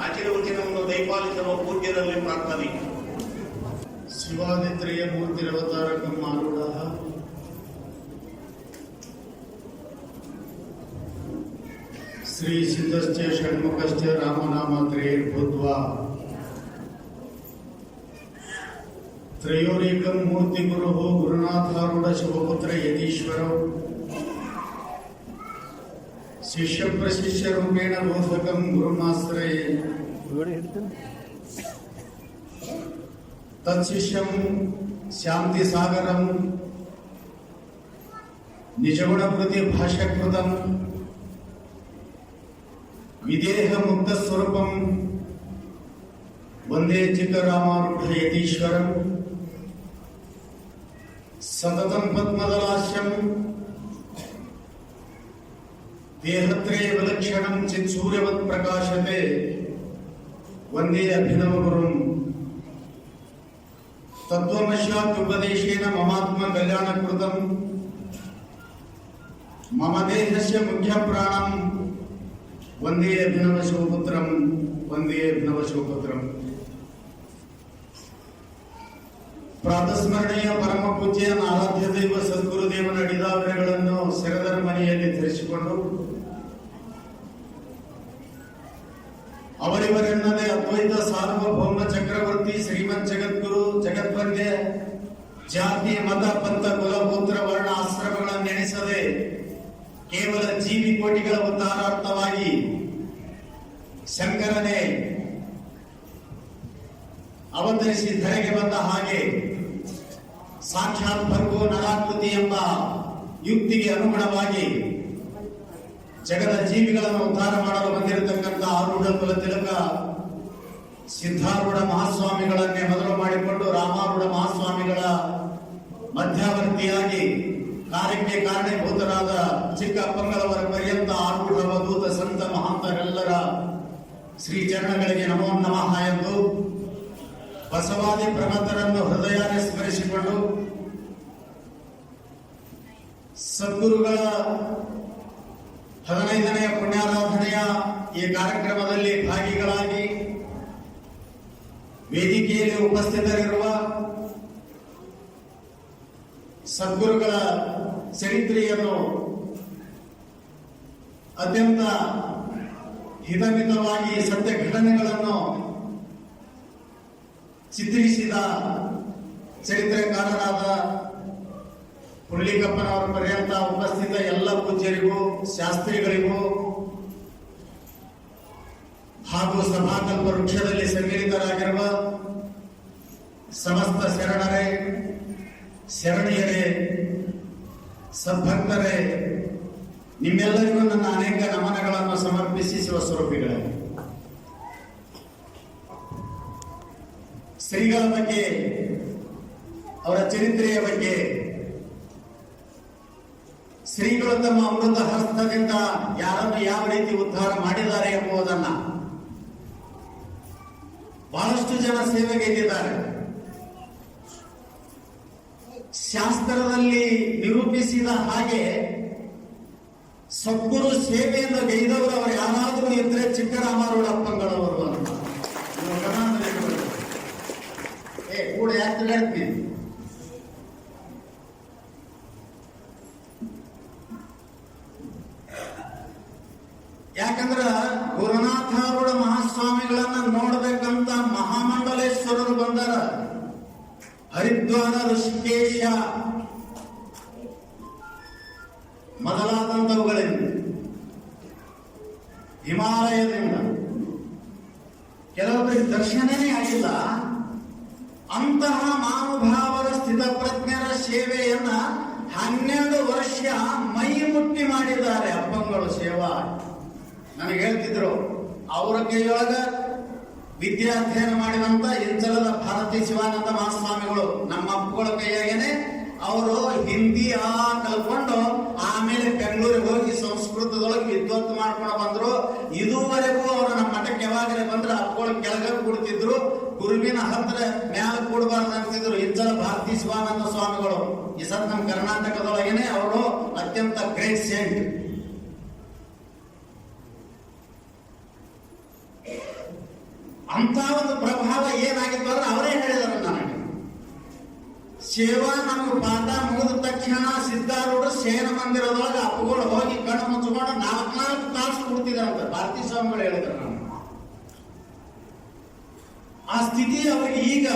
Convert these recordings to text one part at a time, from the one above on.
ಆಶೀರ್ವಚನವನ್ನು ದಯಪಾಲಿಸುವ ಪೂಜ್ಯರಲ್ಲಿ ಪ್ರಾರ್ಥನೆ. ಶಿವಾದಿತ್ರಯ ಮೂರ್ತಿರವತಾರಕಂ ಆರೂಢಃ ಶ್ರೀ ಸಿದ್ಧಶ್ಚ ಷಣ್ಮುಖಶ್ಚ ರಾಮನಾಮತ್ರಯೈರ್ಭೂತ್ವಾ ತ್ರಯೋರೇಕಂ ಮೂರ್ತಿ ಗುರುಃ ಗುರುನಾಥಾರೂಢ ಶಿವಪುತ್ರ ಯತೀಶ್ವರೌ ಶಿಷ್ಯ ಪ್ರಶಿಷ್ಯ ರೂಪೇಣ ಬೋಧಕಂ ಗುರುಮಾಶ್ರಯೇ ತತ್ಶಿಷ್ಯಂ ಶಾಂತಿ ಸಾಗರಂ ನಿಜಗುಣ ಕೃತಿ ಭಾಷ್ಯಕೃತಂ ವಿದೇಹ ಮುಕ್ತ ಸ್ವರೂಪಂ ವಂದೇ ಚಿಕ್ಕರಾಮಾರೂಢ ಯತೀಶ್ವರಂ ಸತತಂ ಪದ್ಮದಲಾಸ್ಯಂ ದೇಹತ್ರಯ ವಿಲಕ್ಷಣಂ ಚಿತ್ ಸೂರ್ಯವತ್ ಪ್ರಕಾಶತೆ ವಂದೇ ಅಭಿನವ ಗುರುಂ ತತ್ವಮಸ್ಯಾತ್ಯುಪದೇಶೇನ ಮಮಾತ್ಮ ಕಲ್ಯಾಣಕೃತಂ ಮಮ ದೇಹಸ್ಯ ಮುಖ್ಯ ಪ್ರಾಣಂ ವಂದೇ ಅಭಿನವ ಶಿವಪುತ್ರಂ ವಂದೇ ಅಭಿನವ ಶಿವಪುತ್ರಂ. ಪ್ರಾತಸ್ಮರಣೀಯ ಪರಮ ಪೂಜ್ಯ ಆರಾಧ್ಯ ದೈವ ಸದ್ಗುರುದೇವನ ಅಡಿದಾವರೆಗಳನ್ನು ಸೆರೆದರ ಮನೆಯಲ್ಲಿ ಧರಿಸಿಕೊಂಡು ಅವರಿವರೆನ್ನದೇ ಅದ್ವೈತ ಸಾರ್ವಭೌಮ ಚಕ್ರವರ್ತಿ ಶ್ರೀಮಂತ್ ಜಗದ್ಗುರು ಜಗದ್ವಂದ್ಯ ಜಾತಿ ಮತ ಪಂಥ ಕುಲಪುತ್ರ ವರ್ಣ ಆಶ್ರಮಗಳನ್ನೆಣಿಸದೆ ಕೇವಲ ಜೀವಿ ಕೋಟಿಗಳ ಉದ್ಧಾರಾರ್ಥವಾಗಿ ಶಂಕರನೇ ಅವತರಿಸಿ ಧರೆಗೆ ಬಂದ ಹಾಗೆ ಸಾಕ್ಷಾತ್ ಭರ್ಗೋ ನರಾಕೃತಿ ಎಂಬ ಯುಕ್ತಿಗೆ ಅನುಗುಣವಾಗಿ ಜಗದ ಜೀವಿಗಳನ್ನು ಉದ್ಧಾರ ಮಾಡಲು ಬಂದಿರತಕ್ಕಂಥ ಆರೂಢ ಕುಲ ತಿಲಕ ಸಿದ್ಧಾರೂಢ ಮಹಾಸ್ವಾಮಿಗಳನ್ನೇ ಮೊದಲು ಮಾಡಿಕೊಂಡು ರಾಮಾರೂಢ ಮಹಾಸ್ವಾಮಿಗಳ ಮಧ್ಯವರ್ತಿಯಾಗಿ ಕಾರ್ಯಕ್ಕೆ ಕಾರಣೀಭೂತರಾದ ಚಿಕ್ಕಪ್ಪಂಗಳವರ ಪರ್ಯಂತ ಆರೂಢ ಅವಧೂತ ಸಂತ ಮಹಾಂತರೆಲ್ಲರ ಶ್ರೀ ಚರಣಗಳಿಗೆ ನಮೋ ನಮಃ ಎಂದು ಬಸವಾದಿ ಪ್ರಮಥರನ್ನು ಹೃದಯಾನೇ ಸ್ಮರಿಸಿಕೊಂಡು ಸದ್ಗುರುಗಳ 15ನೆಯ ಪುಣ್ಯಾರಾಧನೆಯ ಈ ಕಾರ್ಯಕ್ರಮದಲ್ಲಿ ಭಾಗಿಗಳಾಗಿ ವೇದಿಕೆಯಲ್ಲಿ ಉಪಸ್ಥಿತರಿರುವ ಸದ್ಗುರುಗಳ ಚರಿತ್ರೆಯನ್ನು ಅತ್ಯಂತ ಹಿತಮಿತವಾಗಿ ಸತ್ಯ ಘಟನೆಗಳನ್ನು ಚಿತ್ರಿಸಿದ ಚರಿತ್ರೆಕಾರರಾದ ಹುಳ್ಳಿಕಪ್ಪನವರ ಪರ್ಯಂತ ಉಪಸ್ಥಿತ ಎಲ್ಲ ಪೂಜ್ಯರಿಗೂ ಶಾಸ್ತ್ರಿಗಳಿಗೂ ಹಾಗೂ ಸಭಾಕಲ್ಪ ವೃಕ್ಷದಲ್ಲಿ ಸಮ್ಮಿಲಿತರಾಗಿರುವ ಸಮಸ್ತ ಶರಣರೇ ಶರಣಿಯರೇ ಸದ್ಭಕ್ತರೇ ನಿಮ್ಮೆಲ್ಲರಿಗೂ ನನ್ನ ಅನೇಕ ನಮನಗಳನ್ನು ಸಮರ್ಪಿಸಿ ಶಿವಸ್ವರೂಪಿಗಳೇ. ಶ್ರೀಗಳ ಬಗ್ಗೆ ಅವರ ಚರಿತ್ರೆಯ ಬಗ್ಗೆ ಶ್ರೀಗಳು ತಮ್ಮ ಅಮೃತ ಹಸ್ತದಿಂದ ಯಾರನ್ನು ಯಾವ ರೀತಿ ಉದ್ಧಾರ ಮಾಡಿದ್ದಾರೆ ಎಂಬುದನ್ನ ಬಹಳಷ್ಟು ಜನ ಸೇವೆಗೈದಿದ್ದಾರೆ. ಶಾಸ್ತ್ರದಲ್ಲಿ ನಿರೂಪಿಸಿದ ಹಾಗೆ ಸದ್ಗುರು ಸೇವೆಯನ್ನು ಗೈದವರು ಅವರು ಯಾರಾದರೂ ಇದ್ರೆ ಚಿಕ್ಕರಾಮಾರೂಢ ಅಪ್ಪಂಗಳವರು ಅಂತ ಕೂಡ ಯಾಕೆ ಹೇಳ್ತೀನಿ. ಯಾಕಂದ್ರ ಗುರುನಾಥಾರೂಢ ಮಹಾಸ್ವಾಮಿಗಳನ್ನ ನೋಡ್ಬೇಕಂತ ಮಹಾಮಂಡಲೇಶ್ವರರು ಬಂದಾರ. ಹರಿದ್ವಾರ, ಋಷಿಕೇಶ ಮೊದಲಾದಂತವುಗಳಿಂದ, ಹಿಮಾಲಯದಿಂದ ಕೆಲವೊಬ್ಬರಿಗೆ ದರ್ಶನನೇ ಆಗಿಲ್ಲ. ಅಂತಹ ಮಹಾನುಭಾವರ ಸ್ಥಿತಪ್ರಜ್ಞರ ಸೇವೆಯನ್ನ 12 ವರ್ಷ ಮೈ ಮುಟ್ಟಿ ಮಾಡಿದ್ದಾರೆ ಅಪ್ಪಂಗಳು ಸೇವಾ. ನನಗೆ ಹೇಳ್ತಿದ್ರು, ಅವರ ಕೈಯೊಳಗ ವಿದ್ಯಾಧ್ಯಯನ ಮಾಡಿದಂತ ಇಂಚಲದ ಭಾರತೀ ಶಿವಾನಂದ ಮಹಾಸ್ವಾಮಿಗಳು ನಮ್ಮ ಅಪ್ಪಗಳ ಕೈಯಾಗೇನೆ ಅವರು ಹಿಂದಿ ಕಲ್ಕೊಂಡು ಆಮೇಲೆ ಬೆಂಗಳೂರಿಗೆ ಹೋಗಿ ಸಂಸ್ಕೃತದೊಳಗೆ ವಿದ್ವತ್ ಮಾಡ್ಕೊಂಡು ಬಂದ್ರು. ಇದುವರೆಗೂ ಅವರು ನಮ್ಮ ಮಠಕ್ಕೆ ಯಾವಾಗಲೇ ಬಂದ್ರೆ ಅಪ್ಪಗಳು ಕೆಳಗೆ ಕೂಡ್ತಿದ್ರು, ಗುರುವಿನ ಹತ್ರ ಮ್ಯಾಲ ಕೂಡಬಾರ್ದು ಅಂತಿದ್ರು ಇಂಚಲ ಭಾರತೀ ಶಿವಾನಂದ ಸ್ವಾಮಿಗಳು. ಈ ಸತ್ ನಮ್ಮ ಕರ್ನಾಟಕದೊಳಗೇನೆ ಅವರು ಅತ್ಯಂತ ಗ್ರೇಟ್ ಸೇಂಟ್. ಅಂತ ಒಂದು ಪ್ರಭಾವ ಏನಾಗಿತ್ತು ಅಂದ್ರೆ ಅವರೇ ಹೇಳಿದರು ನನಗೆ. ಸೇವಾ ನಮಗೆ ಪಾಠ ಮುಗಿದ ತಕ್ಷಣ ಸಿದ್ಧಾರೂಢರು ಶಯನ ಮಂದಿರದೊಳಗೆ ಅಪ್ಪಗಳು ಹೋಗಿ ಕಣ್ಣು ಮುಚ್ಚಿಕೊಂಡು 4 ತಾಸು ಕೊಡ್ತಿದಾರಂತ ಭಾರತೀಯ ಸ್ವಾಮಿಗಳು ಹೇಳಿದ್ರು ನಮ್ಗೆ. ಆ ಸ್ಥಿತಿ ಅವ್ರಿಗೆ ಈಗ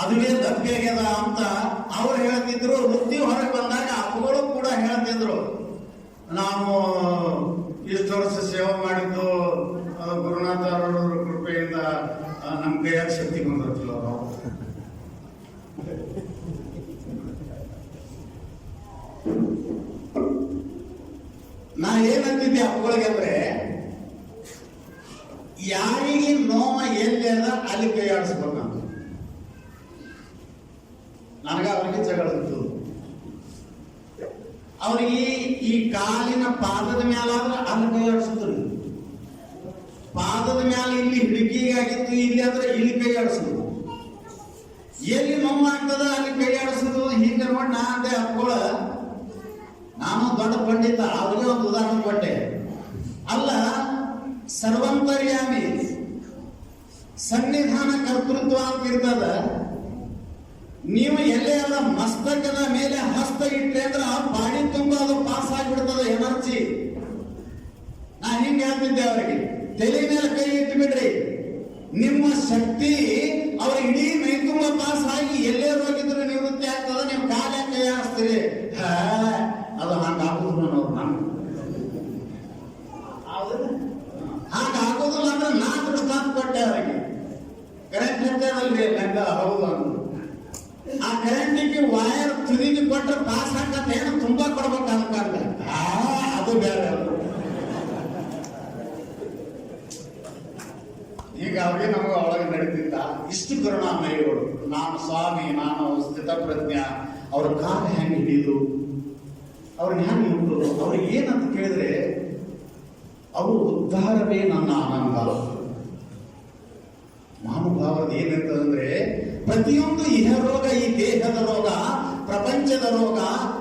ಅದುವೇ ದಪ್ಪಿಯಾಗ್ಯದ ಅಂತ ಅವ್ರು ಹೇಳ್ತಿದ್ರು. ವೃತ್ತಿ ಹೊರಗೆ ಬಂದಾಗ ಅಪ್ಪಗಳು ಕೂಡ ಹೇಳ್ತಿದ್ರು, ನಾವು ಇಷ್ಟು ವರ್ಷ ಸೇವೆ ಮಾಡಿದ್ದು ಗುರುನಾಥ ಅವರ ಕೃಪೆಯಿಂದ ನಮ್ಮ ಕೈಯಾಗ ಶಕ್ತಿ ಬಂದಿರ್ತಿಲ್ಲ. ನಾ ಏನಂತಿದ್ದೆ ಅಪ್ಪಗಳಿಗೆ ಅಂದ್ರೆ, ಯಾರಿಗೆ ನೋವ ಎಲ್ಲಿ ಅದ ಅಲ್ಲಿ ಕೈ ಆಡಿಸ್ಬೇಕು ನಾನು. ನನಗ ಅವ್ರಿಗೆ ಜಗಳ ಇತ್ತು. ಅವ್ರಿಗೆ ಈ ಕಾಲಿನ ಪಾದದ ಮ್ಯಾಲಾದ್ರೆ ಅಲ್ಲಿ ಕೈ ಆಡಿಸಿದ್ರು, ಪಾದದ ಮ್ಯಾಲ ಇಲ್ಲಿ ಹಿಡಿಕೆಗಾಗಿತ್ತು, ಇಲ್ಲಿ ಆದ್ರೆ ಇಲ್ಲಿ ಕೈ ಆಡಿಸೋದು, ಎಲ್ಲಿ ನೋವಾಗ್ತದ ಅಲ್ಲಿ ಕೈ ಆಡಿಸೋದು. ಹಿಂಗ ನೋಡಿ ನಾ ಅಂದೆ ಅಪ್ಪಳ, ನಾನು ದೊಡ್ಡ ಪಂಡಿತ, ಅವ್ರಿಗೆ ಒಂದು ಉದಾಹರಣೆ ಕೊಟ್ಟೆ. ಅಲ್ಲ, ಸರ್ವಂತರ್ಯಾಮಿ ಸನ್ನಿಧಾನ ಕರ್ತೃತ್ವ ಅಂತ ಇರ್ತದ. ನೀವು ಎಲ್ಲೇ ಅದ ಮಸ್ತಕದ ಮೇಲೆ ಹಸ್ತ ಇಟ್ಟರೆ ಅಂದ್ರೆ ಆ ಬಾಡಿ ತುಂಬ ಅದು ಪಾಸ್ ಆಗಿಬಿಡ್ತದ ಎನರ್ಜಿ. ನಾ ಹಿಂಗೆ ಹೇಳ್ತಿದ್ದೆ ಅವರಿಗೆ, ತಲೆ ಮೇಲೆ ಕೈ ಇಟ್ಟು ಬಿಡ್ರಿ, ನಿಮ್ಮ ಶಕ್ತಿ ಅವ್ರ ಇಡೀ ಮೈ ತುಂಬ ಪಾಸ್ ಆಗಿ ಎಲ್ಲೇ ಹೋಗಿದ್ರು ನಿವೃತ್ತಿ ಆಗ್ತದ. ನೀವು ಕಾಲ ಕೈ ಆಡಿಸ್ತೀರಿ, ಅದು ಹಂಗ ಆಗುದಿಲ್ಲ. ನಾವು ಹಂಗ ಆಗೋದಿಲ್ಲ ಅಂದ್ರೆ ನಾ ದೃಷ್ಟಾಂತ ಕೊಟ್ಟೆ ಅವರಿಗೆ. ಕರೆಂಟ್ ಇರ್ತದಲ್ರಿ ಲೆಕ್ಕ, ಹೌದು ಅಂದ್ರು. ಆ ಕರೆಂಟಿಗೆ ವೈರ್ ತುದಿಗೆ ಕೊಟ್ಟರೆ ಪಾಸ್ ಹಾಕತ್ತ ಏನು ತುಂಬಾ ಕೊಡ್ಬೇಕಾದ್ರೆ ಅದು ಬೇರೆ. ಈಗ ಅವ್ರಿಗೆ ನಮಗೆ ಒಳಗೆ ನಡೀತಿದ್ದ ಇಷ್ಟು ಕರುಣಾಮಯಿಗಳು. ನಾನು ಸ್ವಾಮಿ, ನಾನು ಸ್ಥಿತಪ್ರಜ್ಞ, ಅವ್ರ ಕಾಲ ಹೆಂಗೆ ಹಿಡಿದು ಅವ್ರಿಗೆ ಹೆಂಗೆ ಉಂಟು, ಅವ್ರಿಗೆ ಏನಂತ ಕೇಳಿದ್ರೆ, ಅವರು ಉದ್ಧಾರವೇ ನನ್ನ ಆನಂದ. ಮಹಾನುಭಾವದ ಏನಂತಂದ್ರೆ, ಪ್ರತಿಯೊಂದು ಇಹ ರೋಗ, ಈ ದೇಹದ ರೋಗ, ಪ್ರಪಂಚದ ರೋಗ,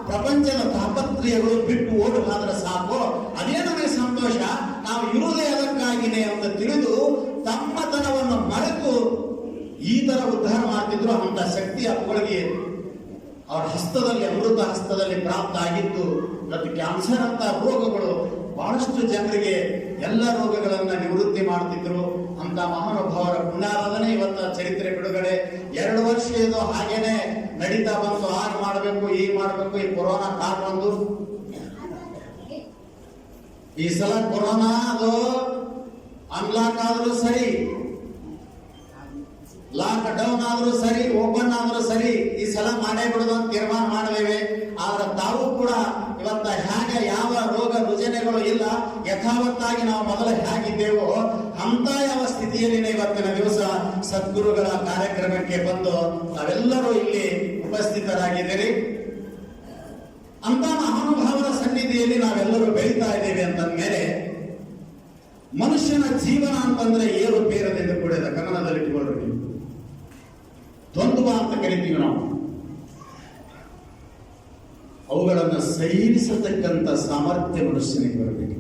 ಪ್ರಪಂಚದ ತಾಪತ್ರೆಯಗಳು ಬಿಟ್ಟು ಓಡಿ ಹೋದ್ರೆ ಸಾಕು, ಅದೇ ನಮಗೆ ಸಂತೋಷ. ನಾವು ಇರುವುದೇ ಅದಕ್ಕಾಗಿನೇ ಅಂತ ತಿಳಿದು ತಮ್ಮತನವನ್ನು ಮರೆತು ಈ ತರ ಉದ್ಧಾರ ಮಾಡ್ತಿದ್ರು. ಅಂತ ಶಕ್ತಿ ಅವುಗಳಿಗೆ ಅವರ ಹಸ್ತದಲ್ಲಿ, ಅಮೃತ ಹಸ್ತದಲ್ಲಿ ಪ್ರಾಪ್ತ ಆಗಿತ್ತು. ಮತ್ತು ಕ್ಯಾನ್ಸರ್ ಅಂತ ರೋಗಗಳು ಬಹಳಷ್ಟು ಜನರಿಗೆ ಎಲ್ಲ ರೋಗಗಳನ್ನ ನಿವೃತ್ತಿ ಮಾಡ್ತಿದ್ರು. ಅಂತ ಮಹಾನುಭಾವರ ಪುಣ್ಯಾರಾಧನೆ ಇವತ್ತ ಚರಿತ್ರೆ ಬಿಡುಗಡೆ 2 ವರ್ಷ ಇದು ಹಾಗೇನೆ ನಡೀತಾ ಬಂತು. ಆಗ ಮಾಡಬೇಕು, ಈಗ ಮಾಡಬೇಕು. ಈ ಕೊರೋನಾ ಕಾಲ ಬಂದು, ಈ ಸಲ ಕೊರೋನಾ ಅದು ಅನ್ಲಾಕ್ ಆದ್ರೂ ಸರಿ, ಲಾಕ್ ಡೌನ್ ಆದ್ರೂ ಸರಿ, ಓಪನ್ ಆದ್ರೂ ಸರಿ, ಈ ಸಲ ಮಾಡೇ ಬಿಡೋದು ಅಂತ ತೀರ್ಮಾನ ಮಾಡಿದ್ದೇವೆ. ಆದ್ರೆ ತಾವು ಕೂಡ ಇವತ್ತ ಹೇಗೆ ಯಾವ ರೋಗ ರುಜಿನಗಳು ಇಲ್ಲ, ಯಥಾವತ್ತಾಗಿ ನಾವು ಮೊದಲು ಹೇಗಿದ್ದೇವೋ ಅಂತ ಯಾವ ಸ್ಥಿತಿಯಲ್ಲಿ ಇವತ್ತಿನ ದಿವಸ ಸದ್ಗುರುಗಳ ಕಾರ್ಯಕ್ರಮಕ್ಕೆ ಬಂದು ತಾವೆಲ್ಲರೂ ಇಲ್ಲಿ ಉಪಸ್ಥಿತರಾಗಿದ್ದೀರಿ. ಅಂತ ಮಹಾನುಭಾವರ ಸನ್ನಿಧಿಯಲ್ಲಿ ನಾವೆಲ್ಲರೂ ಬೆಳೀತಾ ಇದ್ದೇವೆ ಅಂತಂದ್ಮೇಲೆ, ಮನುಷ್ಯನ ಜೀವನ ಅಂತಂದ್ರೆ ಏರುಪೇರದಿಂದ ಕೂಡಿದ ಗಮನದಲ್ಲಿಟ್ಟುಕೊಳ್ಳಿ. ದ್ವಂದ್ವ ಅಂತ ಕರಿತೀವಿ ನಾವು. ಅವುಗಳನ್ನು ಸಹಿಸತಕ್ಕಂಥ ಸಾಮರ್ಥ್ಯ ಮನುಷ್ಯನಿಗೆ ಬರಬೇಕು.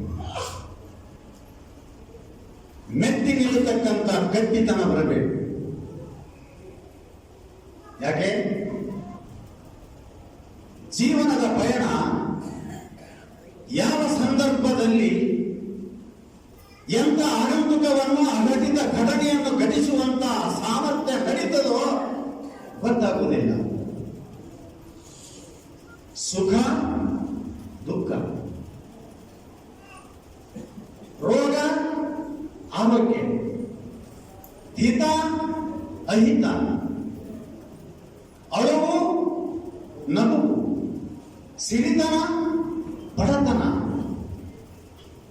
ಮೆತ್ತಿ ನಿಲ್ಲತಕ್ಕಂಥ ಗಟ್ಟಿತನ ಬರಬೇಕು. ಯಾಕೆ? ಜೀವನದ ಪಯಣ ಯಾವ ಸಂದರ್ಭದಲ್ಲಿ ಎಂತ ಆಗಂತುಕವನ್ನು, ಅಘಟಿತ ಘಟನೆಯನ್ನು ಘಟಿಸುವಂತ ಸಾಮರ್ಥ್ಯ ನಡೀತದೋ ಗೊತ್ತಾಗುವುದಿಲ್ಲ. ಸುಖ ದುಃಖ, ರೋಗ ಆರೋಗ್ಯ, ಹಿತ ಅಹಿತ, ಅಳುವು ನಗುವು, ಸಿರಿತನ ಬಡತನ,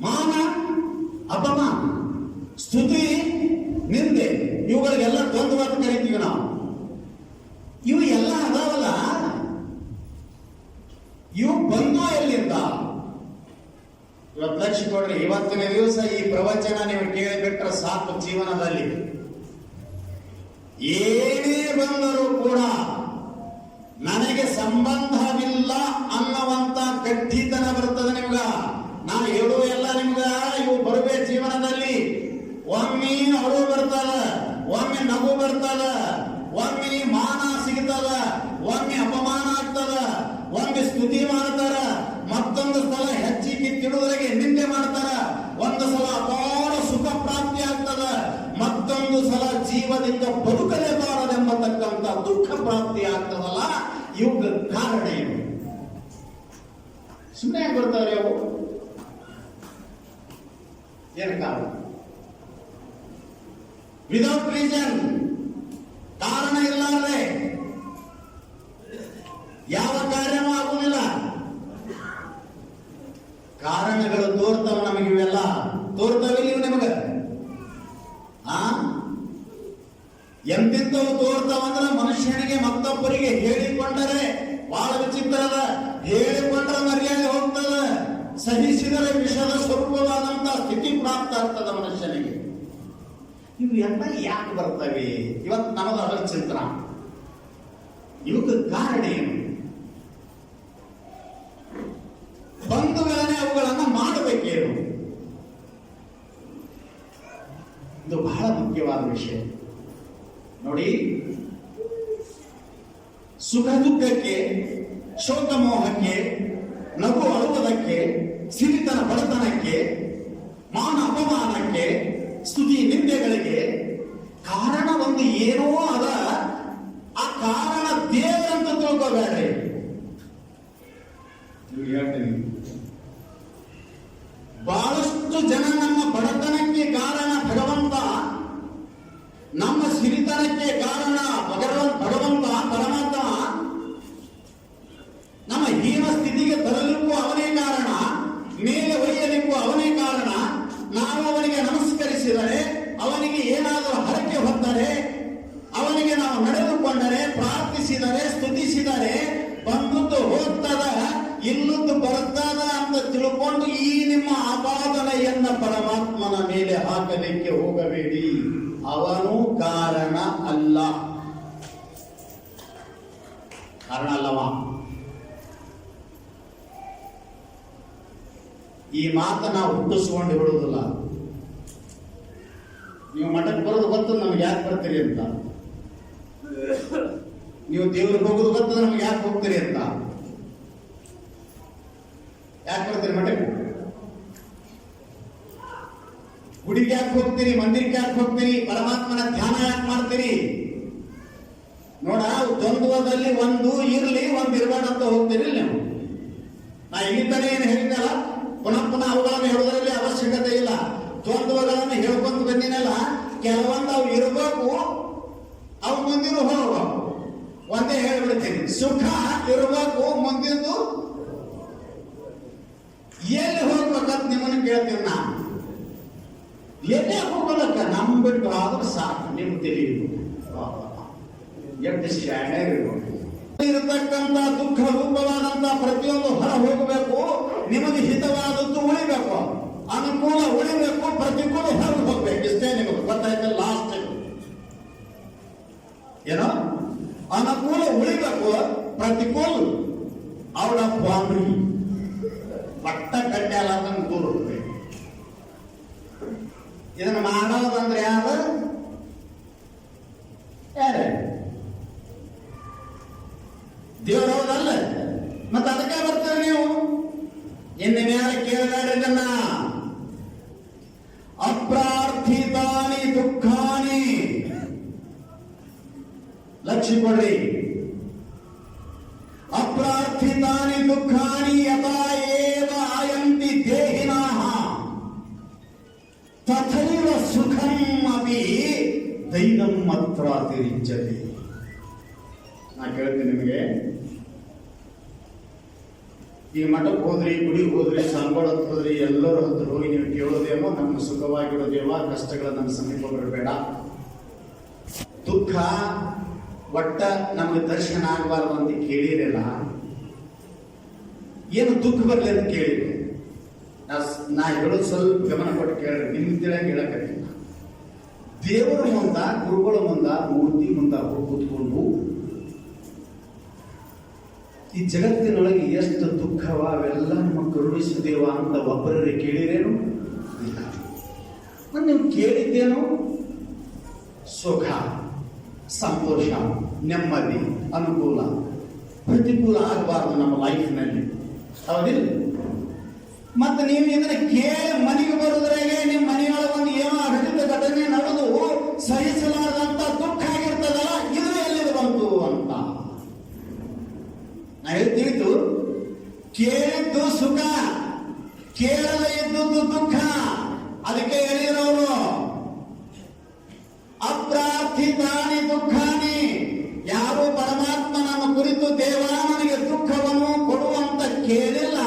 ಮಾನ ಅಪಮಾನ, ಸ್ತುತಿ ನಿಂದೆ, ಇವುಗಳಿಗೆಲ್ಲ ದ್ವಂದ್ವ ಅಂತ ಕರಿತೀವಿ ನಾವು. ಇವು ಎಲ್ಲ ಅದಾವಲ್ಲ, ಇವು ಬಂದೋ ಎಲ್ಲಿಂದ? ಇವತ್ತು ಲಕ್ಷ ಕೊಡ್ರಿ. ಇವತ್ತಿನ ದಿವಸ ಈ ಪ್ರವಚನ ನೀವು ಕೇಳಿಬಿಟ್ರೆ ಸಾಕು. ಜೀವನದಲ್ಲಿ ಏನೇ ಬಂದರೂ ಕೂಡ ನನಗೆ ಸಂಬಂಧವಿಲ್ಲ ಅನ್ನುವಂತ ಗಟ್ಟಿತನ ಬರ್ತದೆ ನಿಮ್ಗ. ನಾ ಹೇಳೋ ಎಲ್ಲ ನಿಮ್ಗ ಇವು ಬರುವೆ ಜೀವನದಲ್ಲಿ. ಒಮ್ಮೆ ಅವರು ನಿಂದೆ ಮಾಡ್ತಾರ. ಒಂದು ಸಲ ಅಪಾರ ಸುಖ ಪ್ರಾಪ್ತಿ ಆಗ್ತದ, ಮತ್ತೊಂದು ಸಲ ಜೀವದಿಂದ ಬದುಕಲೇಬಾರದೆಂಬತಕ್ಕಂಥ ದುಃಖ ಪ್ರಾಪ್ತಿ ಆಗ್ತದಲ್ಲ. ಇವುಗಳ ಕಾರಣ ಏನು? ಸುಮ್ಮನೆ ಯಾಕೆ ಬರ್ತಾರೆ ಅವು? ಏನು ಕಾರಣ? ವಿದೌಟ್ ರೀಸನ್, ಕಾರಣ ಇಲ್ಲಾರ್ದೆ ಯಾವ ಕಾರ್ಯನೂ ಆಗುವುದಿಲ್ಲ. ಕಾರಣಗಳು ತೋರ್ತಾವ ನಮಗೆ, ಇವೆಲ್ಲ ತೋರ್ತಾವಿಲ್ಲ ಇವು ನಿಮಗ. ಎಂತಿಂತವು ತೋರ್ತಾವಂದ್ರೆ ಮನುಷ್ಯನಿಗೆ ಮತ್ತೊಬ್ಬರಿಗೆ ಹೇಳಿಕೊಂಡರೆ ಬಹಳ ವಿಚಿತ್ರದ, ಹೇಳಿಕೊಂಡ್ರೆ ಮರ್ಯಾದೆ ಹೋಗ್ತದ, ಸಹಿಸಿದರೆ ವಿಷದ ಸ್ವರೂಪವಾದಂತಹ ಸ್ಥಿತಿ ಪ್ರಾಪ್ತ ಆಗ್ತದ ಮನುಷ್ಯನಿಗೆ. ಇವು ಎಲ್ಲ ಯಾಕೆ ಬರ್ತವೆ? ಇವತ್ತು ನಮಗ ಅದರ ಚಿಂತನ. ಇವಕ್ಕೆ ಕಾರಣ ಏನು? ಬಂದ ಮೇಲೆ ಅವುಗಳನ್ನ ಮಾಡಬೇಕೇನು? ಇದು ಬಹಳ ಮುಖ್ಯವಾದ ವಿಷಯ ನೋಡಿ. ಸುಖ ದುಃಖಕ್ಕೆ, ಶೋಕ ಮೋಹಕ್ಕೆ, ನಗು ಅಳುವುದಕ್ಕೆ, ಸಿರಿತನ ಬಡತನಕ್ಕೆ, ಮಾನ ಅಪಮಾನಕ್ಕೆ, ಸ್ತುತಿ ನಿಂದೆಗಳಿಗೆ ಕಾರಣ ಒಂದು ಏನೋ ಅದ. ಆ ಕಾರಣ ದೇವರಂತ ತಿಳ್ಕೋಬೇಡ್ರಿ. ಹೇಳ್ತೀನಿ, ಬಹಳಷ್ಟು ಜನ ನಮ್ಮ ಬಡತನಕ್ಕೆ ಕಾರಣ ಭಗವಂತ, ನಮ್ಮ ಸಿರಿತನಕ್ಕೆ ಕಾರಣ ಭಗವಂತ ಪರಮಾತ್ಮ, ನಮ್ಮ ಹೀನ ಸ್ಥಿತಿಗೆ ತರಲಿಕ್ಕೂ ಅವನೇ ಕಾರಣ, ಮೇಲೆ ಒಯ್ಯಲಿಕ್ಕೂ ಅವನೇ ಕಾರಣ. ನಾವು ಅವನಿಗೆ ನಮಸ್ಕರಿಸಿದರೆ, ಅವನಿಗೆ ಏನಾದರೂ ಹರಕೆ ಹೊತ್ತರೆ, ಅವನಿಗೆ ನಾವು ನಡೆದುಕೊಂಡರೆ, ಪ್ರಾರ್ಥಿಸಿದರೆ, ಸ್ತುತಿಸಿದರೆ ಬಂದದ್ದು ಹೋಗ್ತದ, ಇಲ್ಲದ್ದು ಬರ್ತದ ಅಂತ ತಿಳ್ಕೊಂಡು ಈ ನಿಮ್ಮ ಆಪಾದನೆಯನ್ನ ಪರಮಾತ್ಮನ ಮೇಲೆ ಹಾಕಲಿಕ್ಕೆ ಹೋಗಬೇಡಿ. ಅವನು ಕಾರಣ ಅಲ್ಲ, ಕಾರಣ ಅಲ್ಲವ. ಈ ಮಾತನ್ನ ಹುಟ್ಟಿಸ್ಕೊಂಡು ಹೇಳುವುದಿಲ್ಲ. ನೀವು ಮಠಕ್ಕೆ ಬರೋದು ಗೊತ್ತದ ನಮ್ಗೆ ಯಾಕೆ ಬರ್ತೀರಿ ಅಂತ, ನೀವು ದೇವ್ರಿಗೆ ಹೋಗೋದು ಗೊತ್ತದ ನಮ್ಗೆ ಯಾಕೆ ಹೋಗ್ತೀರಿ ಅಂತ. ಯಾಕೆ ಬರ್ತೀರಿ ಮಠಕ್ಕೆ? ಗುಡಿಗೆ ಯಾಕೆ ಹೋಗ್ತೀರಿ? ಮಂದಿರಕ್ಕೆ ಯಾಕೆ ಹೋಗ್ತೀರಿ? ಪರಮಾತ್ಮನ ಧ್ಯಾನ ಯಾಕೆ ಮಾಡ್ತೀರಿ? ನೋಡ, ದ್ವಂದ್ವದಲ್ಲಿ ಒಂದು ಇರ್ಲಿ, ಒಂದು ಇರಬೇಡ ಅಂತ ಹೋಗ್ತೀರಿ ನೀವು. ನಾ ಇಲ್ಲಿ ಏನು ಹೇಳಿದ್ದಲ್ಲ, ಪುನಃ ಅವುಗಳನ್ನು ಹೇಳೋದ್ರಲ್ಲಿ ಅವಶ್ಯಕತೆ ಇಲ್ಲ. ದ್ವಂದ್ವಗಳನ್ನು ಹೇಳ್ಕೊಂಡು ಬಂದಿನಲ್ಲ, ಕೆಲವೊಂದು ಅವು ಇರಬೇಕು, ಅವು ಮುಂದಿನ ಹೋಗ್ಬೇಕು. ಒಂದೇ ಹೇಳ್ಬಿಡ್ತೀನಿ, ಸುಖ ಇರಬೇಕು, ಮುಂದಿನ ಎಲ್ಲಿ ಹೋಗ್ಬೇಕಂತ ನಿಮ್ಮನ್ನು ಕೇಳ್ತೀನಿ ನಾ. ಎಲ್ಲೇ ಹೋಗೋದಕ್ಕ ನಮ್ ಬಿಟ್ಟು ಆದ್ರೂ ಸಾಕು. ನಿಮ್ ತಿಳಿಯುದು ಎಷ್ಟು ಶಾಣೆ ಇರತಕ್ಕಂತ ದುಃಖ ರೂಪವಾದಂತ ಪ್ರತಿಯೊಂದು ಹೊರ ಹೋಗಬೇಕು. ನಿಮಗೆ ಹಿತವಾದದ್ದು ಉಳಿಬೇಕು, ಅನುಕೂಲ ಉಳಿಬೇಕು, ಪ್ರತಿಕೂಲ ಹೊರಗೆ ಹೋಗ್ಬೇಕು. ಇಷ್ಟೇ ನಿಮಗೆ ಗೊತ್ತಾಯ್ತು. ಲಾಸ್ಟ್ ಏನೋ ಅನುಕೂಲ ಉಳಿಬೇಕು, ಪ್ರತಿಕೂಲ ಅವಳ ಬಾಂಡ್ರಿ ಪಟ್ಟ ಕಟ್ಟೆ ಅಲ್ಲ ದೂರ ಹೋಗ್ಬೇಕು. ಇದನ್ನು ಮಾಡೋದಂದ್ರೆ ಯಾರು? ಯಾರೇ? ದೇವರು ಹೌದಲ್ಲ? ಮತ್ತೆ ಅದಕ್ಕೆ ಬರ್ತಾರೆ ನೀವು. ಇನ್ನು ಯಾರ ಕೇಳಬೇಡ ಇದನ್ನ. ಅಪ್ರಾರ್ಥಿತಾನಿ ದುಃಖಾನಿ, ಲಕ್ಷ್ಯ ಕೊಡ್ರಿ. ಅಪ್ರಾರ್ಥಿತಾನಿ ದುಃಖಾನಿ ಯಥಾ ಏವ ಆಯಂತಿ ದೇಹಿನಾಃ ತಥೈವ ಸುಖಂ ಅಪಿ ದೈನಂ ಮಾತ್ರಾತಿರಿಚ್ಯತೆ. ನಾ ಕೇಳ್ತೀನಿ ನಿಮಗೆ, ಈ ಮಠಕ್ಕೆ ಹೋದ್ರಿ, ಗುಡಿಗೆ ಹೋದ್ರಿ, ಸಂಬಳ ಹೋದ್ರಿ, ಎಲ್ಲರೂ ಹತ್ರ ಹೋಗಿ ನೀವು ಕೇಳೋದೇಮೋ ನಮ್ಮ ಸುಖವಾಗಿರೋದೇವ, ಕಷ್ಟಗಳ ನಮ್ಮ ಸಮೀಪ ಬರಬೇಡ, ದುಃಖ ಒಟ್ಟ ನಮಗೆ ದರ್ಶನ ಆಗಬಾರ್ದು ಅಂತ ಕೇಳಿರಲ್ಲ. ಏನು ದುಃಖ ಬರಲಿ ಅಂತ ಕೇಳಿರಿ. ನಾ ಹೇಳೋದು ಸ್ವಲ್ಪ ಗಮನ ಕೊಟ್ಟು ಕೇಳ್ರಿ, ನಿಮ್ಗೆ ತಿಳಿಯಂಗೆ ಹೇಳಕತ್ತಿಲ್ಲ. ದೇವರ ಮುಂದ, ಗುರುಗಳ ಮುಂದ, ಮೂರ್ತಿ ಮುಂದ ಹೋಗಿ ಕೂತ್ಕೊಂಡು ಈ ಜಗತ್ತಿನೊಳಗೆ ಎಷ್ಟು ದುಃಖವ ಅವೆಲ್ಲ ನಮ್ಮ ಕರುಣಿಸಿದೇವ ಅಂತ ಒಬ್ಬರೇ ಕೇಳಿರೇನು? ಇಲ್ಲ. ನೀವು ಕೇಳಿದ್ದೇನು? ಸುಖ, ಸಂತೋಷ, ನೆಮ್ಮದಿ, ಅನುಕೂಲ, ಪ್ರತಿಕೂಲ ಆಗಬಾರ್ದು ನಮ್ಮ ಲೈಫ್ನಲ್ಲಿ. ಹೌದಿಲ್ಲ? ಮತ್ತೆ ನೀವು ಇದನ್ನ ಕೇಳಿ ಮನೆಗೆ ಬರುದ್ರಾಗೆ ನಿಮ್ಮ ಮನೆಯೊಳಗೆ ಒಂದು ಏನೋ ಅಘಟಿತ ಘಟನೆ ನಡೆದು ಸಹಿಸಲಾರದಂತ ದುಃಖ ಆಗಿರ್ತದಲ್ಲ, ಇದು ಎಲ್ಲಿದು ಬಂತು ಅಂತ ನಾ ಹೇಳ್ತಿದ್ದು. ಕೇಳಿದ್ದು ಸುಖ, ಕೇಳದೇ ಇದ್ದದ್ದು ದುಃಖ. ಅದಕ್ಕೆ ಹೇಳಿರೋರು ಅಪ್ರಾರ್ಥಿತಾನಿ ದುಃಖಾನಿ. ಯಾರು ಪರಮಾತ್ಮನನ್ನ ಕುರಿತು ದೇವ ನನಗೆ ದುಃಖವನ್ನು ಕೊಡುವಂತ ಕೇಳಿಲ್ಲ,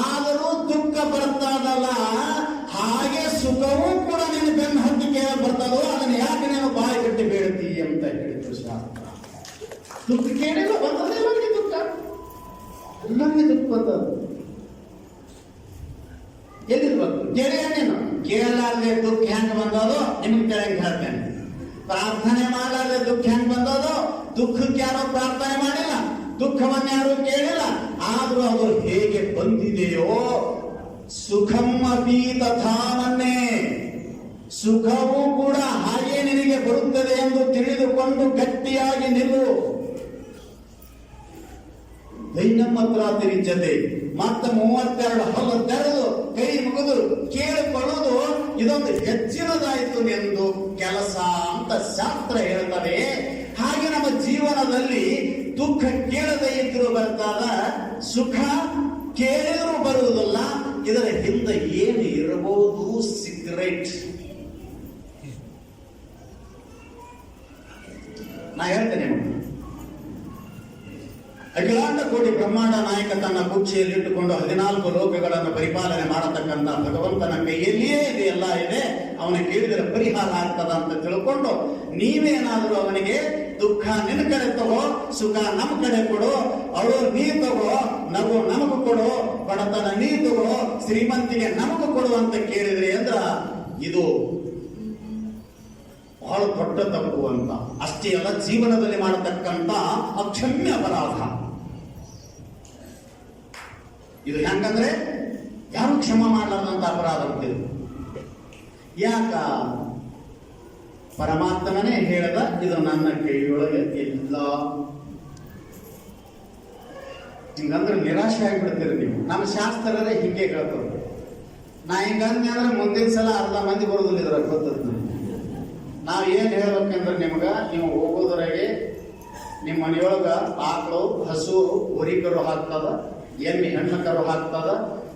ಆದರೂ ದುಃಖ ಬರ್ತದಲ್ಲ, ಹಾಗೆ ಸುಖವೂ ಕೂಡ ನಿನ್ನ ಬೆನ್ನು ಹತ್ತಿ ಕೇಳ ಬರ್ತದೋ, ಅದನ್ನ ಯಾಕೆ ನೀನು ಬಾಯಿ ಕಟ್ಟಿ ಬೇಡ್ತಿ ಅಂತ ಹೇಳಿದ್ರು ಶಾಸ್ತ್ರ. ದುಃಖ ಕೇಳಿಲ್ಲ, ಬಂದದೇ ನಮಗೆ ದುಃಖ, ನಮಗೆ ದುಃಖ ಬಂದದ್ದು ಎಲ್ಲಿ ಬಂತು? ಕೇಳಿ ನೀನು ಕೇಳಲಾರ್ದೆ ದುಃಖ ಹೆಂಗ್ ಬಂದದು ನಿಮ್ಗೆ ಕೇಳಂಗೆ ಹೇಳ್ತೇನೆ. ಪ್ರಾರ್ಥನೆ ಮಾಡಲಾರ್ದೆ ದುಃಖ ಹೆಂಗ್ ಬಂದದು? ದುಃಖಕ್ಕೆ ಯಾರೋ ಪ್ರಾರ್ಥನೆ ಮಾಡಿಲ್ಲ, ದುಃಖವನ್ನು ಯಾರು ಕೇಳಿಲ್ಲ, ಆದ್ರೂ ಅದು ಹೇಗೆ ಬಂದಿದೆಯೋ ಸುಖಂ ಅಪಿ ತಥಾವನ್ನೇ, ಸುಖವೂ ಕೂಡ ಹಾಗೆ ನಿನಗೆ ಬರುತ್ತದೆ ಎಂದು ತಿಳಿದುಕೊಂಡು ಗಟ್ಟಿಯಾಗಿ ನಿಲ್ಲು. ದೈನಮತ್ರ ತಿರಿಚತೆ ಮತ್ತೆ 32 ಹಲ್ಲು ತೆರೆದು ಕೈ ಮುಗಿದು ಕೇಳಿಕೊಳ್ಳುವುದು ಇದೊಂದು ಹೆಚ್ಚಿನದಾಯಿತು ಎಂದು ಕೆಲಸ ಅಂತ ಶಾಸ್ತ್ರ ಹೇಳ್ತದೆ. ಹಾಗೆ ನಮ್ಮ ಜೀವನದಲ್ಲಿ ದುಃಖ ಕೇಳದೇ ಇದ್ರೂ ಬರ್ತಾದ, ಸುಖ ಕೇಳಿದ್ರೂ ಬರುವುದಿಲ್ಲ. ಇದರ ಹಿಂದೆ ಏನು ಇರಬಹುದು? ಸೀಕ್ರೆಟ್. ನಾ ಹೇಳ್ತೇನೆ, ಅಖಿಲಾಂಡ ಕೋಟಿ ಬ್ರಹ್ಮಾಂಡ ನಾಯಕ ತನ್ನ ಕುರ್ಚಿಯಲ್ಲಿ ಇಟ್ಟುಕೊಂಡು 14 ಲೋಕಗಳನ್ನು ಪರಿಪಾಲನೆ ಮಾಡತಕ್ಕಂತ ಭಗವಂತನ ಕೈಯಲ್ಲಿಯೇ ಇದೆ, ಎಲ್ಲ ಇದೆ. ಅವನಿಗೆ ಕೇಳಿದರೆ ಪರಿಹಾರ ಆಗ್ತದ ಅಂತ ತಿಳ್ಕೊಂಡು ನೀವೇನಾದ್ರೂ ಅವನಿಗೆ ದುಃಖ ನಿನ್ನ ಕಡೆ ತಗೋ, ಸುಖ ನಮ್ಮ ಕಡೆ ಕೊಡು, ಅವಳು ನೀ ತಗೋ, ನಗು ನಮಗೂ ಕೊಡು, ಬಡತನ ನೀ ತಗೋ, ಶ್ರೀಮಂತಿಗೆ ನಮಗೂ ಕೊಡು ಅಂತ ಕೇಳಿದ್ರಿ ಅಂದ್ರ ಇದು ಬಹಳ ದೊಡ್ಡ ತಪ್ಪು ಅಂತ. ಅಷ್ಟೇ ಅಲ್ಲ, ಜೀವನದಲ್ಲಿ ಮಾಡತಕ್ಕಂತ ಅಕ್ಷಮ್ಯ ಅಪರಾಧ ಇದು. ಹೆಂಗಂದ್ರೆ ಯಾರು ಕ್ಷಮ ಮಾಡಲಾರ್ದಂತ ಅಪರಾಧ ಅಂತಿದ್ರು. ಯಾಕ? ಪರಮಾತ್ಮನೇ ಹೇಳ್ದ, ಇದು ನನ್ನ ಕೈಯೊಳಗೆ ಇಲ್ಲ. ಹಿಂಗಂದ್ರೆ ನಿರಾಶೆ ಆಗಿಬಿಡ್ತೀರಿ ನೀವು. ನಮ್ಮ ಶಾಸ್ತ್ರರೇ ಹಿಂಗೆ ಹೇಳ್ತಾರೆ. ನಾ ಹಿಂಗಂದ್ರೆ ಅಂದ್ರೆ ಮುಂದಿನ ಸಲ ಅರ್ಧ ಮಂದಿ ಬರೋದಿಲ್ಲ ಇದ್ರ ಗೊತ್ತದ. ನಾವು ಏನ್ ಹೇಳ್ಬೇಕಂದ್ರೆ ನಿಮ್ಗ, ನೀವು ಹೋಗೋದ್ರಾಗೆ ನಿಮ್ಮ ಮನೆಯೊಳಗ ಆಕಳು, ಹಸು, ಹೋರಿಕರು ಹಾಕ್ತದ, ಎಮ್ಮೆ ಹೆಣ್ಣು ಕರು ಹಾಕ್ತದ,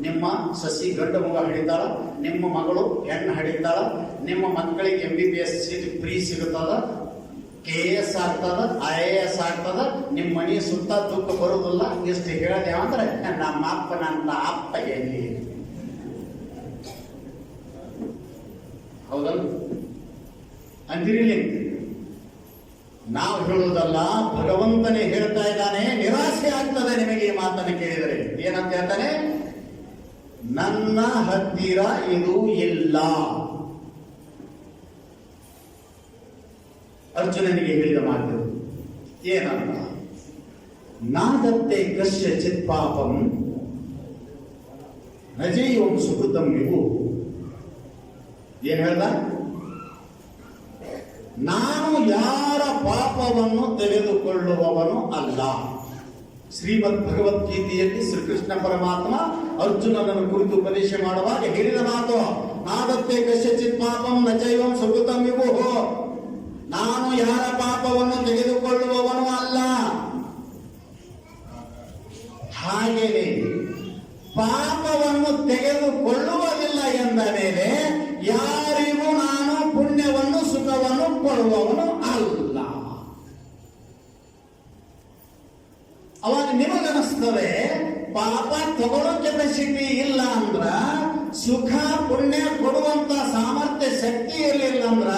ನಿಮ್ಮ ಸಸಿ ಗಂಡು ಮಗ ಹಡಿತಾಳ, ನಿಮ್ಮ ಮಗಳು ಹೆಣ್ಣು ಹಡಿತಾಳ, ನಿಮ್ಮ ಮಕ್ಕಳಿಗೆ MBBS ಸೀಟ್ ಫ್ರೀ ಸಿಗುತ್ತದ, KS ಆಗ್ತದ, IAS ಆಗ್ತದ, ನಿಮ್ಮ ಮನೆ ಸುತ್ತ ದುಃಖ ಬರುವುದಿಲ್ಲ. ಇಷ್ಟು ಹೇಳಿದೆ ಅಂದ್ರೆ ನಮ್ಮ ಅಪ್ಪನಂತ ಅಪ್ಪ ಎಲ್ಲಿ? ಹೌದಲ್ಲ ಅಂತಿರಲಿ. ನಾವು ಹೇಳುವುದಲ್ಲ, ಭಗವಂತನೇ ಹೇಳ್ತಾ ಇದ್ದಾನೆ. ನಿರಾಶೆ ಆಗ್ತದೆ ನಿಮಗೆ ಈ ಮಾತನ್ನು ಕೇಳಿದರೆ. ಏನಂತ ಹೇಳ್ತಾನೆ? ನನ್ನ ಹತ್ತಿರ ಇದು ಇಲ್ಲ. ಅರ್ಜುನನಿಗೆ ಹೇಳಿದ ಮಾತು ಏನಂತ? ನಾದತ್ತೆ ಕಶ್ಯ ಚಿತ್ ಪಾಪಂ ನಜೇಯಂ ಸುಕೃತಂ ಇವು. ಏನ್ ಹೇಳ್ದ? ನಾನು ಯಾರ ಪಾಪವನ್ನು ತೆಗೆದುಕೊಳ್ಳುವವನು ಅಲ್ಲ. ಶ್ರೀಮದ್ ಭಗವದ್ಗೀತೆಯಲ್ಲಿ ಶ್ರೀಕೃಷ್ಣ ಪರಮಾತ್ಮ ಅರ್ಜುನನನ್ನು ಕುರಿತು ಉಪದೇಶ ಮಾಡುವಾಗ ಹೇಳಿದ ಮಾತು, ನಾದತ್ತೆ ಕಶ್ಯಚಿತ್ ಪಾಪಂ ನಚೈವಂ ಸುಕೃತಂ ವಿಭುಃ. ನಾನು ಯಾರ ಪಾಪವನ್ನು ತೆಗೆದುಕೊಳ್ಳುವವನು ಅಲ್ಲ. ಹಾಗೆಯೇ ಪಾಪವನ್ನು ತೆಗೆದುಕೊಳ್ಳುವುದಿಲ್ಲ ಎಂದ ಮೇಲೆ ಯಾರಿಗೂ ನಾನು ಪುಣ್ಯವನ್ನು ಸುಖವನ್ನು ಕೊಡುವವನು ಅಲ್ಲ. ಅವಾಗ ನಿಮಗನಿಸ್ತದೆ ಪಾಪ ತಗೊಳ್ಳೋ ಕೆಪಾಸಿಟಿ ಇಲ್ಲ ಅಂದ್ರ, ಸುಖ ಪುಣ್ಯ ಕೊಡುವಂತ ಸಾಮರ್ಥ್ಯ ಶಕ್ತಿ ಇರಲಿಲ್ಲ ಅಂದ್ರ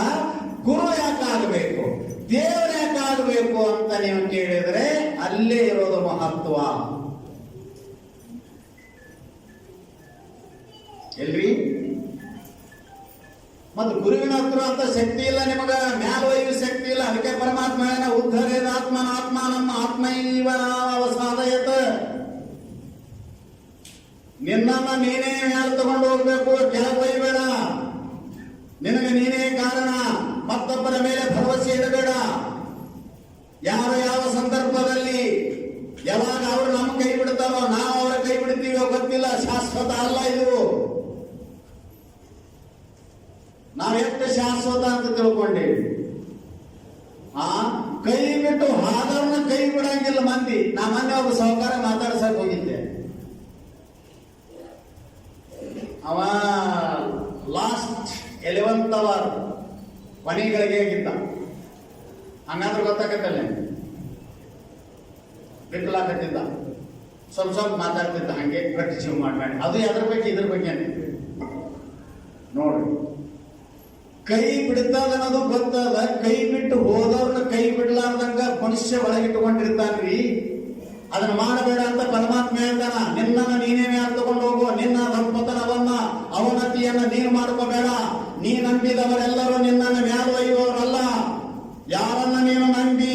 ಗುರು ಯಾಕಾಗಬೇಕು, ದೇವರು ಯಾಕಾಗಬೇಕು ಅಂತ ನೀವು ಕೇಳಿದ್ರೆ ಅಲ್ಲೇ ಇರೋದು ಮಹತ್ವ. ಎಲ್ರಿ? ಮತ್ತು ಗುರುವಿನ ಹತ್ರ ಅಂತ ಶಕ್ತಿ ಇಲ್ಲ, ನಿಮಗ ಮ್ಯಾಲ ಒಯ್ಯುವ ಶಕ್ತಿ ಇಲ್ಲ. ಅದಕ್ಕೆ ಪರಮಾತ್ಮ ಉದ್ಧರೇದ ಆತ್ಮನ ಆತ್ಮ ನಮ್ಮ ಆತ್ಮೈವ ಅವಸಾದಯತ. ನಿನ್ನನ್ನ ನೀನೇ ಮ್ಯಾಲ ತಗೊಂಡು ಹೋಗ್ಬೇಕು, ಕೆಳಗೆ ಒಯ್ಯಬೇಡ. ನಿನಗೆ ನೀನೇ ಕಾರಣ, ಮತ್ತೊಬ್ಬರ ಮೇಲೆ ಭರವಸೆ ಇಡಬೇಡ. ಯಾರು ಯಾವ ಸಂದರ್ಭದಲ್ಲಿ ಯಾವಾಗ ಅವರು ನಮ್ಮ ಕೈ ಬಿಡ್ತಾರೋ, ನಾವು ಅವರ ಕೈ ಬಿಡ್ತೀವೋ ಗೊತ್ತಿಲ್ಲ. ಶಾಸ್ತ್ರ ಶಾಶ್ವತ ಅಲ್ಲ ಇದು. ನಾವೆಷ್ಟು ಶಾಶ್ವತ ಅಂತ ತಿಳ್ಕೊಂಡೇವಿ. ಕೈ ಬಿಟ್ಟು ಹಾದವ್ರನ್ನ ಕೈ ಬಿಡಂಗಿಲ್ಲ ಮಂದಿ. ನಾ ಮೊನ್ನೆ ಒಬ್ಬ ಸಾಹುಕಾರ ಮಾತಾಡ್ಸಕ್ ಹೋಗಿದ್ದೆ. ಅವ ಲಾಸ್ಟ್ 11th ಅವರ್ ಕೊನೆಗಳಿಗೆ ಆಗಿದ್ದ. ಹಂಗಾದ್ರೆ ಗೊತ್ತಾಗತ್ತಲ್ಲ, ಬಿಟ್ಟಲಾಕತ್ತಿದ್ದ, ಸ್ವಲ್ಪ ಮಾತಾಡ್ತಿದ್ದ, ಹಂಗೆ ಪ್ರತಿಜೀವ ಮಾಡಿ. ಅದು ಅದ್ರ ಬಗ್ಗೆ ಇದ್ರ ಬಗ್ಗೆ ನೋಡ್ರಿ, ಕೈ ಬಿಡ್ತದ ಅನ್ನೋದು ಗೊತ್ತದ. ಕೈ ಬಿಟ್ಟು ಹೋದವ್ರನ್ನ ಕೈ ಬಿಡ್ಲಾರ್ದಂಗ ಮನುಷ್ಯ ಒಳಗಿಟ್ಟುಕೊಂಡಿರ್ತಾನ್ರಿ. ಅದನ್ನ ಮಾಡಬೇಡ ಅಂತ ಪರಮಾತ್ಮ ಹೇಳ್ತಾನ. ನಿನ್ನನ್ನು ನೀನೇ ಮ್ಯಾಲ ತಗೊಂಡು ಹೋಗು, ನಿನ್ನ ದಂಪತನವನ್ನ ಅವನತಿಯನ್ನ ನೀನು ಮಾಡ್ಕೋಬೇಡ. ನೀ ನಂಬಿದವರೆಲ್ಲರೂ ನಿನ್ನನ್ನು ಮ್ಯಾಲ ಒಯ್ಯುವವರಲ್ಲ. ಯಾರನ್ನ ನೀನು ನಂಬಿ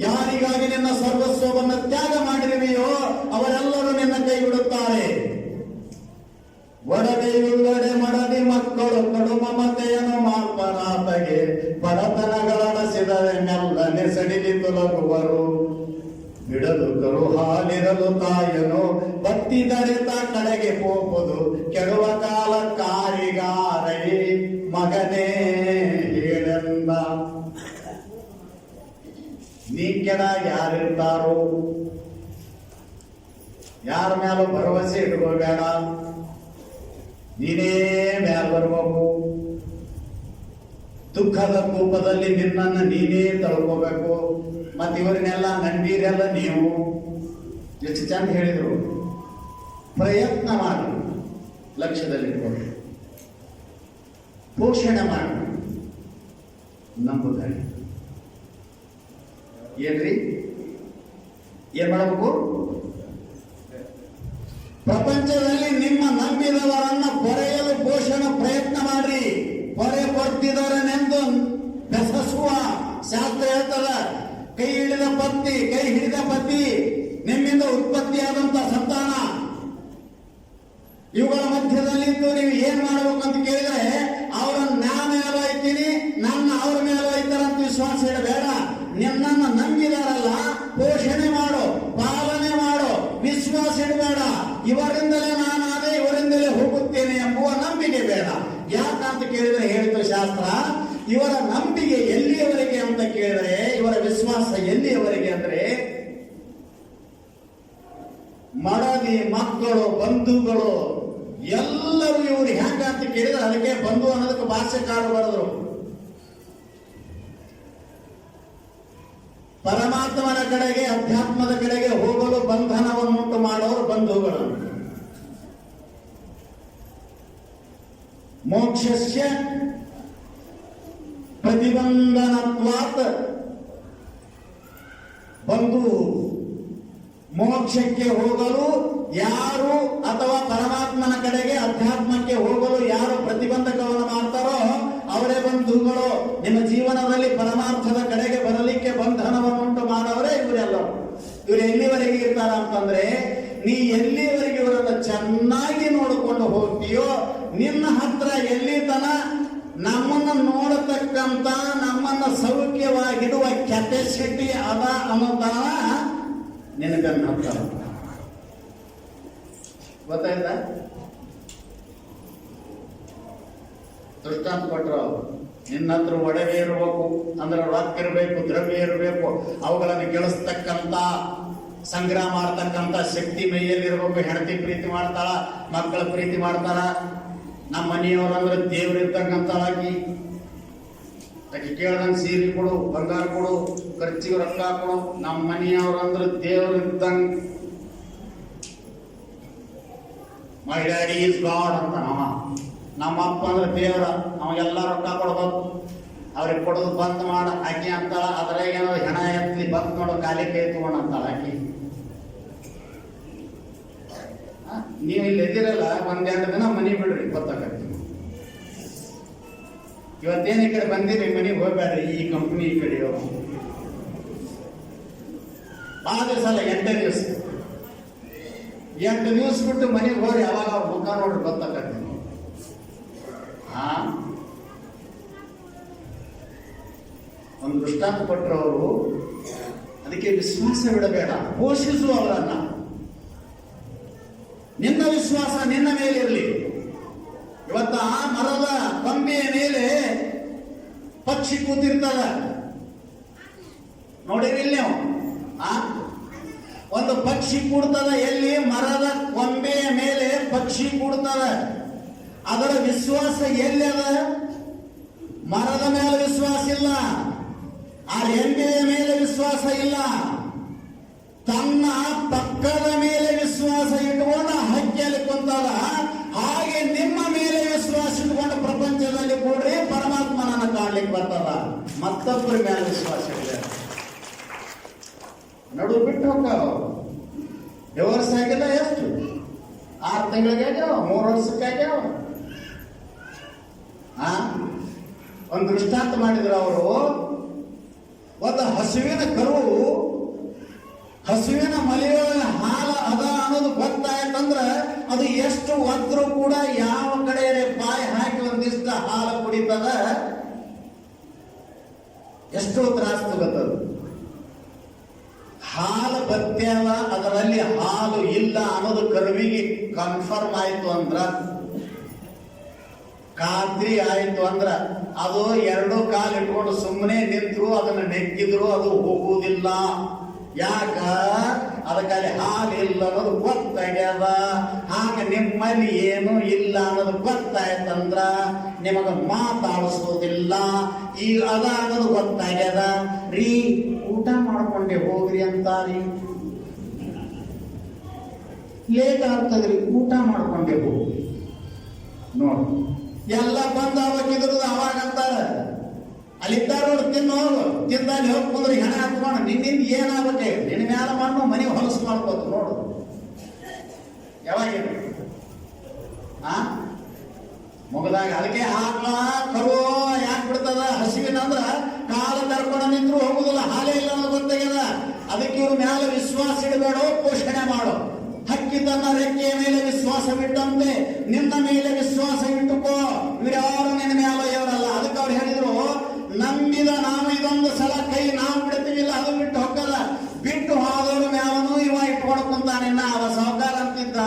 ಯಾರಿಗಾಗಿ ನಿನ್ನ ಸರ್ವಸ್ವವನ್ನು ತ್ಯಾಗ ಮಾಡಿರುವೆಯೋ ಅವರೆಲ್ಲರೂ ನಿನ್ನ ಕೈ ಬಿಡುತ್ತಾರೆ. ಒಡದೆಯುಳ್ಳಡೆ ಮಡದಿ ಮಕ್ಕಳು ಕಡು ಮಮತೆಯನ್ನು ಮಾಲ್ಪನಾತಗೆ ಬಡತನಗಳಡಸಿದರೆ ಮೆಲ್ಲನೆ ಸಡಿಲಿ ತೊಲಗುವರು. ಬಿಡಲು ಕರು ಹಾಲಿರಲು ತಾಯನು ಬತ್ತಿದರೆ ತಾ ಕಡೆಗೆ ಹೋಗುವುದು ಕೆಡುವ ಕಾಲ ಕಾರಿಗಾರೈ ಮಗನೇ ಹೇಳೆಂದ. ನೀ ಕೆಡ ಯಾರಿರ್ತಾರೋ, ಯಾರ ಮೇಲೂ ಭರವಸೆ ಇಟ್ಕೋಬೇಡ. ನೀನೇ ಮ್ಯಾಲ ಬರ್ಬೇಕು. ದುಃಖದ ಕೂಪದಲ್ಲಿ ನಿನ್ನನ್ನು ನೀನೇ ತಳ್ಕೋಬೇಕು. ಮತ್ತೆ ಇವರನ್ನೆಲ್ಲ ನಂಬೀರೆಲ್ಲ ನೀವು ಎಷ್ಟು ಚಂದ ಹೇಳಿದ್ರು. ಪ್ರಯತ್ನ ಮಾಡಿ, ಲಕ್ಷ್ಯದಲ್ಲಿಟ್ಕೊಂಡು ಪೋಷಣೆ ಮಾಡಿ, ನಂಬುತ್ತಾರೆ. ಏನ್ರಿ ಏನ್ ಮಾಡಬೇಕು? ಪ್ರಪಂಚದಲ್ಲಿ ನಿಮ್ಮ ನಂಬಿದವರನ್ನ ಪೊರೆಯಲು ಪೋಷಣೆ ಪ್ರಯತ್ನ ಮಾಡ್ರಿ. ಪೊರೆ ಕೊಡ್ತಿದವರನ್ನೆಂದು ಬೆಸಸುವ ಶಾಸ್ತ್ರ ಹೇಳ್ತದ. ಕೈ ಹಿಡಿದ ಪತಿ ನಿಮ್ಮಿಂದ ಉತ್ಪತ್ತಿಯಾದಂತ ಸಂತಾನ, ಇವುಗಳ ಮಧ್ಯದಲ್ಲಿದ್ದು ನೀವು ಏನ್ ಮಾಡಬೇಕು ಅಂತ ಕೇಳಿದ್ರೆ, ಅವರ ನಾ ಮೇಲೆ ಐತೀನಿ, ನನ್ನ ಅವ್ರ ಮೇಲೆ ಐತಾರಂತ ವಿಶ್ವಾಸ ಇಡಬೇಡ. ನಿನ್ನನ್ನು ನಂಬಿದಾರಲ್ಲ, ಪೋಷಣೆ ಮಾಡು, ಪಾಲನೆ ಮಾಡು, ವಿಶ್ವಾಸ ಇಡಬೇಡ. ಇವರಿಂದಲೇ ನಾನಾದೆ, ಇವರಿಂದಲೇ ಹೋಗುತ್ತೇನೆ ಎಂಬುವ ನಂಬಿಕೆ ಬೇಡ. ಯಾಕಂತ ಕೇಳಿದ್ರೆ ಹೇಳಿತು ಶಾಸ್ತ್ರ, ಇವರ ನಂಬಿಕೆ ಎಲ್ಲಿಯವರೆಗೆ ಅಂತ ಕೇಳಿದ್ರೆ, ಇವರ ವಿಶ್ವಾಸ ಎಲ್ಲಿಯವರೆಗೆ ಅಂದ್ರೆ, ಮಡದಿ ಮಕ್ಕಳು ಬಂಧುಗಳು ಎಲ್ಲರೂ ಇವರು ಹೆಂಗ ಅಂತ ಕೇಳಿದ್ರೆ, ಅದಕ್ಕೆ ಬಂಧು ಅನ್ನೋದಕ್ಕೆ ಭಾಷ್ಯಕಾರ ಬರೆದ್ರು. ಪರಮಾತ್ಮನ ಕಡೆಗೆ, ಅಧ್ಯಾತ್ಮದ ಕಡೆಗೆ ಹೋಗಲು ಬಂಧನವನ್ನುಂಟು ಮಾಡೋರು ಬಂಧುಗಳು. ಮೋಕ್ಷಸ್ಯ ಪ್ರತಿಬಂಧನತ್ವಾತ್ ಬಂಧು. ಮೋಕ್ಷಕ್ಕೆ ಹೋಗಲು ಯಾರು ಅಥವಾ ಪರಮಾತ್ಮನ ಕಡೆಗೆ ಅಧ್ಯಾತ್ಮಕ್ಕೆ ಹೋಗಲು ಯಾರು ಪ್ರತಿಬಂಧಕವನ್ನು ಮಾಡ್ತಾರೋ ಅವರೇ ಬಂಧುಗಳು. ನಿಮ್ಮ ಜೀವನದಲ್ಲಿ ಪರಮಾರ್ಥದ ಕಡೆಗೆ ಬರಲಿಕ್ಕೆ ಬಂಧನವನ್ನುಂಟು ಮಾಡವರೇ ಇವರೆಲ್ಲ. ಇವರು ಎಲ್ಲಿವರೆಗೆ ಇರ್ತಾರ ಅಂತಂದ್ರೆ, ನೀ ಎಲ್ಲಿವರೆಗೆ ಇವರನ್ನು ಚೆನ್ನಾಗಿ ನೋಡಿಕೊಂಡು ಹೋಗ್ತೀಯೋ, ನಿನ್ನ ಹತ್ರ ಎಲ್ಲಿ ತನ ನಮ್ಮನ್ನು ನೋಡತಕ್ಕಂತ, ನಮ್ಮನ್ನ ಸೌಖ್ಯವಾಗಿಡುವ ಕೆಪಾಸಿಟಿ ಅದ ಅನ್ನೋದನ್ನ ನಿನಗನ್ನ ಹತ್ರ ಗೊತ್ತಾಯ್ತ? ದೃಷ್ಟಾಂತ ಕೊಟ್ಟರು. ನಿನ್ನ ಹತ್ರ ಒಡವೆ ಇರಬೇಕು ಅಂದ್ರೆ ರೊಕ್ಕ ಇರಬೇಕು, ದ್ರವ್ಯ ಇರಬೇಕು, ಅವುಗಳನ್ನು ಗೆಳಿಸ್ತಕ್ಕಂತ, ಸಂಗ್ರಹ ಮಾಡ್ತಕ್ಕಂತ ಶಕ್ತಿ ಮೈಯಲ್ಲಿರ್ಬೇಕು. ಹೆಂಡತಿ ಪ್ರೀತಿ ಮಾಡ್ತಾಳ, ಮಕ್ಕಳ ಪ್ರೀತಿ ಮಾಡ್ತಾರ. ನಮ್ಮ ಮನೆಯವ್ರಂದ್ರೆ ದೇವ್ರು ಇರ್ತಕ್ಕಂಥಳಾಗಿ ಆಕೆ ಕೇಳ್ದಂಗೆ ಸೀರೆ ಕೊಡು, ಬಂಗಾರ ಕೊಡು, ಖರ್ಚಿಗೆ ರೊಕ್ಕ ಕೊಡು. ನಮ್ಮ ಮನೆಯವ್ರಂದ್ರೆ ದೇವ್ರು ಇದ್ದಂಗೆ. ಮೈ ಡ್ಯಾಡಿ ಈಸ್ ಗಾಡ್ ಅಂತ ನಮ್ಮ ಅಪ್ಪ ಅಂದ್ರೆ ದೇವ್ರ, ಅವಾಗೆಲ್ಲ ರೊಕ್ಕ ಕೊಡ್ಬೇಕು, ಅವ್ರಿಗೆ ಕೊಡೋದು ಬಂದ್ ಮಾಡ. ಆಕೆ ಅಂತಾಳ, ಅದ್ರಾಗೇನೋ ಹೆಣ ಎತ್ಲಿ ಬಂದ್ ನೋಡೋ ಖಾಲಿ ಕೈ ತಗೊಂಡ್ ಅಂತಾಳ ಆಕೆ. ನೀವು ಇಲ್ಲಿ ಎದ್ದಿರಲ್ಲ, 1-2 ದಿನ ಮನೆ ಬಿಡ್ರಿ, ಗೊತ್ತಾಗತ್ತೆ. ಇವತ್ತೇನು ಈ ಕಡೆ ಬಂದಿರಿ, ಮನೆಗೆ ಹೋಗ್ಬೇಡ್ರಿ. ಈ ಕಂಪ್ನಿ ಈ ಕಡೆ ಭಾಳ ದಿವಸ ಅಲ್ಲ, 8 ದಿವಸ ಬಿಟ್ಟು ಮನೆಗೆ ಹೋಗಿ ಯಾವಾಗ ಅವ್ರ ಮುಖ ನೋಡ್ರಿ, ಗೊತ್ತಾಗತ್ತೆ. ಒಂದು ದೃಷ್ಟಾಂತ ಕೊಟ್ಟರು ಅವರು. ಅದಕ್ಕೆ ವಿಶ್ವಾಸ ಬಿಡಬೇಡ, ಪೋಷಿಸು ಅವರನ್ನ. ನಿನ್ನ ವಿಶ್ವಾಸ ನಿನ್ನ ಮೇಲೆ ಇವತ್ತ ಆ ಮರದ ಕೊಂಬೆಯ ಮೇಲೆ ಪಕ್ಷಿ ಕೂತಿರ್ತದ, ನೋಡಿರಿಲ್ಲ ನೀವು? ಒಂದು ಪಕ್ಷಿ ಕೂಡ್ತದ, ಎಲ್ಲಿ? ಮರದ ಕೊಂಬೆಯ ಮೇಲೆ ಪಕ್ಷಿ ಕೂಡ್ತದ. ಅದರ ವಿಶ್ವಾಸ ಎಲ್ಲಿ ಅದ? ಮರದ ಮೇಲೆ ವಿಶ್ವಾಸ ಇಲ್ಲ, ಆ ರೆಂಬೆಯ ಮೇಲೆ ವಿಶ್ವಾಸ ಇಲ್ಲ, ತನ್ನ ಪಕ್ಕದ ಮೇಲೆ ವಿಶ್ವಾಸ ಇಟ್ಟುಕೊಂಡು ಹಕ್ಕಿಯಲ್ಲಿ ಕುಂತದ. ಹಾಗೆ ನಿಮ್ಮ ಮೇಲೆ ವಿಶ್ವಾಸ ಇಟ್ಟುಕೊಂಡು ಪ್ರಪಂಚದಲ್ಲಿ ಕೂಡ್ರಿ, ಪರಮಾತ್ಮನನ್ನು ಕಾಣ್ಲಿಕ್ಕೆ ಬರ್ತದ. ಮತ್ತೊಬ್ಬರ ಮೇಲೆ ವಿಶ್ವಾಸ ಇದೆ, ನಡು ಬಿಟ್ಟು ಹೋಗ್ತಾವ. ಡಿವೋರ್ಸ್ ಆಗಿಲ್ಲ, ಎಷ್ಟು? 6 ತಿಂಗಳಿಗೆ ಆಗ್ಯಾವ, 3 ವರ್ಷಕ್ಕೆ ಆಗ್ಯಾವ. ಒಂದು ದೃಷ್ಟಾಂತ ಮಾಡಿದ್ರು ಅವರು. ಒಂದು ಹಸುವಿನ ಕರು, ಹಸುವಿನ ಮಲೆಯೊಳಗೆ ಹಾಲು ಅದ ಅನ್ನೋದು ಗೊತ್ತಾಯ್ತಂದ್ರ ಅದು ಎಷ್ಟು ಒದ್ರು ಕೂಡ ಯಾವ ಕಡೆ ಬಾಯಿ ಹಾಕಿ ಒಂದಿಷ್ಟ ಹಾಲು ಕುಡಿತದ, ಎಷ್ಟು ತ್ರಾಸ ತಗೋತದ. ಹಾಲು ಬತ್ಯಾವ, ಅದರಲ್ಲಿ ಹಾಲು ಇಲ್ಲ ಅನ್ನೋದು ಕರುವಿಗೆ ಕನ್ಫರ್ಮ್ ಆಯ್ತು ಅಂದ್ರ, ಖಾತ್ರಿ ಆಯ್ತು ಅಂದ್ರ, ಅದು 2 ಕಾಲು ಇಟ್ಕೊಂಡು ಸುಮ್ಮನೆ ನಿಂತರು ಅದನ್ನ ನೆಕ್ಕಿದ್ರು ಅದು ಹೋಗುವುದಿಲ್ಲ. ಯಾಕ? ಅದಕ್ಕಲ್ಲಿ ಹಾಲು ಇಲ್ಲ ಅನ್ನೋದು ಗೊತ್ತಾಗ್ಯದ. ಹಾಗ ನಿಮ್ಮಲ್ಲಿ ಏನು ಇಲ್ಲ ಅನ್ನೋದು ಗೊತ್ತಾಯ್ತಂದ್ರ ನಿಮಗ ಮಾತಾಡಿಸೋದಿಲ್ಲ. ಈಗ ಅದ ಅನ್ನೋದು ಗೊತ್ತಾಗ್ಯದ. ರೀ, ಊಟ ಮಾಡ್ಕೊಂಡೆ ಹೋಗ್ರಿ ಅಂತಾರಿ, ಲೇಟ್ ಆಗ್ತದ್ರಿ, ಊಟ ಮಾಡ್ಕೊಂಡೆ ಹೋಗ್ರಿ. ನೋಡು, ಎಲ್ಲ ಬಂದ ಅವಾಗಿದ್ರು ಅವಾಗ ಅಂತಾರ, ಅಲ್ಲಿದ್ದಾರ ನೋಡಿ ತಿನ್ನೋರು, ತಿಂದಲ್ಲಿ ಹೋಗಿ ಕುಂದ್ರಿ ಹೆಣ ಹಾಕೊಂಡು ನಿನ್ನಿಂದ ಏನಾಗತ್ತೆ? ನಿನ್ನ ಮ್ಯಾಲ ಮಣ್ಣು ಮನೆ ಹೊಲಸು ಮಾಡ್ಕೋತು. ನೋಡು ಯಾವಾಗ ಮುಗದಾಗ. ಅದಕ್ಕೆ ಹಾಕ್ಲ ಕರು ಯಾಕೆ ಬಿಡ್ತದ? ಹಸಿವಿನ ಅಂದ್ರ ಕಾಲ ಕರ್ಕೊಂಡು ನಿಂತ್ರು ಹೋಗುದಿಲ್ಲ, ಹಾಲೇ ಇಲ್ಲ ಅನ್ನೋದು ಗೊತ್ತಾಗ್ಯದ. ಅದಕ್ಕೆ ಇವ್ರ ಮ್ಯಾಲ ವಿಶ್ವಾಸ ಇಡಬೇಡ, ಪೋಷಣೆ ಮಾಡು. ಹಕ್ಕಿ ತನ್ನ ರೆಕ್ಕೆಯ ಮೇಲೆ ವಿಶ್ವಾಸ ಬಿಟ್ಟಂತೆ ನಿನ್ನ ಮೇಲೆ ವಿಶ್ವಾಸ ಇಟ್ಟುಕೋ. ಇವ್ರ್ಯಾರು ನಿನ್ನ ಮ್ಯಾಲ ಇವರಲ್ಲ. ಅದಕ್ಕೆ ಅವ್ರು ಹೇಳಿದ್ರು, ನಂಬಿದ ನಾವು ಇದೊಂದು ಸಲ ಕೈ ನಾವು ಬಿಡ್ತೀವಿಲ್ಲ, ಅದು ಬಿಟ್ಟು ಹೋಗಲ್ಲ. ಬಿಟ್ಟು ಹೋದವ್ರ ಮ್ಯಾಲನು ಇವ ಇಟ್ಕೊಂಡು ಕುಂತಾನೆ. ಅವ ಸಾವುಕಾರ ಅಂತಿದ್ದ,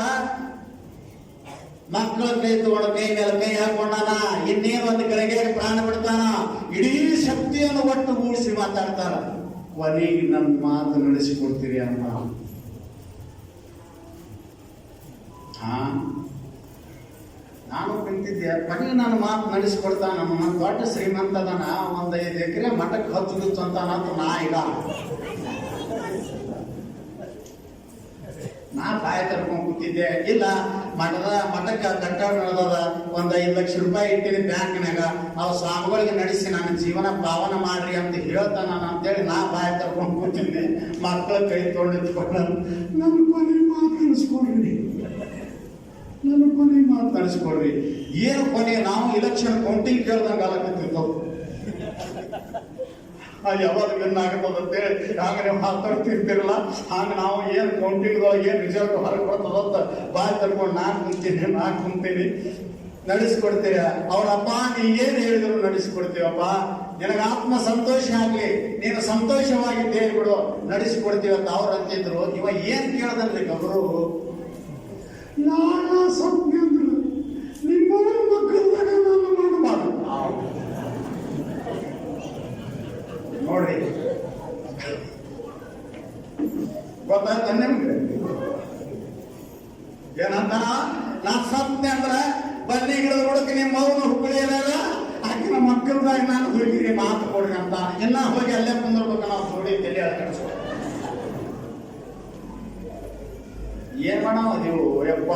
ಮಕ್ಕಳ ಕೈ ತಗೊಂಡು ಕೈ ಮೇಲೆ ಕೈ ಹಾಕೊಂಡಾನ, ಇನ್ನೇನು ಒಂದು ಕಡೆಗೆ ಪ್ರಾಣ ಬಿಡ್ತಾನ. ಇಡೀ ಶಕ್ತಿಯನ್ನು ಒಟ್ಟು ಗೂಡಿಸಿ ಮಾತಾಡ್ತಾರ. ಕೊನೆಗೆ ನನ್ನ ಮಾತು ನಡೆಸಿಕೊಡ್ತೀರಿ ಅಂತ. ನಾನು ನಿಂತಿದ್ದೆ, ಕೊನೆಗೆ ನನ್ನ ಮಾತು ನಡೆಸಿಕೊಡ್ತಾನ. ನಮ್ಮ ದೊಡ್ಡ ಶ್ರೀಮಂತದನ, 1-5 ಎಕರೆ ಮಠಕ್ಕೆ ಹಚ್ಚುಗಿತ್ತು ಅಂತಾನಂತ ನಾ ಈಗ ನಾ ಬಾಯಿ ತರ್ಕೊಂಡು ಕೂತಿದ್ದೆ. ಇಲ್ಲ, ಮಠಕ್ಕೆ ಕಟ್ಟಡ ನಡೆದದ, 1-5 ಲಕ್ಷ ರೂಪಾಯಿ ಇಟ್ಟಿನಿ ಬ್ಯಾಂಕ್ನಾಗ, ಅವ್ ಸ್ವಾಮಿಗಳಿಗೆ ನಡೆಸಿ ನನ್ನ ಜೀವನ ಪಾವನ ಮಾಡ್ರಿ ಅಂತ ಹೇಳ್ತಾನ ಅಂತೇಳಿ ನಾ ಬಾಯಿ ತರ್ಕೊಂಡು ಕೂತಿದ್ದೆ. ಮಕ್ಕಳ ಕೈ ತೊಗೊಂಡಿದ್ಕೊಂಡು ನನ್ನ ಕೊನೆ ಮಾತು ನಡೆಸ್ಕೊಡ್ರಿ, ನನ್ನ ಕೊನೆ ಮಾತು ನಡೆಸ್ಕೊಡ್ರಿ. ಏನು ಕೊನೆ? ನಾವು ಇಲೆಕ್ಷನ್ ಕೌಂಟಿಂಗ್ ಕೇಳ್ದಂಗೆ ಆಗತ್ತಿತ್ತು. ಯಾವಾಗ ವಿನ್ ಆಗತ್ತಂತೇಳಿ ಆಗ ನೀವು ಮಾತಾಡ್ತಿರ್ತಿರಲ್ಲ, ಹಾಗ ನಾವು ಏನು ಕೌಂಟಿಂಗ್ ಒಳಗೆ ಏನು ರಿಸಲ್ಟ್ ಹೊರಗೆ ಬರ್ತದಂತ ಬಾಯಿ ತರ್ಕೊಂಡು ನಾ ಕುಂತೀನಿ ನಡೆಸ್ಕೊಡ್ತೀರ. ಅವ್ರಪ್ಪ ನೀ ಏನು ಹೇಳಿದ್ರು ನಡೆಸಿಕೊಡ್ತೀವಪ್ಪ, ನಿನಗೆ ಆತ್ಮ ಸಂತೋಷ ಆಗ್ಲಿ, ನೀನು ಸಂತೋಷವಾಗಿದ್ದೇ ಬಿಡು, ನಡೆಸಿಕೊಡ್ತೀವಂತ ಅವ್ರು ಅಂತಿದ್ರು. ಇವ ಏನ್ ಕೇಳ್ದಲ್ರಿ ಗಬ್ರು? ನಾನ ಸತ್ಯ ಅಂದ್ರು ನಿಮ್ಮ ಮಕ್ಕಳದಾಗ ನಾನು ಮಾಡಬಾರ್ದು. ನೋಡ್ರಿ, ಗೊತ್ತಾಯ್ತ ನಿಮ್ಗೆ ಏನಂತ? ನಾ ಸತ್ಯ ಅಂದ್ರ ಬನ್ನಿ ಗಿಡದ ಹುಡುಕಿ ನಿಮ್ಮ ಮೌನ ಹುಬ್ಬಳ್ಳಿ ಆಕಿನ ಮಕ್ಕಳದಾಗ ನಾನು ಹುಡುಗಿರಿ ಮಾತು ಕೊಡ್ರಿ ಅಂತ. ಇನ್ನ ಹೋಗಿ ಅಲ್ಲೇ ಕುಂದಿರ್ಬೇಕು ನಾವು ನೋಡಿ ತಲೆ ಅಳ್ಕಡಿಸ್ಕೊ. ಏನ್ ಮಾಡವ ನೀವು ಯಪ್ಪ?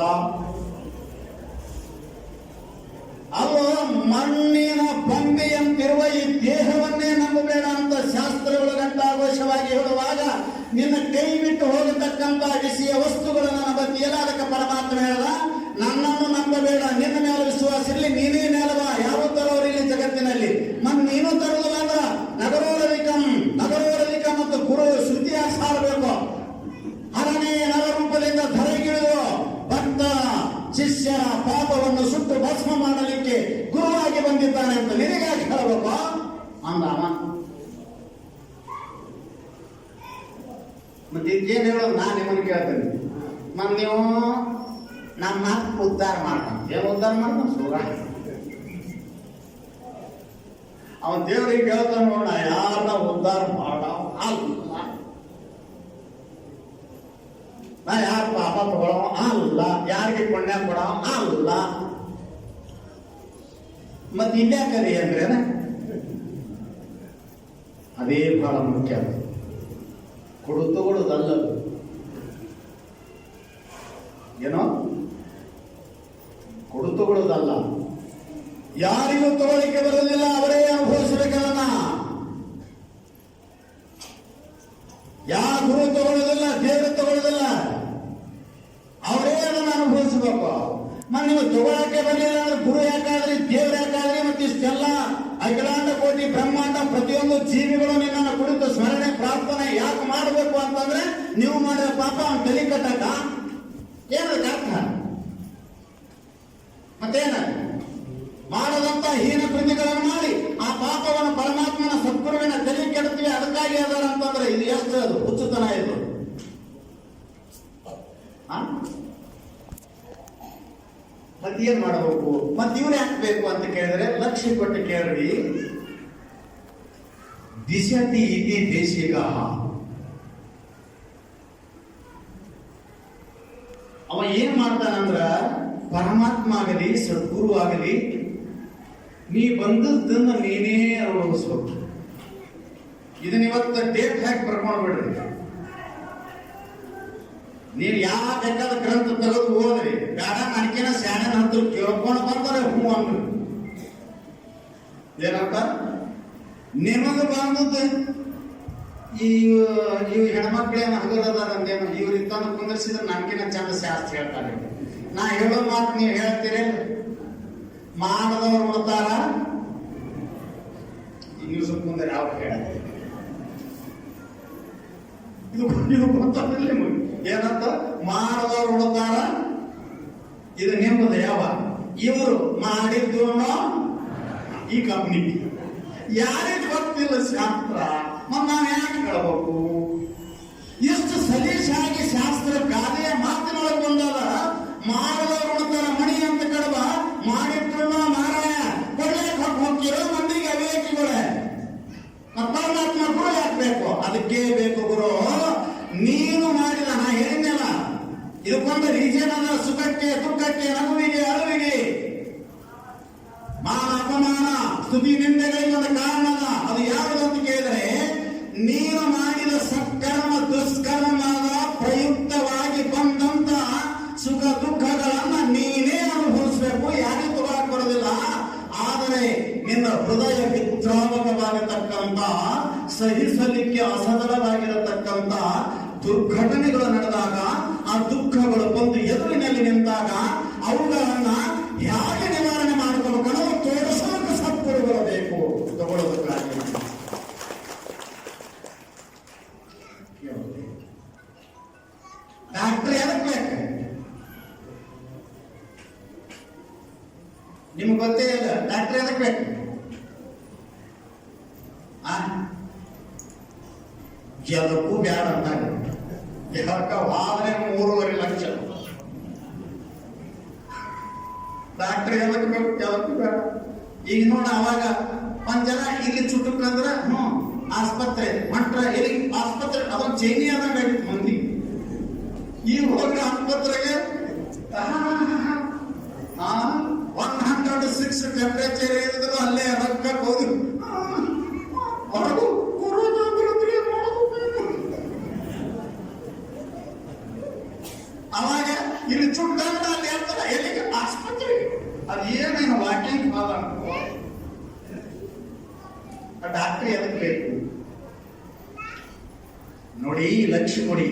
ಅಲ್ಲೋ, ಮಣ್ಣಿನ ಬೊಂಬೆಯಂತಿರುವ ಈ ದೇಹವನ್ನೇ ನಂಬಬೇಡ ಅಂತ ಶಾಸ್ತ್ರಗಳು ಗಂಟಾಘೋಷವಾಗಿ ಹೇಳುವಾಗ ನಿನ್ನ ಕೈ ಬಿಟ್ಟು ಹೋಗತಕ್ಕಂತ ವಿಷಯ ವಸ್ತುಗಳು ನನ್ನ ಬದಿಯಲ್ಲ. ಅದಕ್ಕೆ ಪರಮಾತ್ಮ ಹೇಳದ, ನನ್ನನ್ನು ನಂಬಬೇಡ, ನಿನ್ನ ಮೇಲೆ ವಿಶ್ವಾಸ ಇರಲಿ, ನೀನೇ ಮೇಲವ. ಯಾವ ತರೋರಿಲ್ಲಿ ಜಗತ್ತಿನಲ್ಲಿ ಮನ್ ನೀನು ತರುವುದಿಲ್ಲ ಅಂದ್ರ ನಗರೋರವಿಕಂ ಮತ್ತು ಗುರು ಶ್ರುತಿಯಾಗಿ ಸಾರಬೇಕು. ಹರನೇ ನವರೂಪದಿಂದ ಧರೆಗಿಳಿದು ಭಕ್ತ ಶಿಷ್ಯರ ಪಾಪವನ್ನು ಸುಟ್ಟು ಭಸ್ಮ ಮಾಡಲಿಕ್ಕೆ ಗುರುವಾಗಿ ಬಂದಿದ್ದಾನೆ ಅಂತ ನಿನಗಾಗಿ ಹೇಳಬೇಕು ಅಂದ ಅವ. ಮತ್ತೆ ಏನ್ ಹೇಳೋದು? ನಾನು ನಿಮ್ಮನ್ನು ಕೇಳ್ತೇನೆ, ನೀವು ನಮ್ಮ ಉದ್ಧಾರ ಮಾಡ್ತಾನೆ. ಏನು ಉದ್ಧಾರ ಮಾಡ್ತಾನೆ? ಸುರ ಅವನ್ ದೇವರಿಗೆ ಹೇಳ್ತಾನ ನೋಡ, ಯಾರನ್ನ ಉದ್ಧಾರ ಮಾಡ ಅಲ್ಲ, ನಾ ಯಾರ ಪಾಪ ತಗೊಳ ಅಲ್ಲ, ಯಾರಿಗೆ ಪುಣ್ಯ ಕೊಡ ಅಲ್ಲ. ಮತ್ತೆ ಇನ್ಯಾಕರಿ ಅಂದ್ರೆ ಅದೇ ಬಹಳ ಮುಖ್ಯ. ಕೊಡುತ್ತುಕೊಳ್ಳುವುದಲ್ಲ, ಏನೋ ಕೊಡುತ್ತುಕೊಳ್ಳುವುದಲ್ಲ. ಯಾರಿಗೂ ತಗೊಳ್ಳಿಕ್ಕೆ ಬರೋದಿಲ್ಲ, ಅವರೇ ಅನುಭವಿಸಬೇಕಲ್ಲ. ಯಾರ ಗುರು ತಗೊಳ್ಳೋದಿಲ್ಲ, ದೇವರು ತಗೊಳ್ಳೋದಿಲ್ಲ, ಅವರೇ ಅದನ್ನು ಅನುಭವಿಸಬೇಕು. ಮತ್ತೆ ನೀವು ತಗೊಳಕ್ಕೆ ಬರಲಿಲ್ಲ ಅಂದ್ರೆ ಗುರು ಯಾಕಾದ್ರಿ, ದೇವ್ರು ಯಾಕಾದ್ರಿ? ಮತ್ತೆ ಇಷ್ಟೆಲ್ಲ ಅಖಿಲಾಂಡ ಕೋಟಿ ಬ್ರಹ್ಮಾಂಡ ಪ್ರತಿಯೊಂದು ಜೀವಿಗಳು ನಿನ್ನನ್ನು ಕುರಿತು ಸ್ಮರಣೆ ಪ್ರಾರ್ಥನೆ ಯಾಕೆ ಮಾಡಬೇಕು ಅಂತಂದ್ರೆ, ನೀವು ಮಾಡಿದ ಪಾಪ ಅವನು ತಲೆ ಕಟ್ಟಕ ಏನದ ಅರ್ಥ? ಮತ್ತೇನ ಮಾಡದಂತ ಹೀನ ಕೃತಿಗಳನ್ನು ಮಾಡಿ ಆ ಪಾಪವನ್ನು ಪರಮಾತ್ಮನ ಸದ್ಗುರುವಿನ ತಲೆ ಕೆಡ್ತೀವಿ, ಅದಕ್ಕಾಗಿ ಅದಾರ ಅಂತಂದ್ರೆ ಇದು ಎಷ್ಟು ಅದು ಹುಚ್ಚುತನ ಇದು. ಮತ್ತೇನ್ ಮಾಡಬೇಕು? ಮತ್ತೆ ಇವ್ರು ಹಾಕ್ಬೇಕು ಅಂತ ಕೇಳಿದ್ರೆ ಲಕ್ಷ್ಯ ಕೊಟ್ಟು ಕೇಳ್ರಿ. ದಿಶತಿ ಇತಿ ದೇಶಿಗ, ಅವ ಏನ್ ಮಾಡ್ತಾನಂದ್ರ ಪರಮಾತ್ಮ ಆಗಲಿ ಸದ್ಗುರು ಆಗಲಿ ನೀ ಬಂದದ್ದನ್ನ ನೀನೇ ಅನುಭವಿಸ್ಬೇಕು. ಇದನ್ನ ಇವತ್ತು ಡೇಟ್ ಹಾಕಿ ಬರ್ಕೊಂಡು ಬಿಡ್ರಿ. ನೀನ್ ಯಾವ ಬೇಕಾದ ಗ್ರಂಥ ತೆಗೆದು ಹೋದ್ರಿ, ಬೇಡ ನನಗೇನ ಶಾಣೆನ ಹತ್ರ ಕೇಳ್ಕೊಂಡು ಬಂದರೆ ಹೂ ಅಂದ್ರಿ. ಏನಂತ ನಿಮಗೆ ಬಂದದ್ದು ಇವ್ ಹೆಣ್ಮಕ್ಳೇನ ಹಗರದಾರಂದೇನು, ಇವ್ರಿಂದ ಕುಂದರ್ಸಿದ್ರೆ ನನ್ಗಿನ ಚಂದ ಶಾಸ್ತ್ರ ಹೇಳ್ತಾರೆ. ನಾ ಹೇಳೋ ಮಾತು ನೀವು ಹೇಳ್ತೀರಿ, ಮಾಡದವ್ರು ಉಳ್ತಾರ, ನೀವು ಸುಮ್ಮನೆ ಅವ್ರು ಹೇಳ ಇದು ಗೊತ್ತಿಲ್ಲ ನಿಮಗೆ. ಏನಂತ ಮಾಡದವ್ರು ಉಳ್ತಾರ, ಇದು ನೆಮ್ಮದ ಯಾವ ಇವರು ಮಾಡಿದ್ದು ಈ ಕಂಪ್ನಿ ಯಾರಿಗೆ ಗೊತ್ತಿಲ್ಲ ಶಾಸ್ತ್ರ. ಮತ್ತೆ ನಾವ್ ಯಾಕೆ ಹೇಳ್ಬೇಕು? ಎಷ್ಟು ಸಲೀಸಾಗಿ ಶಾಸ್ತ್ರ ಗಾದೆಯ ಮಾತಿನೊಳಗೆ ಬಂದದ. ಮಾಡದವ್ರು ಉಳ್ತಾರ ಮಣಿ ಅಂತ ಕಡಬ, ಮಾಡಿದ್ದು ಮಾರಾಯ ಕೊಳ್ಳಕ್ಕೆ ಹೋಗ್ತಿರೋ ಮಂದಿಗೆ ಅವಿವೇಕಿಗಳೇ. ಪರಮಾತ್ಮ ಗುರು ಯಾಕೆ ಬೇಕು? ಅದಕ್ಕೆ ಬೇಕು ಗುರು. ನೀನು ಮಾಡಿದ ನಾ ಹೇಳಿದ್ನಲ್ಲ, ಇದಕ್ಕೊಂದು ರೀಜನ್ ಅದ, ಸುಖಕ್ಕೆ ದುಃಖಕ್ಕೆ ನಗುವಿಗೆ ಅಳುವಿಗೆ ಮಾನ ಅಪಮಾನ ಸ್ತುತಿ ನಿಂದೆಗಳಿಗೆ ಒಂದು ಕಾರಣ ಅದ. ಅದು ಯಾವುದು ಅಂತ ಕೇಳಿದ್ರೆ, ನೀನು ಮಾಡಿದ ಸತ್ಕರ್ಮ ದುಷ್ಕರ್ಮದ ಪ್ರಯುಕ್ತವಾಗಿ ಬಂದಂತ ಸುಖ ದುಃಖಗಳನ್ನ ನೀನೇ ಅನುಭವಿಸಬೇಕು, ಯಾರಿಗೂ ತಗೊಳಕ್ ಬರೋದಿಲ್ಲ. ಆದರೆ ನಿನ್ನ ಹೃದಯ ವಿದ್ರಾವಕವಾಗಿರತಕ್ಕಂತ, ಸಹಿಸಲಿಕ್ಕೆ ಅಸದಳವಾಗಿರತಕ್ಕಂತ ದುರ್ಘಟನೆಗಳು ನಡೆದಾಗ, ಆ ದುಃಖಗಳು ಬಂದು ಎದುರಿನಲ್ಲಿ ನಿಂತಾಗ ಅವುಗಳನ್ನ ಹೇಗೆ ನಿವಾರಣೆ ಮಾಡ್ಕೋಬೇಕನ್ನೋ ತೋರಿಸೋಕೆ ಸದ್ಗುರುಗಳು ಬೇಕು ತಗೊಳ್ಳೋದಕ್ಕಾಗಿ. ಡಾಕ್ಟರ್ ಎದಕ್ ಬೇಕು? ನಿಮ್ಗೆ ಗೊತ್ತೇ ಇಲ್ಲ ಡಾಕ್ಟರ್ ಎದಕ್ ಬೇಕು? ಎದಕ್ಕೂ ಬ್ಯಾಡ ಅಂತ ಯಾಕವಾದ್ರೆ 3.5 ಲಕ್ಷ. ಡಾಕ್ಟರ್ ಎದಕ್ ಬೇಕು? ಎದಕ್ಕೂ ಬೇಡ. ಈಗ ನೋಡ, ಅವಾಗ ಒಂದ್ ಜನ ಇಲ್ಲಿ ಚುಟ್ಟುಕಂದ್ರ ಆಸ್ಪತ್ರೆ ಮಂಟ್ರ ಎಲ್ಲಿ ಆಸ್ಪತ್ರೆ ಅದೊಂದು ಚೈನಿ ಆದಂಗ ಆಗಿತ್ತು ಮಂದಿ. ಈಗ ಹೋಗ ಆಸ್ಪತ್ರೆಗೆ 106 ಟೆಂಪರೇಚರ್ ಇರಿದ್ರು ಅಲ್ಲೇ ರೊಕ್ಕಕ್ಕೆ ಹೋಗಿ ಹೊರಗು ಅವಾಗ ಇಲ್ಲಿ ಚುಟ್ಟಂದ್ರ ಅಲ್ಲಿ ಹೇಳ್ತಾರ ಎಲ್ಲಿಗೆ ಆಸ್ಪತ್ರೆ. ಅದೇನೇನು ವಾಕಿಂಗ್ ಡಾಕ್ಟರ್ ಎದಕ್ ಬೇಕು ನೋಡಿ, ಲಕ್ಷ್ಯ ಕೊಡಿ.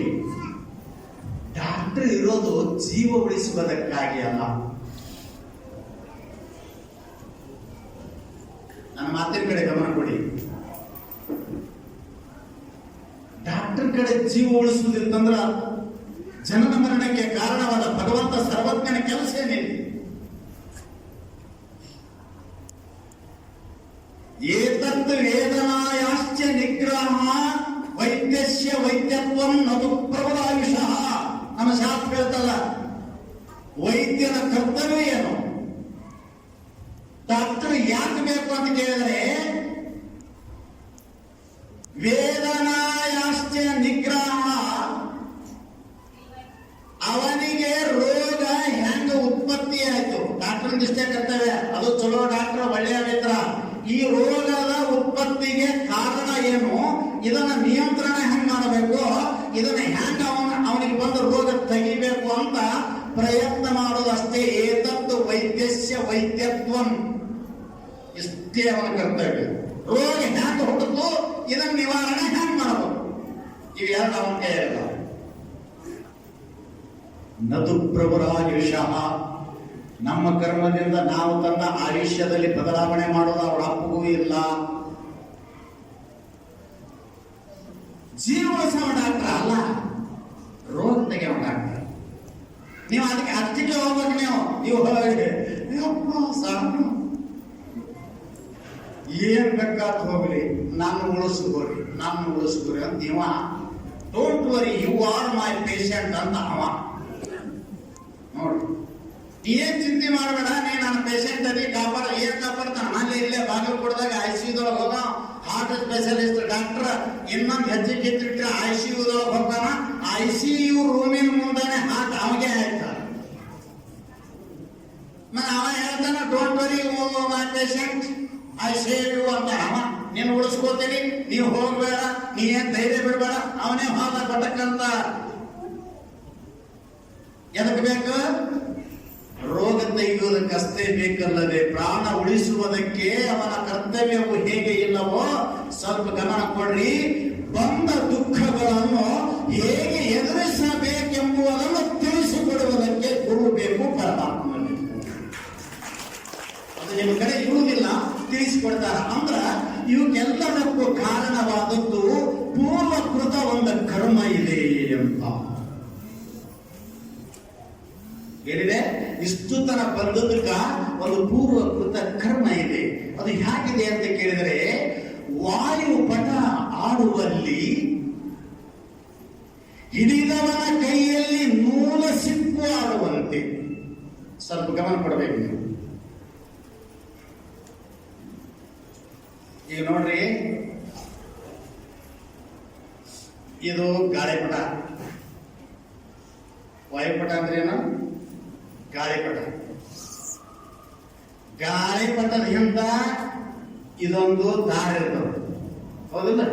ಡಾಕ್ಟರ್ ಇರೋದು ಜೀವ ಉಳಿಸುವುದಕ್ಕಾಗಿ ಅಲ್ಲ. ನನ್ನ ಮಾತಿನ ಕಡೆ ಗಮನ ಕೊಡಿ. ಡಾಕ್ಟರ್ ಕಡೆ ಜೀವ ಉಳಿಸುವುದಿತ್ತಂದ್ರ ಜನನ ಮರಣಕ್ಕೆ ಕಾರಣವಾದ ಭಗವಂತ ಸರ್ವಜ್ಞನ ಕೆಲಸ ಏನಿದೆ? ಏತತ್ ವೇದನಾಯಾಶ್ಚ ನಿಗ್ರಹ ವೈದ್ಯಸ್ಯ ವೈದ್ಯತ್ವಂ ನದು ಪ್ರಬಲಾಯುಷಃ. ನಮ್ಮ ಶಾಸ್ತ್ರ ಹೇಳ್ತಲ್ಲ, ವೈದ್ಯನ ಕರ್ತವ್ಯ ಏನು? ಡಾಕ್ಟರ್ ಯಾಕೆ ಬೇಕು ಅಂತ ಕೇಳಿದ್ರೆ, ವೇದನಾಯಾಶ್ಚ ನಿಗ್ರಹ. ಅವನಿಗೆ ರೋಗ ಹೆಂಗ ಉತ್ಪತ್ತಿ ಆಯ್ತು, ಡಾಕ್ಟರ್ ಇಷ್ಟೇ ಕರ್ತವ್ಯ, ಅದು ಚಲೋ ಡಾಕ್ಟರ್, ಒಳ್ಳೆಯ ಮಿತ್ರ. ಈ ರೋಗದ ಉತ್ಪತ್ತಿಗೆ ಕಾರಣ ಏನು, ಇದನ್ನ ನಿಯಂತ್ರಣ ಹೆಂಗ್ ಮಾಡಬೇಕು, ಇದನ್ನ ಹೆಂಗ ಅವನಿಗೆ ಬಂದ ರೋಗ ತೆಗಿಬೇಕು ಅಂತ ಪ್ರಯತ್ನ ಮಾಡೋದಷ್ಟೇ. ಏತತ್ತು ವೈದ್ಯಸ್ಯ ವೈದ್ಯತ್ವಂ, ಇಷ್ಟೇ ಅವನ ಕರ್ತವ್ಯ. ರೋಗ ಹೆಂಗ ಹುಟ್ಟಿತು, ಇದನ್ನ ನಿವಾರಣೆ ಹೆಂಗ್ ಮಾಡಬೇಕು, ಇವೆರಡು ಅವನ ಕೈಯಲ್ಲ. ನದು ಪ್ರಭುರಾಯುಷಃ, ನಮ್ಮ ಕರ್ಮದಿಂದ ನಾವು ತನ್ನ ಆಯುಷ್ಯದಲ್ಲಿ ಬದಲಾವಣೆ ಮಾಡೋದು ಅವರ ಅಪ್ಪಗೂ ಇಲ್ಲ. ಜೀವ ಉಳಿಸೋ ಡಾಕ್ಟರ್ ಅಲ್ಲ, ರೋಗ ತೆಗೆಯೋ ಡಾಕ್ಟರ್. ನೀವು ಅದಕ್ಕೆ ಅರ್ಜಿಗೆ ಹೋಗ್ಬೇಕು. ನೀವು ಸಾಕು, ಏನ್ ಬೇಕಾದ್ ಹೋಗ್ಲಿ, ನಾನು ಉಳಿಸ್ಕೋರಿ ಅಂತ ಇವ. Don't worry, you are my patient ಅಂತ ಅವ. ನೋಡ್ರಿ, ಏನ್ ಚಿಂತೆ ಮಾಡಬೇಡ, ನೀ ನನ್ನ ಪೇಷಂಟ್ ಅದಿ, ಕಾಪಾಡ. ಏನ್ ಕಾಪಾಡ್ತಾನ? ಅಲ್ಲಿ ಇಲ್ಲೇ ಬಾಗಲಕೋಟದಾಗ ICU ಹೋಗ, ಹಾರ್ಟ್ ಸ್ಪೆಷಲಿಸ್ಟ್ ಡಾಕ್ಟರ್ ಇನ್ನೊಂದು ಹೆಚ್ಚಿಗೆ ಇಟ್ಟಿರ್ತೀರ, ICU ಹೋಗ್ತಾನ. ICU ರೂಮಿನ ಮುಂದಾನೆ ಹಾರ್ಟ್ ಅವಾಗೆ ಆಯ್ತ. ಅವ ಹೇಳ್ತಾನ, don't worry my patient, I save you ಅಂತ. ಅವ ನೀನು ಉಳಿಸ್ಕೋತೀನಿ, ನೀವು ಹೋಗ್ಬೇಡ, ನೀ ಏನ್ ಧೈರ್ಯ ಬಿಡ್ಬೇಡ. ಅವನೇ ಹೋದ ಬಟಕ್ಕಂತ. ಎದಕ್ ಬೇಕು? ರೋಗ ತೆಗೆಯುವುದಕ್ಕಷ್ಟೇ ಬೇಕಲ್ಲದೆ ಪ್ರಾಣ ಉಳಿಸುವುದಕ್ಕೆ ಅವನ ಕರ್ತವ್ಯವು ಹೇಗೆ ಇಲ್ಲವೋ ಸ್ವಲ್ಪ ಗಮನ ಕೊಡ್ರಿ. ಬಂದ ದುಃಖಗಳನ್ನು ಹೇಗೆ ಎದುರಿಸಬೇಕೆಂಬುದನ್ನು ತಿಳಿಸಿಕೊಡುವುದಕ್ಕೆ ಗುರು ಬೇಕು, ಪರಮಾತ್ಮ ಬೇಕು. ಅದು ನಿಮ್ಮ ಕಡೆ ಇರುವುದಿಲ್ಲ, ತಿಳಿಸಿಕೊಡ್ತಾರ. ಅಂದ್ರ ಇವಕ್ಕೆಲ್ಲದಕ್ಕೂ ಕಾರಣವಾದದ್ದು ಪೂರ್ವಕೃತ ಒಂದು ಕರ್ಮ ಇದೆ ಅಂತ ಏನಿದೆ. ಇಷ್ಟು ತರ ಬಂದದಕ್ಕ ಒಂದು ಪೂರ್ವಕೃತ ಕರ್ಮ ಇದೆ. ಅದು ಹೇಗಿದೆ ಅಂತ ಕೇಳಿದರೆ, ವಾಯುಪಟ ಆಡುವಲ್ಲಿ ಹಿಡಿದವನ ಕೈಯಲ್ಲಿ ನೂಲ ಸಿಕ್ಕು ಆಡುವಂತೆ. ಸ್ವಲ್ಪ ಗಮನ ಕೊಡಬೇಕು ನೀವು. ಈಗ ನೋಡ್ರಿ, ಇದು ಗಾಳಿಪಟ. ವಾಯುಪಟ ಅಂದ್ರೆ ಏನು? ಗಾಳಿಪಟ. ಗಾಳಿಪಟದ ಹಿಂದ ಇದೊಂದು ದಾರ ಇರ್ತದೆ, ಹೌದಿಲ್ಲ?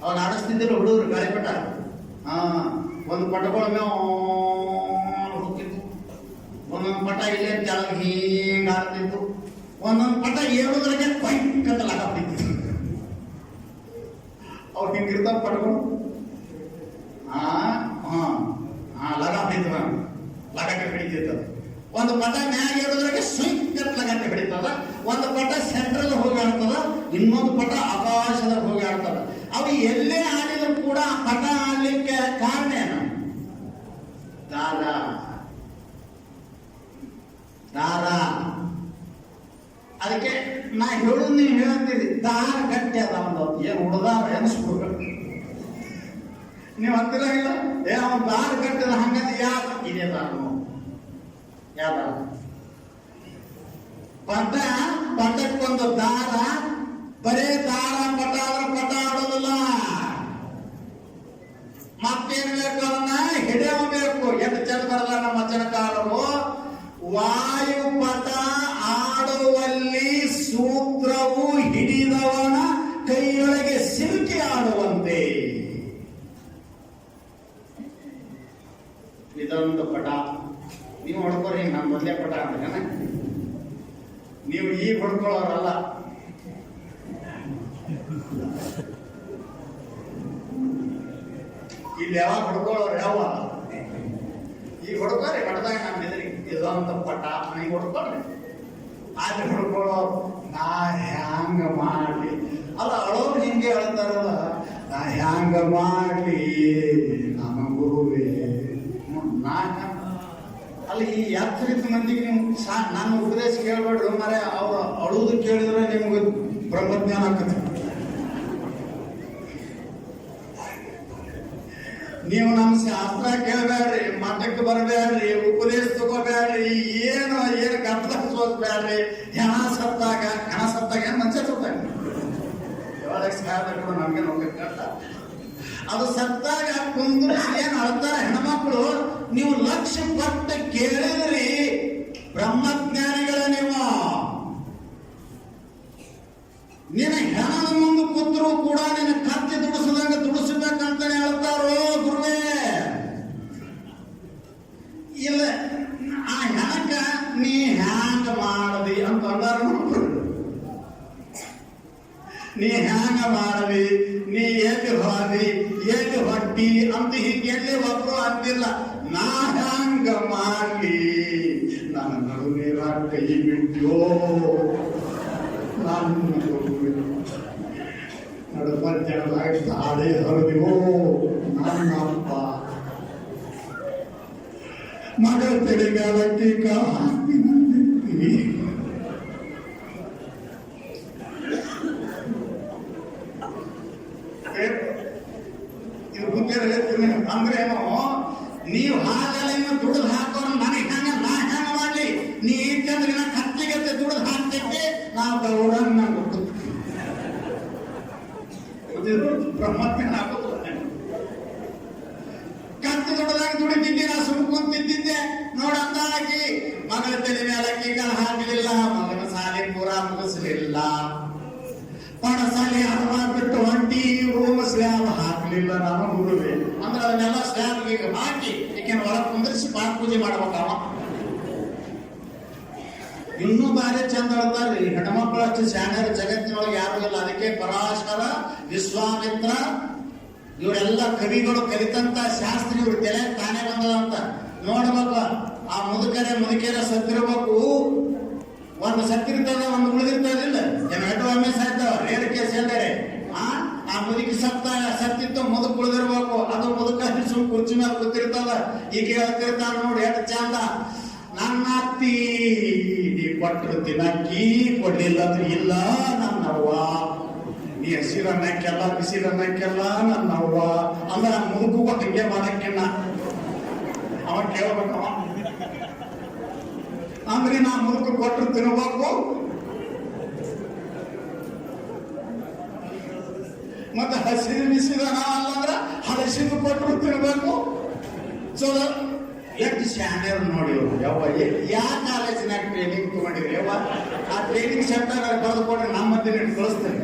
ಅವ್ರು ಆಡಿಸ್ತಿದ್ದಿಲ್ಲ ಹುಡುಗರು ಗಾಳಿಪಟ. ಒಂದು ಪಟಗಳ ಹೋಗ್ತಿತ್ತು, ಒಂದೊಂದು ಪಟ ಇಲ್ಲೇ ಕೆಳಗೆ ಹಿಂಗ ಆಡ್ತಿತ್ತು, ಒಂದೊಂದು ಪಟ ಏಳೋದ್ರಾಗೆ ಭಯಂಕರ ಲಗ ಬಿಡ್ತಿತ್ತು. ಅವ್ರು ಹಿಂಗಿರ್ತಾವ ಪಟಗಳು. ಲಗ ಬಿಡ್ತದ, ಲಗಕ್ಕೆ ಹಿಡಿತಿರ್ತದ. ಒಂದು ಪಟ ಮ್ಯಾಗ ಇರೋದ್ರಾಗೆ ಸ್ವಯಂಕರ ಲಗಕ್ಕೆ ಹಿಡಿತದ. ಒಂದು ಪಟ ಸೆಂಟ್ರಲ್ ಹೋಗಿ ಆಡ್ತದ, ಇನ್ನೊಂದು ಪಟ ಆಕಾಶದಾಗ ಹೋಗಿ ಆಡ್ತದ. ಅವು ಎಲ್ಲೇ ಆಡಿದ್ರು ಕೂಡ ಪಟ ಆಡ್ಲಿಕ್ಕೆ ಕಾರಣ ಏನು? ದಾರ. ಅದಕ್ಕೆ ನಾ ಹೇಳುದು ನೀವು ಹೇಳ್ತೀರಿ, ದಾರ ಗಟ್ಟಿ ಅದ ಒಂದು ಏನು ಹುಡುದಾರ ಎನಿಸ್ಬಿಡ್ಬೇಕು. ನೀವು ಅಂತಿಲ್ಲ ಇಲ್ಲ, ಅವನು ದಾರ ಗಟ್ಟಿದ ಹಂಗಂತ ಯಾರು ಇದೆ ದಾರ? ಯಾವ ಪಟಕ್ಕೊಂದು ದಾರ, ಬರೇ ದಾರ ಪಟ ಆದ್ರೆ ಪಟ ಆಡೋದಿಲ್ಲ. ಮತ್ತೇನ್ ಬೇಕು? ಅದನ್ನ ಹಿಡಿಯಬೇಕು. ಎಷ್ಟು ಜನ ಬರಲ್ಲ ನಮ್ಮ ವಚನಕಾರರು. ವಾಯುಪಟ ಆಡುವಲ್ಲಿ ಸೂತ್ರವು ಹಿಡಿದವನ ಕೈಯೊಳಗೆ ಸಿಲುಕಿ ಆಡುವಂತೆ. ಇದೊಂದು ಪಟ. ನೀವು ಹೊಡ್ಕೋರಿ, ನಾನು ಮೊದಲೇ ಪಟ ಅಂದ್ರೆ ನೀವು ಈಗ ಹೊಡ್ಕೊಳ್ಳೋರಲ್ಲ. ಇಲ್ಲಿ ಯಾವಾಗ ಹೊಡ್ಕೊಳ್ಳೋರು ಯಾವ ಈಗ ಹೊಡ್ಕೋರಿ ಪಟದಾಗ ನಾನು ಎದುರಿ ಇದೊಂದು ಪಟ ಈಗ ಹೊಡ್ಕೊಳ್ರಿ. ಅಲ್ಲಿ ಹೊಡ್ಕೊಳ್ಳೋರು ನಾ ಹ್ಯಾಂಗ ಮಾಡ್ಲಿ ಅಲ್ಲ, ಅಳೋರು ಹಿಂಗೆ ಹೇಳ್ತಾರಲ್ಲ, ನಾ ಹ್ಯಾಂಗ ಮಾಡ್ಲಿ ನಮ್ಮ ಗುರುವೇ. ನಾ ಅಲ್ಲಿ ಈ ಯಾತ್ರಿಕ ಮಂದಿಗೆ ನೀವು ನನ್ನ ಉಪದೇಶ ಕೇಳ್ಬೇಡ್ರಿ ಮರೆ. ಅವ್ರು ಅಳುವುದು ಕೇಳಿದ್ರೆ ನಿಮ್ಗೆ ಬ್ರಹ್ಮಜ್ಞಾನ ಆಗ್ತದೆ. ನೀವು ನಮ್ಮ ಶಾಸ್ತ್ರ ಕೇಳಬೇಡ್ರಿ, ಮಠಕ್ಕೆ ಬರಬೇಡ್ರಿ, ಉಪದೇಶ ತಗೋಬೇಡ್ರಿ, ಏನು ಗದ್ದಲ ಸೋಸ್ಬೇಡ್ರಿ. ಹೆಣ ಸತ್ತಾಗ ಮನುಷ್ಯ ಸತ್ತಾಗ ನಮ್ಗೆ ನೋಡ್ಬೇಕಲ್ಲ. ಅದು ಸತ್ತಾಗ ಕುಂದ್ರಿಸಿ ಏನ್ ಅಳ್ತಾರ ಹೆಣ್ಮಕ್ಳು. ನೀವು ಲಕ್ಷ ಪಟ್ಟು ಕೇಳಿದ್ರಿ ಬ್ರಹ್ಮಜ್ಞಾನಿಗಳ ನೀವು. ನಿನ್ನ ಹೆಣದ ಮುಂದೆ ಕೂತ್ರು ಕೂಡ ನಿನ್ನ ಕತ್ತಿ ದುಡಿಸದಂಗ ದುಡಿಸ್ಬೇಕಂತಾನೆ ಹೇಳ್ತಾರೋ ಗುರುವೇ. ಇಲ್ಲ ಆ ಹೆಣಕ ನೀ ಹ್ಯಾಂಗ ಮಾಡದಿ ಅಂತ ಅಂದಾರ. ನೀ ಹ್ಯಾಂಗ ಮಾಡದಿ, ನೀ ಎಲ್ಲಿ ಹೋದಿ, ಎಲ್ಲಿ ಹೊಟ್ಟಿ ಅಂತ ಹೀಗೆಲ್ಲಿ ಒಬ್ರು ಅಂತಿಲ್ಲ. ನಾ ಹ್ಯಾಂಗ ಮಾಡ್ಲಿ, ನನ್ನ ನಡು ನೀರಾಗ ಕೈ ಬಿಟ್ಯೋ, ನಡುಮಧ್ಯಾಹ್ನದಾಗ ತಾಳೆ ಹರಿದಿವೋ ನನ್ನಪ್ಪ. ಮಗಳ ತೆರೆಗಾಲಕ್ಕೆ ಹಾಕ್ತೀನಿ. ಇದು ಮುಂಚೆ ಹೇಳ್ತೀನಿ ಅಂದ್ರೆ ಏನೋ, ನೀವು ಹಾಲೆಲ್ಲ ದುಡಿದು ಹಾಕೋರು ನನಗೆ ಹಂಗ ನಾ ಹೆಂಗ ಮಾಡ್ಲಿ. ನೀ ಇಟ್ಟಂದ್ರೆ ನಾ ಕತ್ತಿಗತ್ತೆ ದುಡಿದು ಹಾಕ್ತೈತಿ, ನಾವು ಗೌಡನ್ನ ಬ್ರಹ್ಮಜ್ಞಾನ ಆಗೋದಿಲ್ಲ. ಕತ್ತು ದುಡ್ದಾಗ ದುಡಿತಿದ್ದೆ, ನಾ ಸುಮ್ಕೊಂತಿದ್ದೆ. ನೋಡಂತ ಹಾಕಿ ಮಗಳ ತಲೆ ಮೇಲೆ ಅಕ್ಕಿಗಳ ಹಾಕಲಿಲ್ಲ, ಮಗನ ಸಾಲಿ ಪೂರ ಮುಗಿಸ್ಲಿಲ್ಲ. ಪಡಸಾಲಿ ಹವಾ ಬಿಟ್ಟು ಹೊಂಟಿ ರೂಮ್ ಸ್ಲ್ಯಾಬ್ ಹಾಕ್ಲಿಲ್ಲ ನಮ್ಮ ಗುರುವೆ. ಅಂದ್ರೆ ಅದನ್ನೆಲ್ಲ ಸ್ಲ್ಯಾಬ್ ಈಗ ಹಾಕಿ ಈಗಿನ ಒಳಗೆ ಕುಂದಿರಿಸಿ ಪಾಠ ಪೂಜೆ ಮಾಡ್ಬೇಕವ. ಇನ್ನೂ ಬಾರಿ ಚಂದ ಹೇಳ್ತಾರ್ರಿ ಹೆಣ್ಮಕ್ಳು. ಅಷ್ಟು ಶಾಣ್ಯರ ಜಗತ್ತಿನೊಳಗೆ ಯಾರು ಇಲ್ಲ. ಅದಕ್ಕೆ ಪರಾಶರ, ವಿಶ್ವಾಮಿತ್ರ ಇವರೆಲ್ಲ ಕವಿಗಳು ಕಲಿತಂತ ಶಾಸ್ತ್ರ ಇವ್ರ ತಲೆ ತಾನೇ ಬಂದದಂತ ನೋಡ್ಬೇಕು. ಆ ಮುದುಕೆರೆ ಸತ್ತಿರ್ಬೇಕು. ಒಂದು ಸತ್ತಿರ್ತದ, ಒಂದು ಉಳಿದಿರ್ತದಿಲ್ಲ. ಎರಡು ಒಮ್ಮೆ ಸಾಯ್ತಾವ, ರೇರ್ ಕೇಸ್ ಎಲ್ಲರೆ. ಆ ಮುದುಕಿ ಸತ್ತಿತ್ತು, ಮುದುಕ್ ಉಳಿದಿರ್ಬೇಕು. ಅದು ಮುದುಕ ಸುಮ್ ಕುರ್ಚಿ ಮೇಲೆ ಕೂತಿರ್ತದ. ಈಗ ಹೇಳ್ತಿರ್ತಾರ ನೋಡಿ ಎಷ್ಟು ಚಂದ. ನನ್ನ ಅತ್ತಿ ನೀ ಕೊಟ್ಟರು ತಿನ್ನಕ್ಕಿ, ಕೊಡ್ಲಿಲ್ಲ ಅಂದ್ರೆ ಇಲ್ಲ ನನ್ನವ್ವ. ನೀ ಹಸಿರನ್ನಕ್ಕೆಲ್ಲ ಬಿಸಿರನ್ನಕ್ಕೆಲ್ಲ ನನ್ನವ್ವ ಅಂದ್ರ ಮುದುಕು ಹಂಗೆ ಮಾಡಕ್ಕಿನ್ನ ಅವ ಕೇಳ್ಬೇಕವ. ಅಂದ್ರೆ ನಾ ಮುದುಕು ಕೊಟ್ಟರು ತಿನ್ಬೇಕು, ಮತ್ತೆ ಹಸಿರು ಬಿಸಿದ ಅಲ್ಲಂದ್ರ ಹಳಸಿದು ಕೊಟ್ಟರು ತಿನ್ಬೇಕು. ಸೊ ಎಷ್ಟು ಶಾಣ್ಯರು ನೋಡಿ ಯಾವ ಕಾಲೇಜಿನಾಗ ಟ್ರೈನಿಂಗ್ ತಗೊಂಡಿದ್ರಿ ಯಾವ ಆ ಟ್ರೈನಿಂಗ್ ಸೆಂಟರ್ ಬರೆದುಕೊಂಡ್ರೆ ನಮ್ಮ ಮಧ್ಯೆ ಕಳಿಸ್ತೇನೆ.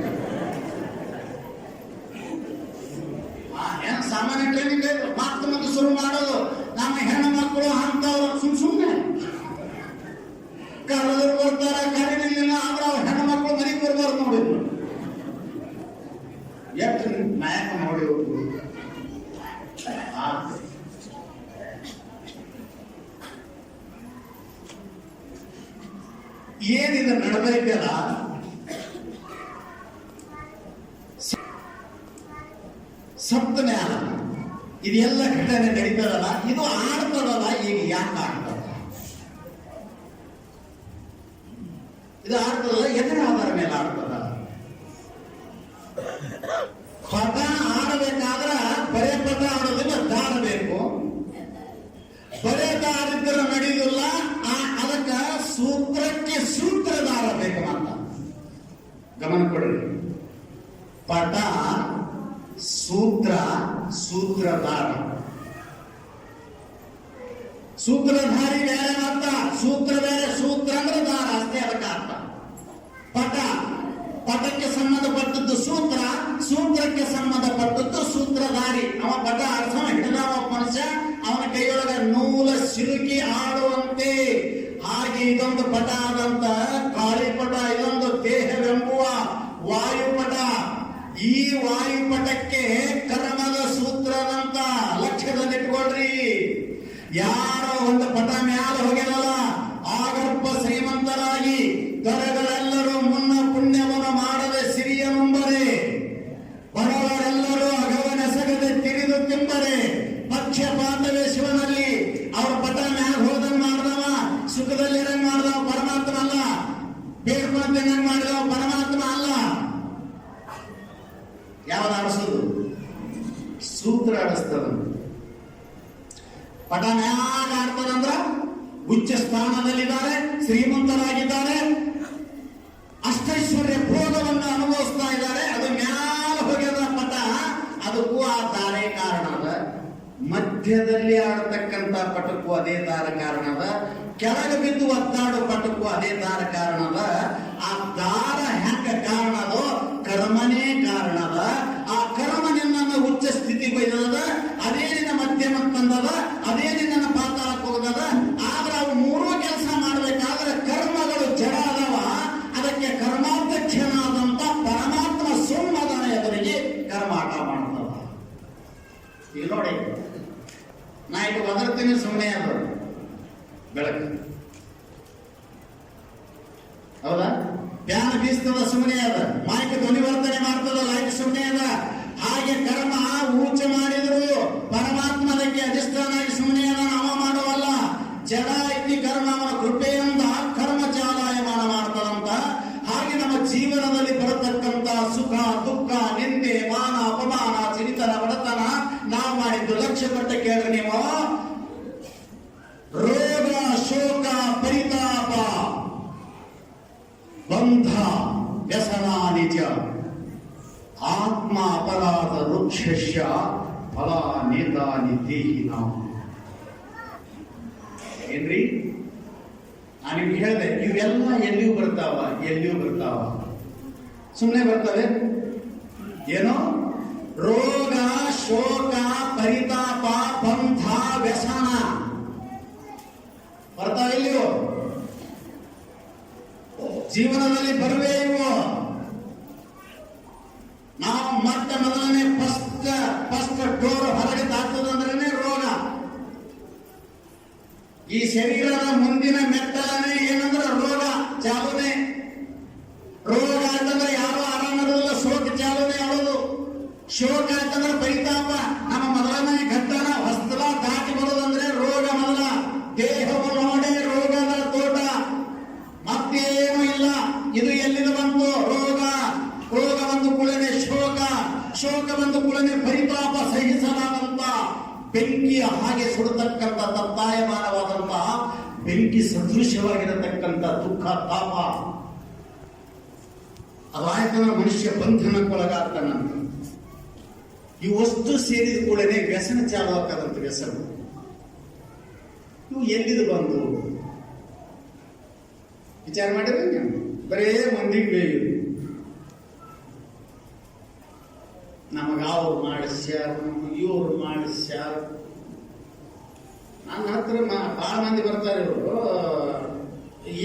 ಏನ್ ಸಾಮಾನ್ಯ ಟ್ರೈನಿಂಗ್ ಮಾತು ಮತ್ತೆ ಶುರು ಮಾಡೋದು. ನಮ್ಮ ಹೆಣ್ಣು ಮಕ್ಕಳು ಅಂತವ್ರು ಸುಮ್ಮನೆ ಕರೆದ್ರು ಬರ್ತಾರ, ಕರೀಲಿಲ್ಲ ಅಂದ್ರೆ ಅವ್ರ ಹೆಣ್ಣು ಮಕ್ಕಳು ಮನೆಗೆ ಬರ್ಬಾರ್ದು ನೋಡಿದ್ರು. ಎಷ್ಟು ನಾಯಕ ನೋಡಿ ಏನಿದೆ ನಡೆದೈತಲ್ಲ, ಸಪ್ತಮ್ಯಾಲ ಇದೆಲ್ಲ ಘಟನೆ ನಡೀತದಲ್ಲ, ಇದು ಆಡ್ತದಲ್ಲ. ಈಗ ಯಾಕೆ ಆಡ್ತದ? ಇದು ಆಡ್ತದಲ್ಲ, ಎದುರ ಆಧಾರ ಮೇಲೆ ಆಡ್ತದ. ಪದ ಆಡಬೇಕಾದ್ರ ಬರೇ ಪದ ಆಡೋದಿಲ್ಲ, ದಾಡಬೇಕು. ಬರೇ ದಾಡಿದ್ರೆ ನಡೆಯುವುದಿಲ್ಲ. ಅದಕ್ಕ ಸೂತ್ರಕ್ಕೆ ಸೂತ್ರಧಾರ ಬೇಕು ಅಂತ ಗಮನ ಕೊಡ್ರಿ. ಪಟ, ಸೂತ್ರ, ಸೂತ್ರಧಾರ. ಸೂತ್ರಧಾರಿ ಬೇರೆ ಅರ್ಥ, ಸೂತ್ರ ಬೇರೆ. ಸೂತ್ರ ಅಂದ್ರೆ ದಾರ ಅಷ್ಟೇ, ಅದಕ್ಕೆ ಅರ್ಥ. ಪಟ, ಪಟಕ್ಕೆ ಸಂಬಂಧಪಟ್ಟದ್ದು ಸೂತ್ರ, ಸೂತ್ರಕ್ಕೆ ಸಂಬಂಧಪಟ್ಟದ್ದು ಸೂತ್ರಧಾರಿ. ಅವ ಪಟ ಅರ್ಥ ಹಿಡಿದವ ಮನುಷ್ಯ, ಅವನ ಕೈಯೊಳಗ ನೂಲ ಸಿಲುಕಿ ಆಡುವಂತೆ. ಹಾಗೆ ಇದೊಂದು ಪಟ ಆದಂತ ಕಾಳಿಪಟ, ಇದೊಂದು ದೇಹವೆಂಬುವ ವಾಯುಪಟ. ಈ ವಾಯುಪಟಕ್ಕೆ ಕರ್ಮದ ಸೂತ್ರದಂತ ಲಕ್ಷ್ಯದಲ್ಲಿಟ್ಕೊಳ್ರಿ. ಯಾರೋ ಒಂದು ಪಟ ಮ್ಯಾಲ ಹೋಗ್ಯಾರಲ್ಲ, ಆಗರ್ಭ ಶ್ರೀಮಂತರಾಗಿ ದೊರೆಗಳೆಲ್ಲರೂ ಮುನ್ನ ಪುಣ್ಯವನ್ನು ಮಾಡದೆ ಸಿರಿಯನುಂಬರೆ, ಬಡವರೆಲ್ಲರೂ ಅಗವನೆಸಗದೆ ತಿಳಿದು ತಿಂಬರೆ, ಪಕ್ಷಪಾತವೇ ಶಿವನಲ್ಲಿ. ಅವ್ರ ಪಟ ಮ್ಯಾಲ ಹೋದಂಗ್ ಮಾಡಿದವ ಸುಖದಲ್ಲಿರಂಗ್ ಮಾಡಿದವ ಪರಮಾತ್ಮ ಅಲ್ಲ, ಬೇಡ್ಕೊಂಡಂಗ್ ಮಾಡಿದವ ಪರಮಾತ್ಮ ಅಲ್ಲ. ಯಾವ್ದು ಆಡಿಸೋದು? ಸೂತ್ರ ಆಡಿಸ್ತದ. ಪಟ ಮ್ಯಾಗ ಆಡ್ತದಂದ್ರ ಉಚ್ಚ ಸ್ಥಾನದಲ್ಲಿದ್ದಾರೆ, ಶ್ರೀಮಂತರಾಗಿದ್ದಾರೆ, ಅಷ್ಟೈಶ್ವರ್ಯ ಭೋಗವನ್ನು ಅನುಭವಿಸ್ತಾ ಇದ್ದಾರೆ. ಅದು ಮ್ಯಾಲ ದಾರೆ ಕಾರಣ ಅದ, ಮಧ್ಯದಲ್ಲಿ ಆಡತಕ್ಕಂತ ಪಟಕು ಅದೇ ದಾರ ಕಾರಣ ಅದ, ಕೆಳಗೆ ಬಿದ್ದು ಒತ್ತಾಡೋ ಪಟಕು ಅದೇ ದಾರ ಕಾರಣ ಅದ. ಆ ದಾರ ಹೆಂಗ ಕಾರಣ ಅದೋ ಕರ್ಮನೇ ಕಾರಣ ಅದ. ಆ ಕರ್ಮ ನಿನ್ನನ್ನು ಉಚ್ಚ ಸ್ಥಿತಿಗೆ ಒಯ್ದದ, ಅದೇ ನಿನ್ನ ಮಧ್ಯಮ ತಂದದ, ಅದೇ ನಿನ್ನ ಪಾತಾಳಕ್ಕೆ ಹೋಗದ. ಆದ್ರೆ ಅವು ಮೂರೂ ಕೆಲಸ ಮಾಡ್ಬೇಕಾದ್ರೆ ಕರ್ಮಗಳು ಜಡ ಅದಾವ. ಅದಕ್ಕೆ ಕರ್ಮಾಧ್ಯಕ್ಷನಾದಂತ ಪರಮಾತ್ಮ ಸುಮ್ಮದನ ಎದುರಿಗೆ ಕರ್ಮಾಟ ಮಾಡ್ತದ. ಈಗ ನೋಡಿ, ನಾ ಈಗ ಒದರ್ತೀನಿ, ಸುಮ್ಮನೆ ಅದು ಬೆಳಕು ಹೌದಾ? ಪ್ಯಾನ್ ಬೀಸ್ತದ, ಸುಮ್ಮನೆ ಅದ. ಮೈಕ್ ಧ್ವನಿ ವರ್ತನೆ ಮಾಡ್ತದ, ಲೈಟ್ ಸುಮ್ಮನೆ ಅದ. ಹಾಗೆ ಕರ್ಮ ಊಚ ಮಾಡಿದ್ರು ಪರಮಾತ್ಮ ಅದಕ್ಕೆ ಅಧಿಷ್ಠಾನಾಗಿ ಸುಮ್ಮನೆ ಅದ, ನಾವ ಮಾಡುವಲ್ಲ. ಜಡ ಇತಿ ಕರ್ಮ ಅವನ ಕೃಪೆಯಿಂದ ಕರ್ಮ ಚಾಲಾಯಮಾನ ಮಾಡ್ತಾರಂತ. ಹಾಗೆ ನಮ್ಮ ಜೀವನದಲ್ಲಿ ಬರತಕ್ಕಂತ ಸುಖ ದುಃಖ ನಿಂದೆ ಮಾನ ಅಪಮಾನ ಸಿರಿತನ ಬಡತನ ನಾವು ಮಾಡಿದ್ದು ಲಕ್ಷ್ಯ ಪಟ್ಟ ಕೇಳ್ರಿ ನೀವು. ರೋಗ ಶೋಕ ಪರಿತಾಪ ಬಂಧ ವ್ಯಸನ ನಿಜ ಆತ್ಮ ಅಪರಾಧ ವೃಕ್ಷಸ್ಯ ಫಲ ನೇತಾನಿ ದೇಹಿನ. ಏನ್ರಿ, ನಾನು ನಿಮ್ಗೆ ಹೇಳಿದೆ, ಇವೆಲ್ಲ ಎಲ್ಲಿಯೂ ಬರ್ತಾವ, ಎಲ್ಲಿಯೂ ಬರ್ತಾವ, ಸುಮ್ಮನೆ ಬರ್ತವೆ. ಏನೋ ರೋಗ ಶೋಕ ಪರಿತಾಪ ಬಂಧ ವ್ಯಸನ ಬರ್ತಾವೆ, ಇಲ್ಲಿಯೋ ಜೀವನದಲ್ಲಿ ಬರುವೇ ಇವು. ನಾವು ಮತ್ತೆ ಮೊದಲನೇ ಫಸ್ಟ್ ಡೋರ್ ಹೊರಗೆ ದಾಟುದಂದ್ರೆ ರೋಗ. ಈ ಶರೀರದ ಮುಂದಿನ ಮೆಟ್ಟಲನೇ ಏನಂದ್ರೆ ರೋಗ ಚಾಲುನೆ. ರೋಗ ಆಯ್ತಂದ್ರೆ ಯಾರು ಆರಾಮಿರೋದಿಲ್ಲ, ಶೋಕ ಚಾಲುನೆ ಆಡೋದು. ಶೋಕ ಆಯ್ತಂದ್ರೆ ಪರಿತಾಪ. ನಮ್ಮ ಮೊದಲನೇ ಘಟ್ಟನ ಹೊಸ್ತಲ ದಾಟಿ ಬರೋದಂದ್ರೆ ರೋಗ ಮೊದಲ. ದೇಹವು ನೋಡೇ ರೋಗದ ತೋಟ, ಮತ್ತೇನು ಇಲ್ಲ. ಇದು ಎಲ್ಲಿಂದ ಬಂತು? ರೋಗ. ರೋಗ ಬಂದು ಕುಳನೆ ಶೋಕ, ಶೋಕ ಬಂದು ಕುಳನೆ ಪರಿತಾಪ, ಸಹಿಸಲಾದಂತ ಬೆಂಕಿಯ ಹಾಗೆ ಸುಡತಕ್ಕಂಥ ತತ್ತಾಯಮಾನವಾದಂತಹ ಬೆಂಕಿ ಸದೃಶ್ಯವಾಗಿರತಕ್ಕಂಥ ದುಃಖ ತಾಪ. ಅದಾಯ್ತಂದ್ರೆ ಮನುಷ್ಯ ಬಂಧನಕ್ಕೊಳಗಾಗ್ತಾನಂತ. ಈ ವಸ್ತು ಸೇರಿದ ಕೂಡಲೇ ವ್ಯಸನ ಚಾಲು ಆಗ್ತದಂತ. ವ್ಯಸನ ಇವು ಎಲ್ಲಿದು ಬಂದು ವಿಚಾರ ಮಾಡಿದ್ರೆ ನೀವು ಬರೇ ಮಂದಿಗೆ ಬೇಯುದು. ನಮಗ ಅವ್ರು ಮಾಡಿಸ್ಯಾರ, ಇವ್ರು ಮಾಡಿಸ್ಯಾರ. ನನ್ನ ಹತ್ರ ಬಹಳ ಮಂದಿ ಬರ್ತಾರೆ, ಇವರು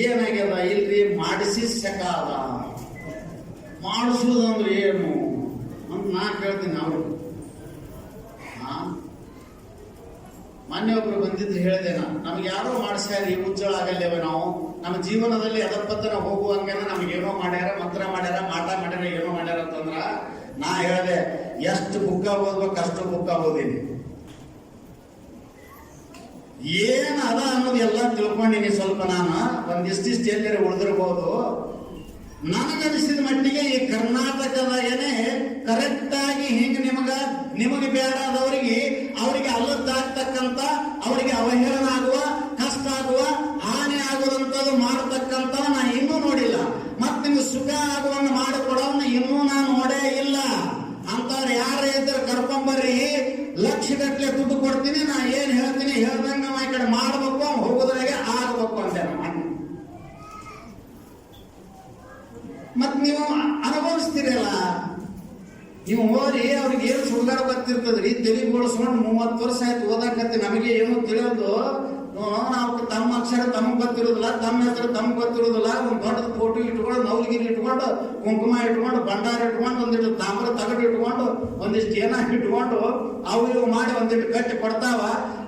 ಏನಾಗ್ಯದ ಇಲ್ರಿ ಮಾಡಿಸಿ ಸಕಾದ, ಮಾಡಿಸುವುದಂದ್ರೆ ಏನು ಅಂತ ನಾ ಕೇಳ್ತೀನಿ. ಅವರು ಮೊನ್ನೆ ಒಬ್ರು ಬಂದಿದ್ದು ಹೇಳಿದೆ, ನಮ್ಗೆ ಯಾರೋ ಮಾಡಿಸ್ಯಾರ, ಈ ಉಜ್ಜಳ ಆಗಲ್ಲೇವ ನಾವು ನಮ್ಮ ಜೀವನದಲ್ಲಿ ಅದಪ್ಪತ್ತನ ಹೋಗುವಂಗನ ನಮಗೇನೋ ಮಾಡ್ಯಾರ, ಮಂತ್ರ ಮಾಡ್ಯಾರ, ಮಾಟ ಮಾಡ್ಯಾರ, ಏನೋ ಮಾಡ್ಯಾರ ಅಂತಂದ್ರ ನಾ ಹೇಳಿದೆ, ಎಷ್ಟು ಬುಕ್ಕ ಓದ್ಬೇಕು ಅಷ್ಟು ಬುಕ್ಕ ಓದೀನಿ. ಏನ್ ಅದ ಅನ್ನೋದು ಎಲ್ಲ ತಿಳ್ಕೊಂಡಿನಿ. ಸ್ವಲ್ಪ ನಾನು ಒಂದಿಷ್ಟಿಷ್ಟು ಎಲ್ಲರೂ ಉಳಿದಿರ್ಬೋದು. ನನಗನಿಸಿದ ಮಟ್ಟಿಗೆ ಈ ಕರ್ನಾಟಕದಾಗೇನೆ ಕರೆಕ್ಟ್ ಆಗಿ ಹಿಂಗ ನಿಮಗೆ ಬೇಡಾದವರಿಗೆ ಅವರಿಗೆ ಅಲ್ಲದ್ದಾಗ್ತಕ್ಕಂಥ, ಅವರಿಗೆ ಅವಹೇಳನ ಆಗುವ, ಕಷ್ಟ ಆಗುವ, ಹಾನಿ ಆಗುವಂಥದ್ದು ಮಾಡತಕ್ಕಂಥ ನಾ ಇನ್ನೂ ನೋಡಿಲ್ಲ. ಮತ್ತೆ ನಿಮ್ಗೆ ಸುಖ ಆಗುವನ್ನ ಮಾಡಿಕೊಡೋನ್ನ ಇನ್ನೂ ನಾನು ನೋಡೇ ಇಲ್ಲ. ಅಂತವ್ರು ಯಾರೇ ಇದ್ರೆ ಕರ್ಕೊಂಬರ್ರಿ, ಲಕ್ಷಗಟ್ಟಲೆ ದುಡ್ಡು ಕೊಡ್ತೀನಿ, ನಾ ಏನ್ ಹೇಳ್ತೀನಿ ಹೇಳ್ದಂಗ ನಾವು ಈ ಕಡೆ ಮಾಡ್ಬೇಕು, ಹೋಗೋದ್ರಾಗೆ ಆಗ್ಬೇಕು ಅಂದೆ ನಾನು. ಮತ್ ನೀವು ಅನುಭವಿಸ್ತೀರಲ್ಲ, ನೀವು ಹೋರಿ ಅವ್ರಿಗೆ ಏನು ಸುಳ್ಗಾಡ ಬರ್ತಿರ್ತದ್ರಿ, ತೆಲಿಗೆ ಬೋಳಿಸ್ಕೊಂಡು 30 ವರ್ಷ ಆಯ್ತು ಓದಾಕತ್ತಿ, ನಮಗೆ ಏನೋ ತಿಳಿಯೋದು. ನಾವು ತಮ್ಮ ಅಕ್ಷರ ತಮಗೆ ಗೊತ್ತಿರೋದಿಲ್ಲ, ತಮ್ಮ ಹೆಸರು ತಮಗೆ ಗೊತ್ತಿರೋದಿಲ್ಲ. ಒಂದು ದೊಡ್ಡ ಫೋಟೋ ಇಟ್ಕೊಂಡು, ನವಲಗಿರಿ ಇಟ್ಕೊಂಡು, ಕುಂಕುಮ ಇಟ್ಕೊಂಡು, ಭಂಡಾರ ಇಟ್ಕೊಂಡು, ಒಂದಿಟ್ಟು ತಾಮ್ರ ತಗಡು ಇಟ್ಕೊಂಡು, ಒಂದಿಷ್ಟು ಏನ ಇಟ್ಕೊಂಡು ಅವು ಇವು ಮಾಡಿ ಒಂದಿಟ್ಟು ಕಟ್ಟಿ ಕೊಡ್ತಾವ.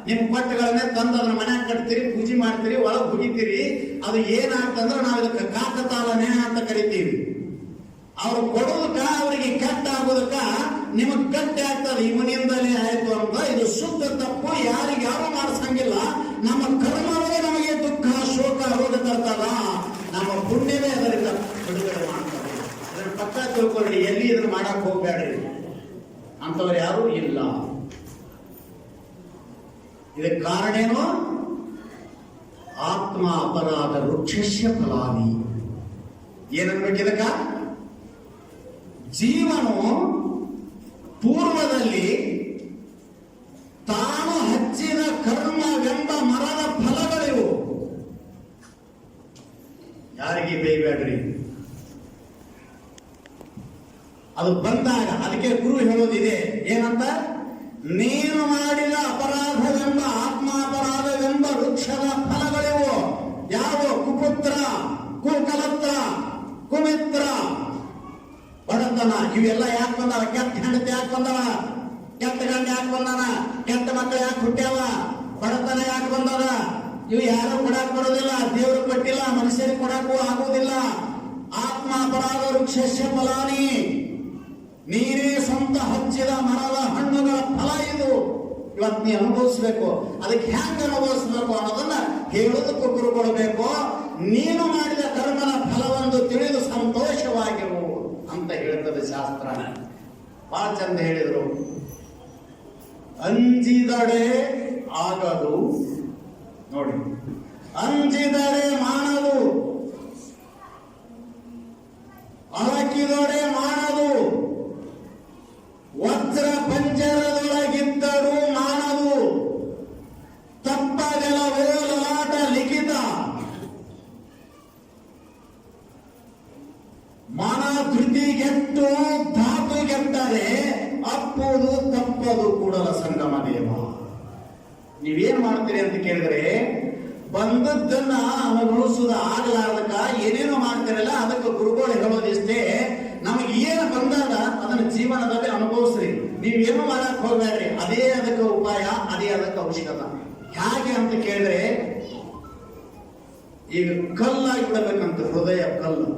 ನಿಮ್ ಕೊಟ್ಟಗಳನ್ನೇ ತಂದು ಅದನ್ನ ಮನ್ಯಾಗ ಕಟ್ತೀರಿ, ಪೂಜೆ ಮಾಡ್ತೀರಿ, ಒಳಗೆ ಹುಗಿತೀರಿ. ಅದು ಏನಾಗ್ತಂದ್ರೆ ನಾವು ಇದಕ್ಕೆ ಕಾಕತಾಳ ನೇಹ ಅಂತ ಕರಿತೀವಿ. ಅವ್ರು ಕೊಡೋದಕ್ಕ ಅವರಿಗೆ ಕೆಟ್ಟ ಆಗೋದಕ್ಕ ನಿಮಗ್ ಗಟ್ಟಿ ಆಗ್ತದೆ, ಇವನಿಂದಲೇ ಆಯ್ತು ಅಂತ. ಇದು ಶುದ್ಧ ತಪ್ಪು, ಯಾರಿಗೆ ಯಾರು ಮಾಡಿಸಂಗಿಲ್ಲ. ನಮ್ಮ ಕರ್ಮವೇ ನಮಗೆ ದುಃಖ ಶೋಕ ರೋಗ ತರ್ತದ, ನಮ್ಮ ಪುಣ್ಯವೇ ಅದರಿಂದ ಬಿಡುಗಡೆ ಮಾಡ್ತದೆ. ಅದರ ಪಕ್ಕ ತಿಳ್ಕೊಳ್ಳಿ, ಎಲ್ಲಿ ಇದನ್ನ ಮಾಡಕ್ ಹೋಗ್ಬೇಡ್ರಿ, ಅಂತವ್ರು ಯಾರು ಇಲ್ಲ. ಇದಕ್ಕೆ ಕಾರಣ ಏನು? ಆತ್ಮ ಅಪರಾಧ ವೃಕ್ಷಸ್ಯ ಫಲಾನಿ. ಏನನ್ಬೇಕು ಇದಕ್ಕ? ಜೀವನು ಪೂರ್ವದಲ್ಲಿ ಹೊಡಿಬೇಡ್ರಿ. ಅದು ಬಂದಾಗ ಅದಕ್ಕೆ ಗುರು ಹೇಳೋದಿದೆ ಏನಂತ, ನೀನು ಮಾಡಿದ ಅಪರಾಧವೆಂಬ ಆತ್ಮಾಪರಾಧವೆಂಬ ವೃಕ್ಷದ ಫಲಗಳಿವು ಯಾವ? ಕುಪುತ್ರ, ಕುಕಲತ್ರ, ಕುಮಿತ್ರ, ಬಡತನ. ಇವೆಲ್ಲ ಯಾಕೆ ಬಂದಾವ? ಕೆಟ್ಟ ಹೆಂಡತಿ ಯಾಕೆ ಬಂದವ? ಕೆಟ್ಟ ಗಂಡ ಯಾಕೆ ಬಂದಾನ? ಕೆಟ್ಟ ಮಕ್ಕಳು ಯಾಕೆ ಹುಟ್ಟ್ಯಾವ? ಬಡತನ ಯಾಕೆ ಬಂದದ? ಇವು ಯಾರು ಕೊಡಾಕ್ ಬರೋದಿಲ್ಲ, ದೇವರು ಕೊಟ್ಟಿಲ್ಲ, ಮನುಷ್ಯರಿಗೆ ಕೊಡಕ್ಕೂ ಆಗುವುದಿಲ್ಲ. ಆತ್ಮ ಅಪರಾಧ ವೃಕ್ಷಸ್ಯ ಫಲಾನಿ, ನೀನೇ ಸ್ವಂತ ಹಚ್ಚಿದ ಮರದ ಹಣ್ಣುಗಳ ಫಲ ಇದು. ಇವತ್ತು ನೀ ಅನುಭವಿಸ್ಬೇಕು. ಅದಕ್ಕೆ ಹ್ಯಾಂಗ ಅನುಭವಿಸ್ಬೇಕು ಅನ್ನೋದನ್ನ ಹೇಳೋದಕ್ಕೂ ಗುರುಕೊಡಬೇಕು. ನೀನು ಮಾಡಿದ ಕರ್ಮದ ಫಲವನ್ನು ತಿಳಿದು ಸಂತೋಷವಾಗಿರು ಅಂತ ಹೇಳ್ತದೆ ಶಾಸ್ತ್ರ. ಬಹಳ ಚಂದ ಹೇಳಿದ್ರು. ಅಂಜಿದಡೆ ಆಗದು, ನೋಡಿ, ಅಂಜಿದಡೆ ಮಾಡದು, ಅಳಕಿದೊಡೆ ಮಾಡದು, ವಜ್ರ ಪಂಜರದೊಳಗಿದ್ದರೂ ಮಾಡದು, ತಪ್ಪಗೆಲವೋ ಲಲಾಟ ಲಿಖಿತ, ಮನ ಧೃತಿಗೆಟ್ಟು ಧಾತುಗೆಟ್ಟರೆ ಅಪ್ಪುದು ತಪ್ಪದು ಕೂಡಲ ಸಂಗಮ ದೇವ. ನೀವೇನ್ ಮಾಡ್ತೀರಿ ಅಂತ ಕೇಳಿದ್ರೆ, ಬಂದದ್ದನ್ನ ಅನುಭವಿಸುದ ಆಗಲಾರ್ದಕ್ಕ ಏನೇನೋ ಮಾಡ್ತಿರಲ್ಲ, ಅದಕ್ಕೆ ಗುರುಗಳು ಹೇಳೋದಿಷ್ಟೇ, ನಮಗೆ ಏನು ಬಂದಾಗ ಅದನ್ನ ಜೀವನದಲ್ಲಿ ಅನುಭವಿಸ್ರಿ. ನೀವೇನು ಮಾಡಕ್ ಹೋಗ್ಬೇಡ್ರಿ. ಅದೇ ಅದಕ್ಕೆ ಉಪಾಯ, ಅದೇ ಅದಕ್ಕೆ ಔಷಧ. ಹೇಗೆ ಅಂತ ಕೇಳಿದ್ರೆ, ಈಗ ಕಲ್ಲಾಗಿ ಬಿಡಬೇಕಂತ, ಹೃದಯ ಕಲ್ಲು.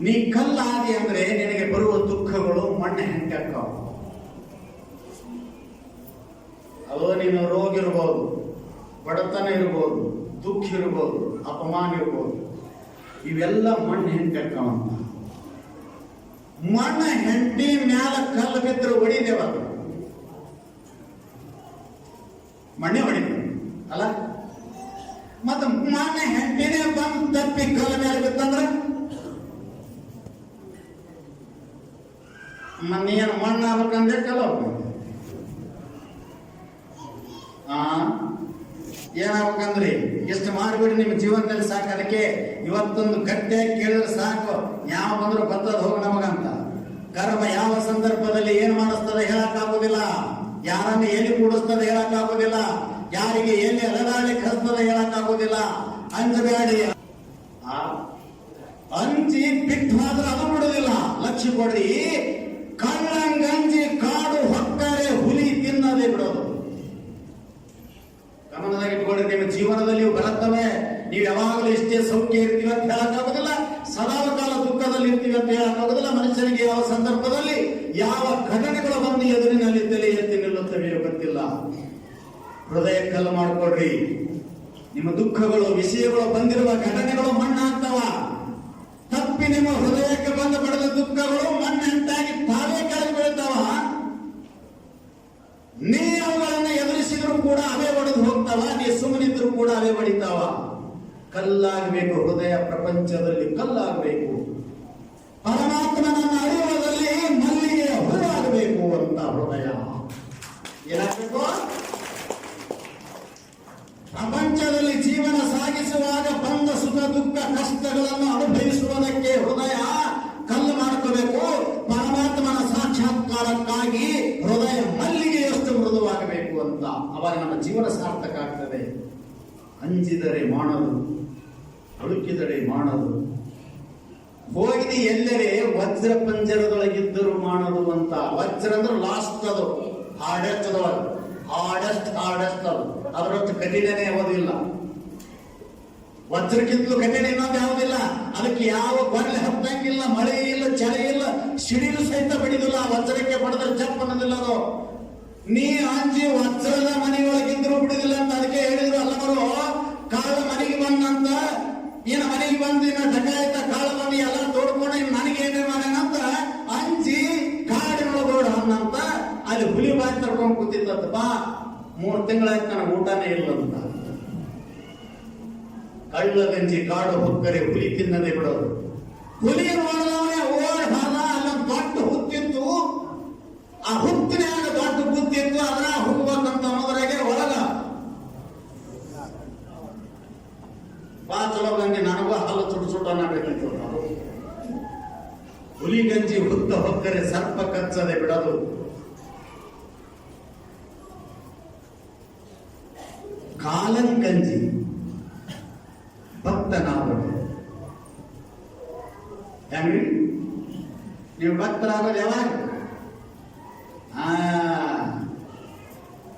ನೀ ಕಲ್ಲಾದಿ ಅಂದ್ರೆ ನಿನಗೆ ಬರುವ ದುಃಖಗಳು ಮಣ್ಣೆ ಹೆಂಟಕ್ಕಾವು. ಅದು ನೀನು ರೋಗ ಇರ್ಬೋದು, ಬಡತನ ಇರ್ಬೋದು, ದುಃಖ ಇರ್ಬೋದು, ಅಪಮಾನ ಇರ್ಬೋದು, ಇವೆಲ್ಲ ಮಣ್ಣು ಹೆಂಟಕ್ಕಾವಂತ. ಮಣ್ಣ ಹೆಂಟಿ ಮ್ಯಾಲ ಕಲ್ಲು ಬಿದ್ದರೆ ಹೊಡಿದೇವ, ಅದು ಮಣ್ಣೆ ಹೊಡಿತೀವಿ ಅಲ್ಲ. ಮತ್ತ ಮಣ್ಣ ಹೆಂಟಿನೇ ಬಂದು ತಪ್ಪಿ ಕಲ್ಲ ಮೇಲೆ ಬಿತ್ತಂದ್ರ ಮಣ್ಣೇನು ಮಣ್ಣು ಆಗ್ಬೇಕಂದ್ರೆ ಕಲ್ಲ ಏನಾಗ್ಬೇಕಂದ್ರಿ, ಎಷ್ಟು ಮಾಡಿಬಿಡಿ ನಿಮ್ಮ ಜೀವನದಲ್ಲಿ ಸಾಕು. ಅದಕ್ಕೆ ಇವತ್ತೊಂದು ಗಟ್ಟಿಯಾಗಿ ಕೇಳಿದ್ರೆ ಸಾಕು, ಯಾವ ಬಂದ್ರು ಬರ್ತದ ಹೋಗ ನಮಗಂತ. ಕರ್ಮ ಯಾವ ಸಂದರ್ಭದಲ್ಲಿ ಏನ್ ಮಾಡಿಸ್ತದೆ ಹೇಳಕ್ಕಾಗೋದಿಲ್ಲ, ಯಾರನ್ನ ಎಲ್ಲಿ ಕೂಡಿಸ್ತದೆ ಹೇಳಕ್ಕಾಗೋದಿಲ್ಲ, ಯಾರಿಗೆ ಎಲ್ಲಿ ಅಲದಾಳಿ ಕಳಿಸ್ತದೆ ಹೇಳಕ್ಕಾಗೋದಿಲ್ಲ. ಅಂಜಬೇಡಿ. ಅಂಜಿ ಬಿಟ್ಟು ಹೋದ್ರೆ ಅದು ಬಿಡುದಿಲ್ಲ. ಲಕ್ಷ್ಯ ಕೊಡ್ರಿ. ಕಳ್ಳಂಗಂಜಿ ಕಾಡು ಹೊಕ್ಕರೆ ಹುಲಿ ತಿನ್ನದೆ ಬಿಡೋದು. ಗಮನದಾಗ ಇಟ್ಕೊಂಡ್ರೆ ನಿಮ್ಮ ಜೀವನದಲ್ಲಿ ಬರುತ್ತವೆ. ನೀವು ಯಾವಾಗಲೂ ಇಷ್ಟೇ ಸೌಖ್ಯ ಇರ್ತೀವಿ ಅಂತ ಹೇಳಕ್ಕಾಗೋದಿಲ್ಲ, ಸದಾಕಾಲ ದುಃಖದಲ್ಲಿ ಇರ್ತೀವಿ ಅಂತ ಹೇಳಕ್ಕಾಗೋದಿಲ್ಲ. ಮನುಷ್ಯನಿಗೆ ಯಾವ ಸಂದರ್ಭದಲ್ಲಿ ಯಾವ ಘಟನೆಗಳು ಬಂದು ಎದುರಿನಲ್ಲಿ ತಲೆ ಎತ್ತಿ ನಿಲ್ಲುತ್ತವೆಯೋ ಗೊತ್ತಿಲ್ಲ. ಹೃದಯ ಕಲ್ಲು ಮಾಡ್ಕೊಡ್ರಿ. ನಿಮ್ಮ ದುಃಖಗಳು, ವಿಷಯಗಳು, ಬಂದಿರುವ ಘಟನೆಗಳು ಮಣ್ಣಾಗ್ತಾವ. ತಪ್ಪಿ ನಿಮ್ಮ ಹೃದಯಕ್ಕೆ ಬಂದು ಪಡೆದ ದುಃಖಗಳು ಮಣ್ಣಂಟಾಗಿ ತಾವೇ ಕೆಳಗೆ ಬೀಳ್ತಾವ. ನೀ ಅವುಗಳನ್ನ ಎದುರಿಸಿದ್ರು ಕೂಡ ಅವೇ ಒಡೆದು ಹೋಗ್ತಾವ, ನೀ ಸುಮ್ಮನಿದ್ರು ಕೂಡ ಅವೇ ಹೊಡಿತಾವ. ಕಲ್ಲಾಗಬೇಕು ಹೃದಯ, ಪ್ರಪಂಚದಲ್ಲಿ ಕಲ್ಲಾಗಬೇಕು. ಪರಮಾತ್ಮನನ್ನ ಅರಿಯುವುದರಲ್ಲಿ ಮಲ್ಲಿಗೆ ಹೂವಾಗಬೇಕು ಅಂತ ಹೃದಯ ಏನಾಗಬೇಕು. ಪ್ರಪಂಚದಲ್ಲಿ ಜೀವನ ಸಾಗಿಸುವಾಗ ಬಂದ ಸುಖ ದುಃಖ ಕಷ್ಟಗಳನ್ನು ಅನುಭವಿಸುವುದಕ್ಕೆ ಹೃದಯ ಕಲ್ಲು ಮಾಡ್ಕೋಬೇಕು. ಪರಮಾತ್ಮನ ಸಾಕ್ಷಾತ್ಕಾರಕ್ಕಾಗಿ ಹೃದಯ ಮಲ್ಲಿಗೆಯಷ್ಟು ಮೃದುವಾಗಬೇಕು ಅಂತ. ಅವಾಗ ನಮ್ಮ ಜೀವನ ಸಾರ್ಥಕ ಆಗ್ತದೆ. ಅಂಜಿದರೆ ಮಾಡದು, ಹುಡುಕಿದರೆ ಮಾಡದು, ಹೋಗಿ ಎಲ್ಲರೇ ವಜ್ರ ಪಂಜರದೊಳಗಿದ್ದರು ಮಾಡದು ಅಂತ. ವಜ್ರ ಅಂದ್ರೆ ಲಾಸ್ಟ್, ಅದು ಹಾರ್ಡೆಸ್ಟ್ ಅದೊಳಗೆ, ಹಾರ್ಡೆಸ್ಟ್ ಅದು. ಅದರಷ್ಟು ಕಠಿಣನೇ ಯಾವುದಿಲ್ಲ. ವಜ್ರಕ್ಕಿಂತಲೂ ಕಠಿಣ ಇನ್ನೊಂದು ಯಾವುದಿಲ್ಲ. ಅದಕ್ಕೆ ಯಾವ ಬರ್ಲಿ ಹತ್ತಂಗಿಲ್ಲ, ಮಳೆ ಇಲ್ಲ, ಚಳಿ ಇಲ್ಲ, ಸಿಡಿಲು ಸಹಿತ ಬಡಿದಿಲ್ಲ. ವಜ್ರಕ್ಕೆ ಬಡದ್ರೆ ಜಪ್ ಅನ್ನೋದಿಲ್ಲ ಅದು. ನೀ ಅಂಜಿ ವಜ್ರದ ಮನೆಯೊಳಗಿದ್ರು ಬಿಡುದಿಲ್ಲ ಅಂತ ಅದಕ್ಕೆ ಹೇಳಿದ್ರು ಅಲ್ಲವರು. ಕಾಳ ಮನೆಗೆ ಬಂದಂತ, ಏನ ಮನೆಗೆ ಬಂದು ಡಕಾಯಿತ ಕಾಳ ಬಂದು ಎಲ್ಲ ತೋಡ್ಕೊಂಡು ನನಗೆ ಏನೇ ಮಾಡ್ಯಾನಂತ ಅಂಜಿ ಕಾಡಿನೊಳಗೋಡ ಅನ್ನಂತ ಅಲ್ಲಿ ಹುಲಿ ಬಾಯಿ ತಡ್ಕೊಂಡು ಕೂತಿತ್ತಂತ. ಬಾ 3 ತಿಂಗಳಾಯ್ತು ನನಗೆ ಊಟನೇ ಇಲ್ಲಂತ. ಕಳ್ಳ ಗಂಜಿ ಕಾಡು ಹೊಕ್ಕರೆ ಹುಲಿ ತಿನ್ನದೆ ಬಿಡೋದು. ಹುಲಿ ನೋಡಿದವನೇ ಓಡ್ ಹಾದ. ಅಲ್ಲೊಂದು ದೊಡ್ಡ ಹುತ್ತಿತ್ತು. ಆ ಹುತ್ತಿನಾಗ ದೊಡ್ಡ ಬುತ್ತಿತ್ತು. ಅದ್ರ ಹೋಗ್ಬೇಕಂತ ಅನ್ನೋದ್ರಾಗೆ ಒಳಗ ಬಾ ಚಲೋ ಗಂಜಿ, ನನಗೂ ಹಾಲು ಸುಟ್ಟು ಸುಟ್ಟು ಅನ್ನಬೇಕಿತ್ತು. ಹುಲಿ ಗಂಜಿ ಹುತ್ತ ಹೊಕ್ಕರೆ ಸರ್ಪ ಕಚ್ಚದೆ ಬಿಡದು. ಕಾಲನ್ ಗಂಜಿ ಭಕ್ತನಾಗಬೇಕು. ಹೆಂಗ್ರಿ ನೀವು ಭಕ್ತರಾಗೋದು ಯಾವಾಗ?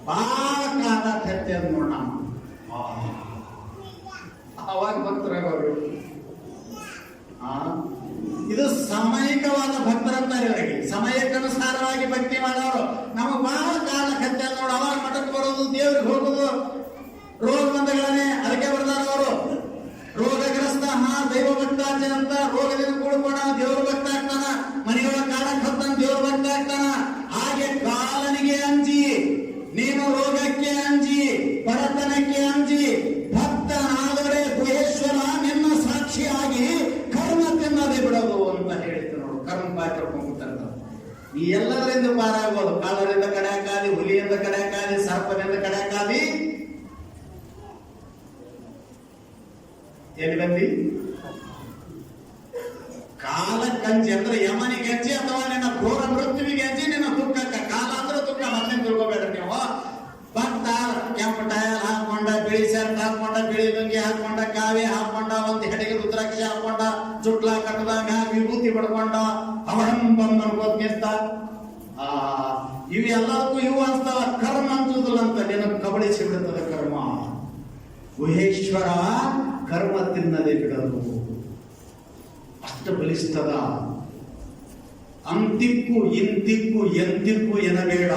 ಬಾಳ ಕಾಲ ಕತ್ತೆ ಅದ್ ನೋಡ, ಅವಾಗ ಭಕ್ತರಾಗೋರು. ಇದು ಸಮಯಿಕವಾದ ಭಕ್ತರಂತಾರೆ ಇವರಿಗೆ. ಸಮಯಕ್ಕನುಸಾರವಾಗಿ ಭಕ್ತಿ ಮಾಡೋರು. ನಮಗೆ ಬಹಳ ಕಾಲ ಕತ್ತೆ ನೋಡು, ಅವಾಗ ಮಠಕ್ಕೆ ಬರೋದು, ದೇವ್ರಿಗೆ ಹೋಗೋದು, ರೋಗ ಬಂದಗಳನ್ನೇ ಅದಕ್ಕೆ ಬರ್ತಾರ ಅವರು. ರೋಗಗ್ರಸ್ತ ದೈವ ಭಕ್ತಾಚೆ ಅಂತ ರೋಗದಿಂದ ಕೂಡ್ಕೊಂಡ ದೇವ್ರ ಭಕ್ತ ಆಗ್ತಾನ, ಮನೆಯೊಳಗೆ ಕಾಲಕ್ಕೆ ಹೊತ್ತಾನ ದೇವ್ರ ಭಕ್ತ ಆಗ್ತಾನ. ಹಾಗೆ ಕಾಲನಿಗೆ ಅಂಜಿ, ನೀನು ರೋಗಕ್ಕೆ ಅಂಜಿ, ಬಡತನಕ್ಕೆ ಅಂಜಿ ಭಕ್ತನಾದರೆ ಗುಹೇಶ್ವರ ನಿನ್ನ ಸಾಕ್ಷಿಯಾಗಿ ಕರ್ಮ ತಿನ್ನದೆ ಬಿಡೋದು ಅಂತ ಹೇಳಿದ್ರು ನೋಡು. ಕರ್ಮ ಪಾತ್ರಕೊಂಡ್ಬಿಡ್ತಾರೆ. ಈ ಎಲ್ಲದರಿಂದ ಪಾರಾಗ್ಬೋದು. ಕಾಲರಿಂದ ಕಡೆಯಾಕಾದಿ, ಹುಲಿಯಿಂದ ಕಡೆಯಾಕಾದಿ, ಸರ್ಪದಿಂದ ಕಡೆಯಾಕಾದಿ. ಎಲ್ಲಿ ಬಂದಿ? ಕಾಲ ಕಂಜಿ ಅಂದ್ರೆ ಯಮನಿಗೆ ಅಂಜಿ ಅಥವಾ ನಿನ್ನ ಘೋರ ಮೃತ್ಯುವಿಗೆ ಅಂಜಿ ನಿನ್ನ ದುಃಖಕ್ಕೆ. ಕಾಲ ಅಂದ್ರೆ ದುಃಖ, ಮತ್ತೆ ತಿಳ್ಕೊಬೇಡ್ರಿ ನೀವು. ಭಕ್ತ ಕೆಂಪು ಟಯರ್ ಹಾಕೊಂಡ, ಬಿಳಿ ಶರ್ಟ್ ಹಾಕೊಂಡ, ಬಿಳಿ ಲುಂಗಿ ಹಾಕೊಂಡ, ಕಾವಿ ಹಾಕೊಂಡ, ಒಂದು ಹೆಡೆಗೆ ರುದ್ರಾಕ್ಷಿ ಹಾಕೊಂಡ, ಜುಟ್ಲ ಕಟ್ಟದ ಮ್ಯಾಗ ವಿಭೂತಿ ಪಡ್ಕೊಂಡ ಅವಳಂಬಂದ್ ಅನ್ಕೋತ್ ನಿಂತ. ಇವೆಲ್ಲದಕ್ಕೂ ಇವು ಅನ್ಸ್ತಾವ. ಕರ್ಮ ಅನ್ಸುದಿಲ್ಲ ಅಂತ ನಿನ್ನ ಕಬಳಿಸಿ ಬಿಡುತ್ತದೆ ಕರ್ಮ. ಗುಹೇಶ್ವರ ಕರ್ಮ ತಿನ್ನದೆ ಬಿಡಲು ಅಷ್ಟು ಬಲಿಷ್ಠದ. ಅಂತಿಕ್ಕು ಇಂತಿಕ್ಕು ಎಂತಿಕ್ಕು ಎನಬೇಡ,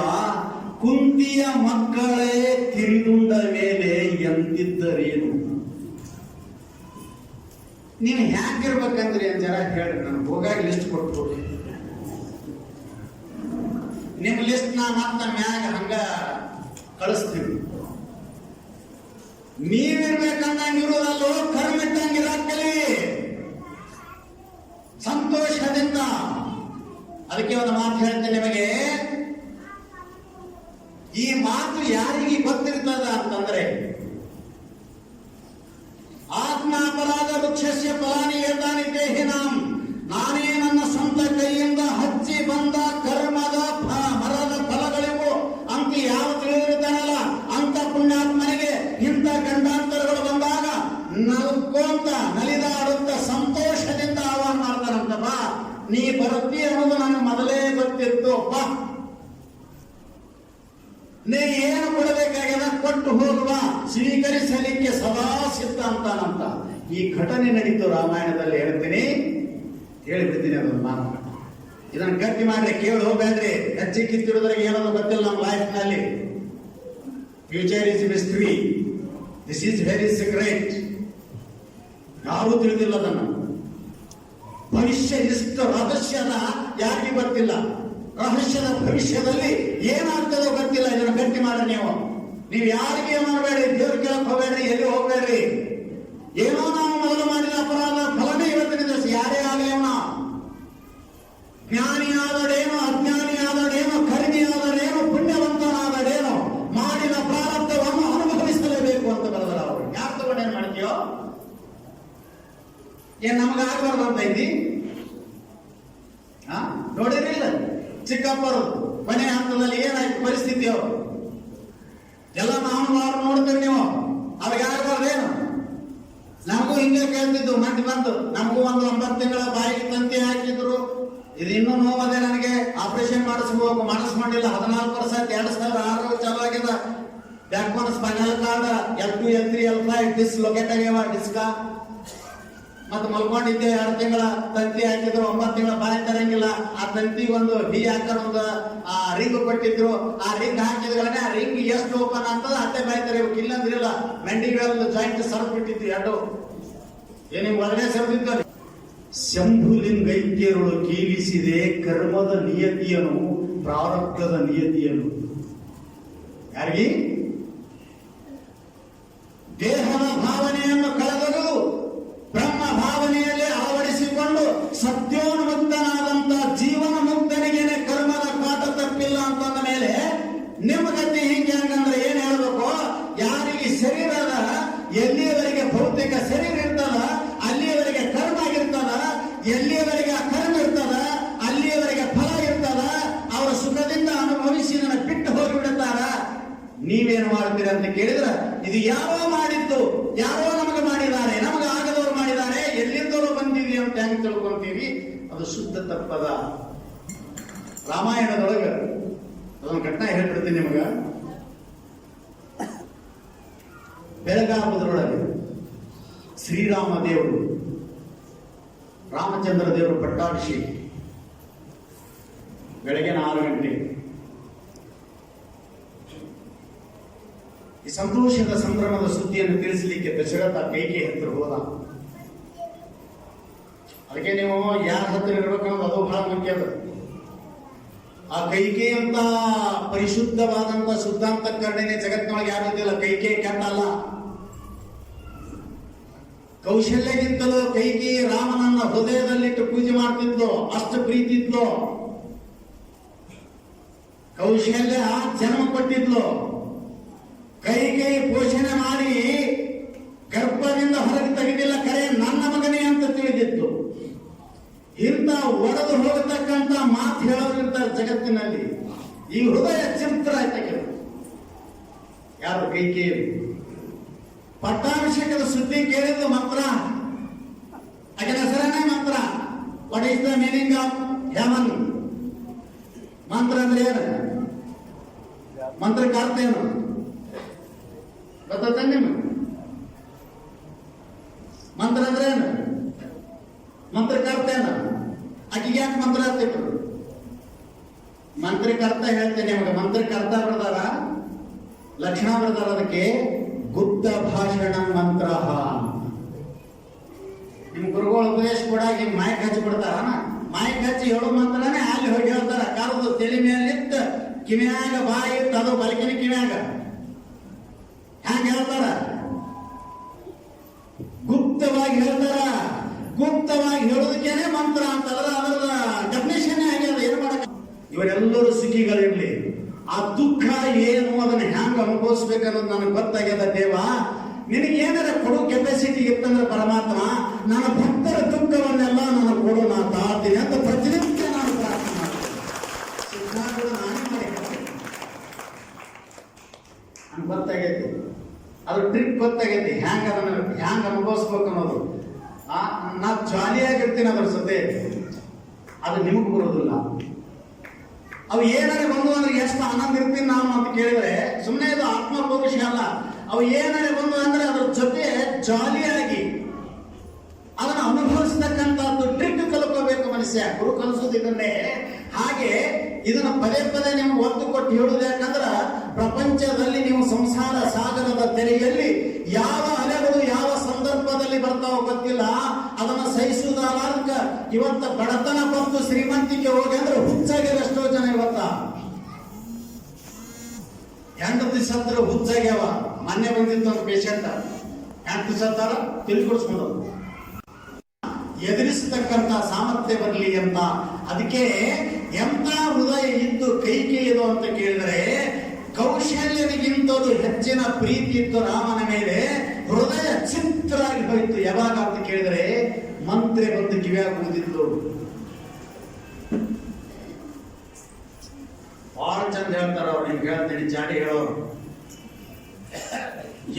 ಕುಂತಿಯ ಮಕ್ಕಳೇ ತಿರಿದುಂಡ ಮೇಲೆ ಎಂತಿದ್ದರೇನು. ನೀನು ಹ್ಯಾಕಿರ್ಬೇಕಂದ್ರಿ ಅಂತ ಜನ ಹೇಳ್ರಿ. ನಾನು ಹೋಗಾಗಿ ಲಿಸ್ಟ್ ಕೊಟ್ಬಿಡಿ. ನಿಮ್ ಲಿಸ್ಟ್ ನಾ ಮತ್ತ ಮ್ಯಾಗ ಹಂಗ ಕಳಿಸ್ತೀವಿ. ನೀವಿರ್ಬೇಕಂದಂಗಿರುವುದಲ್ಲೋ, ಕರ್ಮಿಟ್ಟಂಗಿರಾಕಲಿ ಸಂತೋಷದಿಂದ. ಅದಕ್ಕೆ ಒಂದು ಮಾತು ಹೇಳ್ತೇನೆ ನಿಮಗೆ. ಈ ಮಾತು ಯಾರಿಗೆ ಗೊತ್ತಿರ್ತದ ಅಂತಂದ್ರೆ, ಆತ್ಮ ಅಪರಾಧ ವೃಕ್ಷಸ್ಯ ಫಲಾನಿ ಏತಾನಿ ದೇಹಿನಾಂ. ನಾನೇ ನನ್ನ ಸ್ವಂತ ಕೈಯಿಂದ ಹಚ್ಚಿ ಬಂದ ಕರ್ಮದ ಮರದ ಫಲಗಳಿಗೂ ಅಂತ ಯಾವ ತಿಳಿದಿರ್ತಾನಲ್ಲ ಅಂತ ಪುಣ್ಯಾತ್ಮನಿಗೆ ಇಂಥ ಗಂಡಾಂತರಗಳು ಬಂದಾಗ ನಲ್ಕೊಂತ ನಲಿದಾಡುತ್ತ ಸಂತೋಷದಿಂದ ಆಹ್ವಾನ ಮಾಡ್ತಾನಂತ. ಬಾ, ನೀ ಬರುತ್ತಿ ಅನ್ನೋದು ನನಗೆ ಮೊದಲೇ ಗೊತ್ತಿತ್ತು. ಬಾ, ನೀ ಏನು ಕೊಡಬೇಕಾಗ್ಯದ ಕೊಟ್ಟು ಹೋಗುವ, ಸ್ವೀಕರಿಸಲಿಕ್ಕೆ ಸದಾ ಸಿದ್ಧ ಅಂತಾನಂತ. ಈ ಘಟನೆ ನಡೀತು ರಾಮಾಯಣದಲ್ಲಿ. ಹೇಳ್ತೀನಿ, ಹೇಳಿಬಿಡ್ತೀನಿ ಅದನ್ನು ನಾನು. ಇದನ್ನು ಗಟ್ಟಿ ಮಾಡ್ರಿ, ಕೇಳಿ ಹೋಗ್ಬೇಡ್ರಿ. ಹೆಚ್ಚಿ ಕಿತ್ತಿಡುದ್ರಾಗ ಏನೋ ಗೊತ್ತಿಲ್ಲ ನಮ್ಮ ಲೈಫ್ ನಲ್ಲಿ. Future is mystery, this is very secret. ಯಾರೂ ತಿಳಿದಿಲ್ಲ ಅದನ್ನು. ಭವಿಷ್ಯ ಇಷ್ಟು ರಹಸ್ಯದ ಯಾರಿಗೂ ಗೊತ್ತಿಲ್ಲ. ರಹಸ್ಯದ ಭವಿಷ್ಯದಲ್ಲಿ ಏನಾಗ್ತದೋ ಗೊತ್ತಿಲ್ಲ. ಇದನ್ನು ಗಟ್ಟಿ ಮಾಡ್ರಿ ನೀವು ಯಾರಿಗೆ ಮಾಡಬೇಡ್ರಿ, ದೇವ್ರ ಕೇಳಕ್ ಹೋಗ್ಬೇಡ್ರಿ, ಎಲ್ಲಿ ಹೋಗ್ಬೇಡ್ರಿ. ಏನೋ ನಾವು ಮೊದಲು ಮಾಡಿದ ಅಪರಾಧ ಫಲನೇ ಇವತ್ತಿನ ದಿವಸ ಯಾರೇ ಆಗಲೇವನ. ಜ್ಞಾನಿ ಆದಡೇನೋ, ಅಜ್ಞಾನಿ ಆದಡೇನೋ, ಕರ್ಮಿ ಆದಡೇನೋ, ಪುಣ್ಯವಂತನಾದಡೇನೋ, ಮಾಡಿದ ಪ್ರಾರಬ್ಧವನ್ನು ಅನುಭವಿಸಲೇಬೇಕು ಅಂತ ಬರೆದಲ್ಲ ಅವರು. ಯಾರು ತಗೊಂಡೇನು ಮಾಡ್ತೀಯೋ? ಏನ್ ನಮಗಾಗಬಾರ್ದು ಅಂತ ಐತಿ? ನೋಡಿರಿಲ್ಲ ಚಿಕ್ಕಪ್ಪರು ಮನೆ ಹಂತದಲ್ಲಿ ಏನಾಯ್ತು ಪರಿಸ್ಥಿತಿ? ಅವರು ಎಲ್ಲ ನಾವು ನೋಡ್ತೀವಿ. ನೀವು ಅವ್ರಿಗೆ ಆಗಬಾರ್ದೇನು? ನಮಗೂ ಹಿಂಗೆ ಕೇಳ್ತಿದ್ದು ಮಂದಿ ಬಂದು. ನಮಗೂ ಒಂದು 9 ತಿಂಗಳ ಬಾಯಿಗೆ ತಂತಿ ಹಾಕಿದ್ರು. ಇದು ಇನ್ನೂ ನೋವದೆ, ನನಗೆ ಆಪರೇಷನ್ ಮಾಡಿಸ್ಬೇಕು, ಮಾಡಿಸ್ಕೊಂಡಿಲ್ಲ. 14% 2006 ಚಾಲು ಆಗ್ಯದ. ಬ್ಯಾಕ್ ಬೋನ್ spinal cord L2 L3 L5 dislocate ಆಗ್ಯಾವ. ಡಿಸ್ಕ ಮತ್ತೆ ಮಲ್ಕೊಂಡಿದ್ದೆ. 2 ತಿಂಗಳ ತಂತಿ ಹಾಕಿದ್ರು. 9 ತಿಂಗಳ ಬಾಯಿ ತರಂಗಿಲ್ಲ. ಆ ತಂತಿ ಒಂದು ಡಿ ಹಾಕರ್ ಒಂದು ರಿಂಗ್ ಕೊಟ್ಟಿದ್ರು. ಆ ರಿಂಗ್ ಹಾಕಿದ್ರೇ ಆ ರಿಂಗ್ ಎಷ್ಟು ಓಪನ್ ಆಗ್ತದ ಅಷ್ಟೇ ಬಾಯಿ ತರಬೇಕು. ಇಲ್ಲಂದ್ರಿಲ್ಲ. ಮೆಂಡಿಗಲ್ ಜಾಯಿಂಟ್ ಸರ್ವ್ ಬಿಟ್ಟಿದ್ರು ಎರಡು. ಏನಿಮ್ ಒಳಗಡೆ ಸರ್ದಿತ್ತು. ಶಂಭುಲಿಂಗೈಕ್ಯರುಳು ಕೀಲಿಸಿದೆ ಕರ್ಮದ ನಿಯತಿಯನು, ಪ್ರಾರಬ್ಧದ ನಿಯತಿಯನು. ಯಾರಿಗೆ? ದೇಹದ ಭಾವನೆಯನ್ನು ಕಳೆದರೂ ಬ್ರಹ್ಮ ಭಾವನೆಯಲ್ಲಿ ಅಳವಡಿಸಿಕೊಂಡು ಸತ್ಯೋನ್ಮುಕ್ತನಾದಂತ ಜೀವನ ಮುಕ್ತನಿಗೇನೆ ಕರ್ಮದ ಕಾಟ ತಪ್ಪಿಲ್ಲ ಅಂತಂದ ಮೇಲೆ ನಿಮ್ಮ ಗತಿ ಹಿಂಗೆ ಹಂಗಂದ್ರೆ ಏನ್ ಹೇಳ್ಬೇಕು? ಯಾರಿಗೆ ಶರೀರದ ಎಲ್ಲಿಯವರೆಗೆ ಭೌತಿಕ ಶರೀರ ಇದು ಯಾರೋ ಮಾಡಿದ್ದು, ಯಾರೋ ನಮಗೆ ಮಾಡಿದ್ದಾರೆ, ನಮಗೆ ಆಗದವರು ಮಾಡಿದ್ದಾರೆ, ಎಲ್ಲಿಂದಲೂ ಬಂದಿದೆ ಅಂತ ಹೆಂಗ್ ತಿಳ್ಕೊಂತೀವಿ? ಅದು ಶುದ್ಧ ತಪ್ಪದ. ರಾಮಾಯಣದೊಳಗ ಅದೊಂದು ಘಟನೆ ಹೇಳ್ಬಿಡ್ತೀನಿ ನಿಮಗ. ಬೆಳಗಾಮದರೊಳಗೆ ಶ್ರೀರಾಮ ದೇವರು, ರಾಮಚಂದ್ರ ದೇವರು ಪಟ್ಟಾಭಿಷೇಕ ಬೆಳಗ್ಗೆ 6 ಗಂಟೆ. ಈ ಸಂತೋಷದ ಸಂಭ್ರಮದ ಸುದ್ದಿಯನ್ನು ತಿಳಿಸಲಿಕ್ಕೆ ದಶರಥ ಕೈಕೇಯಿ ಹತ್ರ ಹೋದ. ಅದಕ್ಕೆ ನೀವು ಯಾರ ಹತ್ರ ಇರ್ಬೇಕನ್ನೋದು ಅದು ಬಹಳ ಮುಖ್ಯ. ಆ ಕೈಕೇಯಿ ಅಂತ ಪರಿಶುದ್ಧವಾದಂತ ಶುದ್ಧಾಂತಕರಣೆನೇ ಜಗತ್ತಿನೊಳಗೆ ಯಾರು ಇದ್ದಿಲ್ಲ. ಕೈಕೇಯಿ ಕೆಟ್ಟಲ್ಲ. ಕೌಶಲ್ಯಗಿಂತಲೂ ಕೈಕೇಯಿ ರಾಮನನ್ನ ಹೃದಯದಲ್ಲಿಟ್ಟು ಪೂಜೆ ಮಾಡ್ತಿದ್ಲು, ಅಷ್ಟು ಪ್ರೀತಿ ಇದ್ಲು. ಕೌಶಲ್ಯ ಜನ್ಮ ಕೊಟ್ಟಿದ್ಲು. ಕೈಕೇಯಿ ಪೋಷಣೆ ಮಾಡಿ ಗರ್ಭದಿಂದ ಹೊರಗೆ ತೆಗೆದಿಲ್ಲ, ಕರೆ ನನ್ನ ಮಗನೇ ಅಂತ ತಿಳಿದಿತ್ತು. ಇಂಥ ಒಡೆದು ಹೋಗತಕ್ಕಂತ ಮಾತು ಹೇಳೋರು ಇರ್ತಾರೆ ಜಗತ್ತಿನಲ್ಲಿ. ಈ ಹೃದಯ ಚಿತ್ರ ಆಯ್ತು. ಯಾರು? ಕೈಕೇಯಿ. ಪಟ್ಟಾಭಿಷೇಕದ ಸುದ್ದಿ ಕೇಳಿದ್ದು ಮಂತ್ರ. ಆಕೆ ಹೆಸರನೇ Mantra. What is the meaning of ಹೇಮನ್? ಮಂತ್ರ ಅಂದ್ರೆ ಏನು? ಮಂತ್ರಕ್ಕೆ ಅರ್ಥ ಏನು ಗೊತ್ತ ನಿಮ್ಗೆ? ಮಂತ್ರ ಅಂದ್ರೆ ಏನು? ಮಂತ್ರಕ್ಕೆ ಅರ್ಥ ಏನು? ಆಕೆಗೆ ಯಾಕೆ ಮಂತ್ರ ಆಗ್ತಿದ್ರು? ಮಂತ್ರಕ್ಕೆ ಅರ್ಥ ಹೇಳ್ತೇನೆ ನಿಮಗೆ. ಮಂತ್ರಕ್ಕೆ ಅರ್ಥ ಬರ್ದಾರ, ಲಕ್ಷಣ ಬರ್ದಾರ. ಅದಕ್ಕೆ ಗುಪ್ತ ಭಾಷಣ ಮಂತ್ರ. ನಿಮ್ ಗುರುಗಳು ಉಪದೇಶ ಕೊಡಾಗ ಮಾಯಕ್ ಹಚ್ಚಿ ಬಿಡ್ತಾರ. ಮಾಯಕ್ ಹಚ್ಚಿ ಹೇಳೋ ಮಂತ್ರನೇ ಅಲ್ಲಿ ಹೋಗಿ ಹೇಳ್ತಾರ. ಕರೆದು ತಲೆ ಮೇಲಿತ್ತು, ಕಿವಿಯಾಗ ಬಾಯಿ ಇತ್ತು, ಅದು ಬಲಕಿನ ಕಿವಿಯಾಗ ಹ್ಯಾಂಗ ಹೇಳ್ತಾರ? ಗುಪ್ತವಾಗಿ ಹೇಳ್ತಾರ. ಗುಪ್ತವಾಗಿ ಹೇಳೋದಕ್ಕೇನೆ ಮಂತ್ರ ಅಂತಂದ್ರ ಅದರ ಡೆಫಿನೇಷನ್ ಆಗ್ಯದ. ಏನು ಮಾಡಕ? ಇವರೆಲ್ಲರೂ ಸುಖಿಗಳಿರ್ಲಿ. ಆ ದುಃಖ ಏನು, ಅದನ್ನ ಹ್ಯಾಂಗ ಅನುಭವಿಸ್ಬೇಕನ್ನೋದು ನನಗೆ ಗೊತ್ತಾಗ್ಯದ. ದೇವ, ನಿನಗೆ ಏನಾರ ಕೊಡೋ ಕೆಪಾಸಿಟಿ ಇತ್ತಂದ್ರೆ ಪರಮಾತ್ಮ, ನನ್ನ ಭಕ್ತರ ದುಃಖವನ್ನೆಲ್ಲ ನಾನು ಕೊಡು, ನಾ ತಾಳ್ತೀನಿ ಅಂತ ಪ್ರತಿನಿತ್ಯ ನಾನು ಪ್ರಾರ್ಥನೆ ಮಾಡ್ತೀನಿ. ನಾನೇ ಮಾಡಿ ನನ್ಗೆ ಗೊತ್ತಾಗೈತಿ. ಅದು ಟ್ರಿಕ್ ಗೊತ್ತಾಗೈತಿ, ಹ್ಯಾಂಗ ಅದನ್ನ ಹ್ಯಾಂಗ ಅನುಭವಿಸ್ಬೇಕು ಅನ್ನೋದು. ನಾ ಜಾಲಿಯಾಗಿರ್ತೀನಿ ಅದ್ರ ಜೊತೆ. ಅದು ನಿಮಗ್ ಬರೋದಿಲ್ಲ. ಅವು ಏನಾರೆ ಬಂದು ಅಂದ್ರೆ ಎಷ್ಟು ಆನಂದ ಇರ್ತೀನಿ ನಾವು ಅಂತ ಕೇಳಿದ್ರೆ ಸುಮ್ಮನೆ ಇದು ಆತ್ಮಪೌರುಷ ಅಲ್ಲ. ಅವು ಏನಾರೆ ಬಂದು ಅಂದ್ರೆ ಅದ್ರ ಜೊತೆ ಜಾಲಿಯಾಗಿ ಅದನ್ನ ಅನುಭವಿಸ್ತಕ್ಕಂಥದ್ದು ಟ್ರಿಕ್ ಕಲ್ಕೋಬೇಕು ಮನುಷ್ಯ. ಗುರು ಕಲಿಸೋದು ಇದನ್ನೇ. ಹಾಗೆ ಇದನ್ನ ಪದೇ ಪದೇ ನೀವು ಒತ್ತು ಕೊಟ್ಟು ಹೇಳುವುದು. ಯಾಕಂದ್ರ ಪ್ರಪಂಚದಲ್ಲಿ ನೀವು ಸಂಸಾರ ಸಾಗರದ ತೆರೆಯಲ್ಲಿ ಯಾವ ಅಲೆಗಳು ಯಾವ ಸಂದರ್ಭದಲ್ಲಿ ಬರ್ತಾವ ಗೊತ್ತಿಲ್ಲ. ಅದನ್ನ ಸಹಿಸುವುದಾರ್ಕ ಇವತ್ತ ಬಡತನ ಬಂದು ಶ್ರೀಮಂತಿಕೆ ಹೋಗಿ ಅಂದ್ರೆ ಹುಚ್ಚಾಗ್ಯಾರ ಎಷ್ಟೋ ಜನ. ಇವತ್ತ ಹೆಂಡತಿ ಸತ್ರ ಹುಚ್ಚಾಗ್ಯಾವ. ಮೊನ್ನೆ ಬಂದಿತ್ತು ಒಂದು ಪೇಷಂಟ್, ಹೆಂಡತಿ ಸತ್ತಾರ ತಿಳ್ಕೊಡ್ಸ್ಕೊಂಡು ಎದುರಿಸತಕ್ಕಂತ ಸಾಮರ್ಥ್ಯ ಬರಲಿ ಅಂತ. ಅದಕ್ಕೆ ಎಂತ ಹೃದಯ ಇದ್ದು ಕೈಕೇಯಿದು ಅಂತ ಕೇಳಿದರೆ, ಕೌಶಲ್ಯನಿಗಿಂತಲೂ ಹೆಚ್ಚಿನ ಪ್ರೀತಿ ಇತ್ತು ರಾಮನ ಮೇಲೆ. ಹೃದಯ ಚಿತ್ರಾಗಿ ಹೋಯಿತು. ಯಾವಾಗ ಅಂತ ಕೇಳಿದರೆ, ಮಂತ್ರಿ ಬಂದು ಕಿವಿಯಾಗಿ ಕೂದಿದ್ದು. ಬಹಳ ಚಂದ ಹೇಳ್ತಾರ ಅವ್ರು. ನಿಮ್ಗೆ ಹೇಳ್ತೀನಿ, ಜಾಡಿ ಹೇಳೋರು.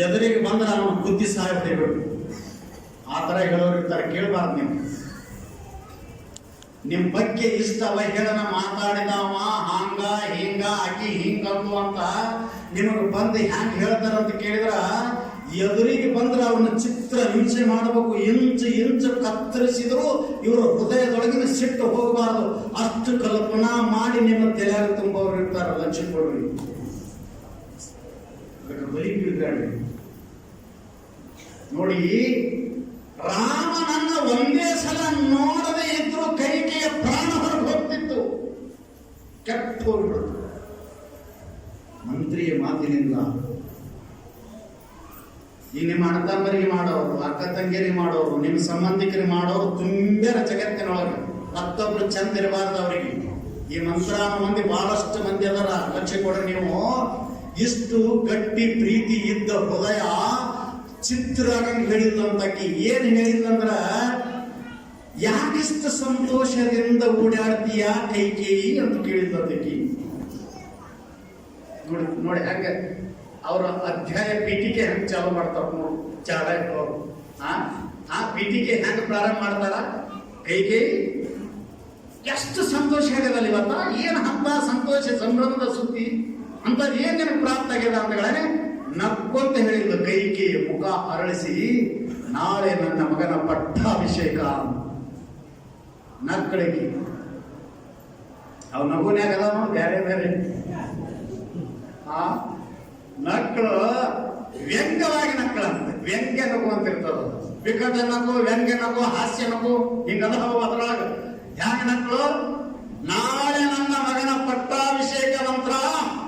ಎದುರಿಗೆ ಬಂದ್ರೆ ಅವನು ಬುದ್ಧಿ ಸಹಾಯ ಹೊಡಿಬೇಕು. ಆ ತರ ಹೇಳೋರು ಇರ್ತಾರೆ. ಕೇಳಬಾರ್ದು ನೀವು. ನಿಮ್ ಬಗ್ಗೆ ಇಷ್ಟ ಅವಹೇಳನ ಮಾತಾಡಿದವ ಹಂಗ ಹಿಂಗ ಆಕಿ ಹಿಂಗಂದು ಅಂತ ನಿಮಗೆ ಬಂದು ಹ್ಯಾಂಗ ಹೇಳ್ತಾರ ಅಂತ ಕೇಳಿದ್ರ, ಎದುರಿಗೆ ಬಂದ್ರೆ ಅವ್ರನ್ನ ಚಿತ್ರ ಹಿಂಸೆ ಮಾಡಬೇಕು. ಇಂಚು ಕತ್ತರಿಸಿದ್ರು ಇವರು ಹೃದಯದೊಳಗಿನ ಸಿಟ್ಟು ಹೋಗಬಾರದು. ಅಷ್ಟು ಕಲ್ಪನಾ ಮಾಡಿ ನಿಮ್ಮ ತಲೆಯಾಗ ತುಂಬವ್ರು ಇರ್ತಾರ. ಲಕ್ಷ್ಯ ಕೊಡ್ರಿ. ಅದಕ್ಕೆ ಬರೀ ಬಿಡ್ಬೇಡ್ರಿ. ನೋಡಿ, ರಾಮನನ್ನ ಒಂದೇ ಸಲ ನೋಡದೆ ಇದ್ರು ಕೈಕೇಯಿಯ ಪ್ರಾಣ ಹೊರಗೆ ಹೋಗ್ತಿತ್ತು. ಕೆಟ್ಟ ಹೋಗ್ಬಿಡ್ತು ಮಂತ್ರಿಯ ಮಾತಿನಿಂದ. ಈ ನಿಮ್ಮ ಅಣ್ಣ ತಮ್ಮರಿಗೆ ಮಾಡೋರು, ಅಕ್ಕ ತಂಗಿಯರಿಗೆ ಮಾಡೋರು, ನಿಮ್ಮ ಸಂಬಂಧಿಕರಿಗೆ ಮಾಡೋರು ತುಂಬ್ಯಾರ ಜಗತ್ತಿನೊಳಗೆ. ಮತ್ತೊಬ್ರು ಚಂದ ಇರಬಾರ್ದು ಅವರಿಗೆ. ಈ ಮಂತ್ರ ಮಂದಿ ಬಹಳಷ್ಟು ಮಂದಿ ಅದರ. ಲಕ್ಷ್ಯ ಕೊಡ್ರಿ ನೀವು. ಇಷ್ಟು ಗಟ್ಟಿ ಪ್ರೀತಿ ಇದ್ದ ಹೃದಯ ಚಿತ್ರಾಗಂಗ್ ಹೇಳಿಲ್ಲಂತಕಿ. ಏನ್ ಹೇಳಿಲ್ಲಂದ್ರ, ಯಾಕಿಷ್ಟು ಸಂತೋಷದಿಂದ ಓಡಾಡ್ತೀಯ ಕೈಕೇಯಿ ಅಂತ ಕೇಳಿದ್ಲಂತಕಿ. ನೋಡಿ ನೋಡಿ ಹಂಗ ಅವರ ಅಧ್ಯಾಯ ಪೀಠಿಕೆ ಹೆಂಗ್ ಚಾಲು ಮಾಡ್ತಾರ ನೋಡು ಚಾಡ ಇಟ್ಟವರು. ಆ ಪೀಠಿಕೆ ಹೆಂಗ್ ಪ್ರಾರಂಭ ಮಾಡ್ತಾರ? ಕೈಕೇಯಿ ಎಷ್ಟು ಸಂತೋಷ ಆಗ್ಯದಲ್ಲ ಇವತ್ತ, ಏನ್ ಅಂತ ಸಂತೋಷ ಸಂಭ್ರಮದ ಸುದ್ದಿ ಅಂತ ಏನೇನು ಪ್ರಾಪ್ತ ಆಗ್ಯದ ಅಂತಗಳೇ ನಕ್ಕೊಂತ ಹೇಳಿದ್ಲು. ಕೈಕೇಯಿ ಮುಖ ಅರಳಿಸಿ, ನಾಳೆ ನನ್ನ ಮಗನ ಪಟ್ಟಾಭಿಷೇಕ ನಕ್ಕಳಿಗೆ. ಅವ್ ನಗುನ್ಯಾಗ ಅದಾವ ಬೇರೆ ಬೇರೆ ನಕ್ಕಳು ವ್ಯಂಗ್ಯವಾಗಿ ನಕ್ಕಳಂತೆ. ವ್ಯಂಗ್ಯ ನಗು ಅಂತ ಇರ್ತದ, ವಿಕಟ ನಗು, ವ್ಯಂಗ್ಯ ನಗು, ಹಾಸ್ಯ ನಗು, ಹಿಂಗದಾವ. ಅದ್ರೊಳಗ ಹ್ಯಾಂಗ ನಕ್ಕಳು? ನಾಳೆ ನನ್ನ ಮಗನ ಪಟ್ಟಾಭಿಷೇಕ ಮಂತ್ರ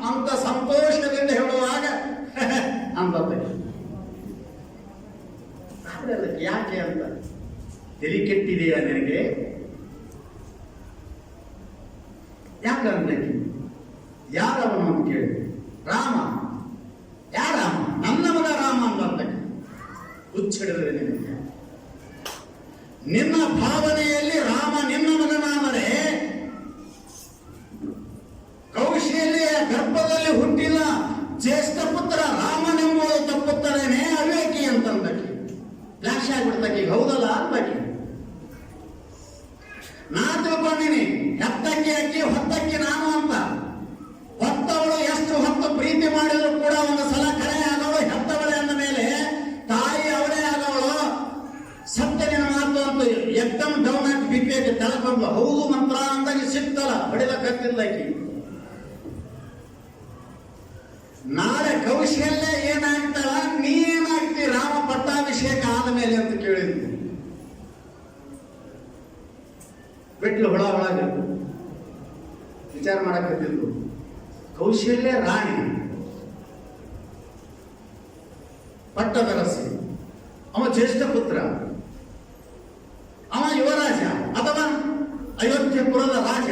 ಅಂತ ಸಂತೋಷದಿಂದ ಹೇಳುವಾಗ ಅಂತಂದೆ. ಯಾಕೆ ಅಂತ ತಲೆ ಕೆಟ್ಟಿದೆಯಾ ನಿನಗೆ? ಯಾಕಂದ್ರೆ ಯಾರವನು ಅಂತ ಕೇಳಿ, ರಾಮ. ಯಾರಾಮ? ನನ್ನ ಮಗ ರಾಮ ಅಂತ ಹುಚ್ಚಿಡಿದ್ರೆ ನಿನಗೆ. ನಿನ್ನ ಭಾವನೆಯಲ್ಲಿ ರಾಮ ನಿನ್ನ ಮಗನಾದರೆ, ಕೌಶಲ್ಯ ಗರ್ಭದಲ್ಲಿ ಹುಟ್ಟಿದ ಜ್ಯೇಷ್ಠ ಪುತ್ರ ರಾಮನೆಂಬುದು ತಪ್ಪುತ್ತರೇನೆ ಅವಿವೇಕಿ ಅಂತಂದಕ್ಕೆ ಫ್ಲಾಶ್ ಆಗ್ಬಿಡ್ತಕ್ಕೆ. ಹೌದಲ್ಲ ಅಂದಕ್ಕೆ. ನಾ ತಿಳ್ಕೊಂಡಿನಿ ಹೆತ್ತಕ್ಕೆ ಅಕ್ಕಿ ಹೊತ್ತಕ್ಕೆ ನಾನು ಅಂತ. ಹೊತ್ತವಳು ಎಷ್ಟು ಹೊತ್ತು ಪ್ರೀತಿ ಮಾಡಿದ್ರು ಕೂಡ ಒಂದು ಸಲ ಕರೆ ಆಗೋಳು ಹೆತ್ತವಳೆ ಅಂದ ಮೇಲೆ ತಾಯಿ ಅವಳೇ ಆಗೋಳು. ಸತ್ಯನ ಮಾತು ಅಂತ ಎಕ್ದಮ್ ಡೌನ್ ಆಗಿ ಬಿಪ್ಪೇಗೆ ತೆಳಕೊಂಡು ಹೌದು ಮಂತ್ರ ಅಂದಾಗ ಸಿಕ್ತಲ್ಲ, ಹೊಡಿಲಕ್ಕತ್ತಿದ್ದಕ್ಕೆ. ನಾಳೆ ಕೌಶಲ್ಯ ಏನಾಗ್ತಾಳ, ನೀ ಏನಾಗ್ತಿ ರಾಮ ಪಟ್ಟಾಭಿಷೇಕ ಆದ ಮೇಲೆ ಅಂತ ಕೇಳಿದ್ವಿ. ಬಿಟ್ಲು ಹೊಳ ಒಳಗ ವಿಚಾರ ಮಾಡಕತ್ತಿದ್ದು. ಕೌಶಲ್ಯ ರಾಣಿ, ಪಟ್ಟದರಸಿ, ಅವ ಜ್ಯೇಷ್ಠ ಪುತ್ರ, ಅವ ಯುವರಾಜ ಅಥವಾ ಅಯೋಧ್ಯಪುರದ ರಾಜ.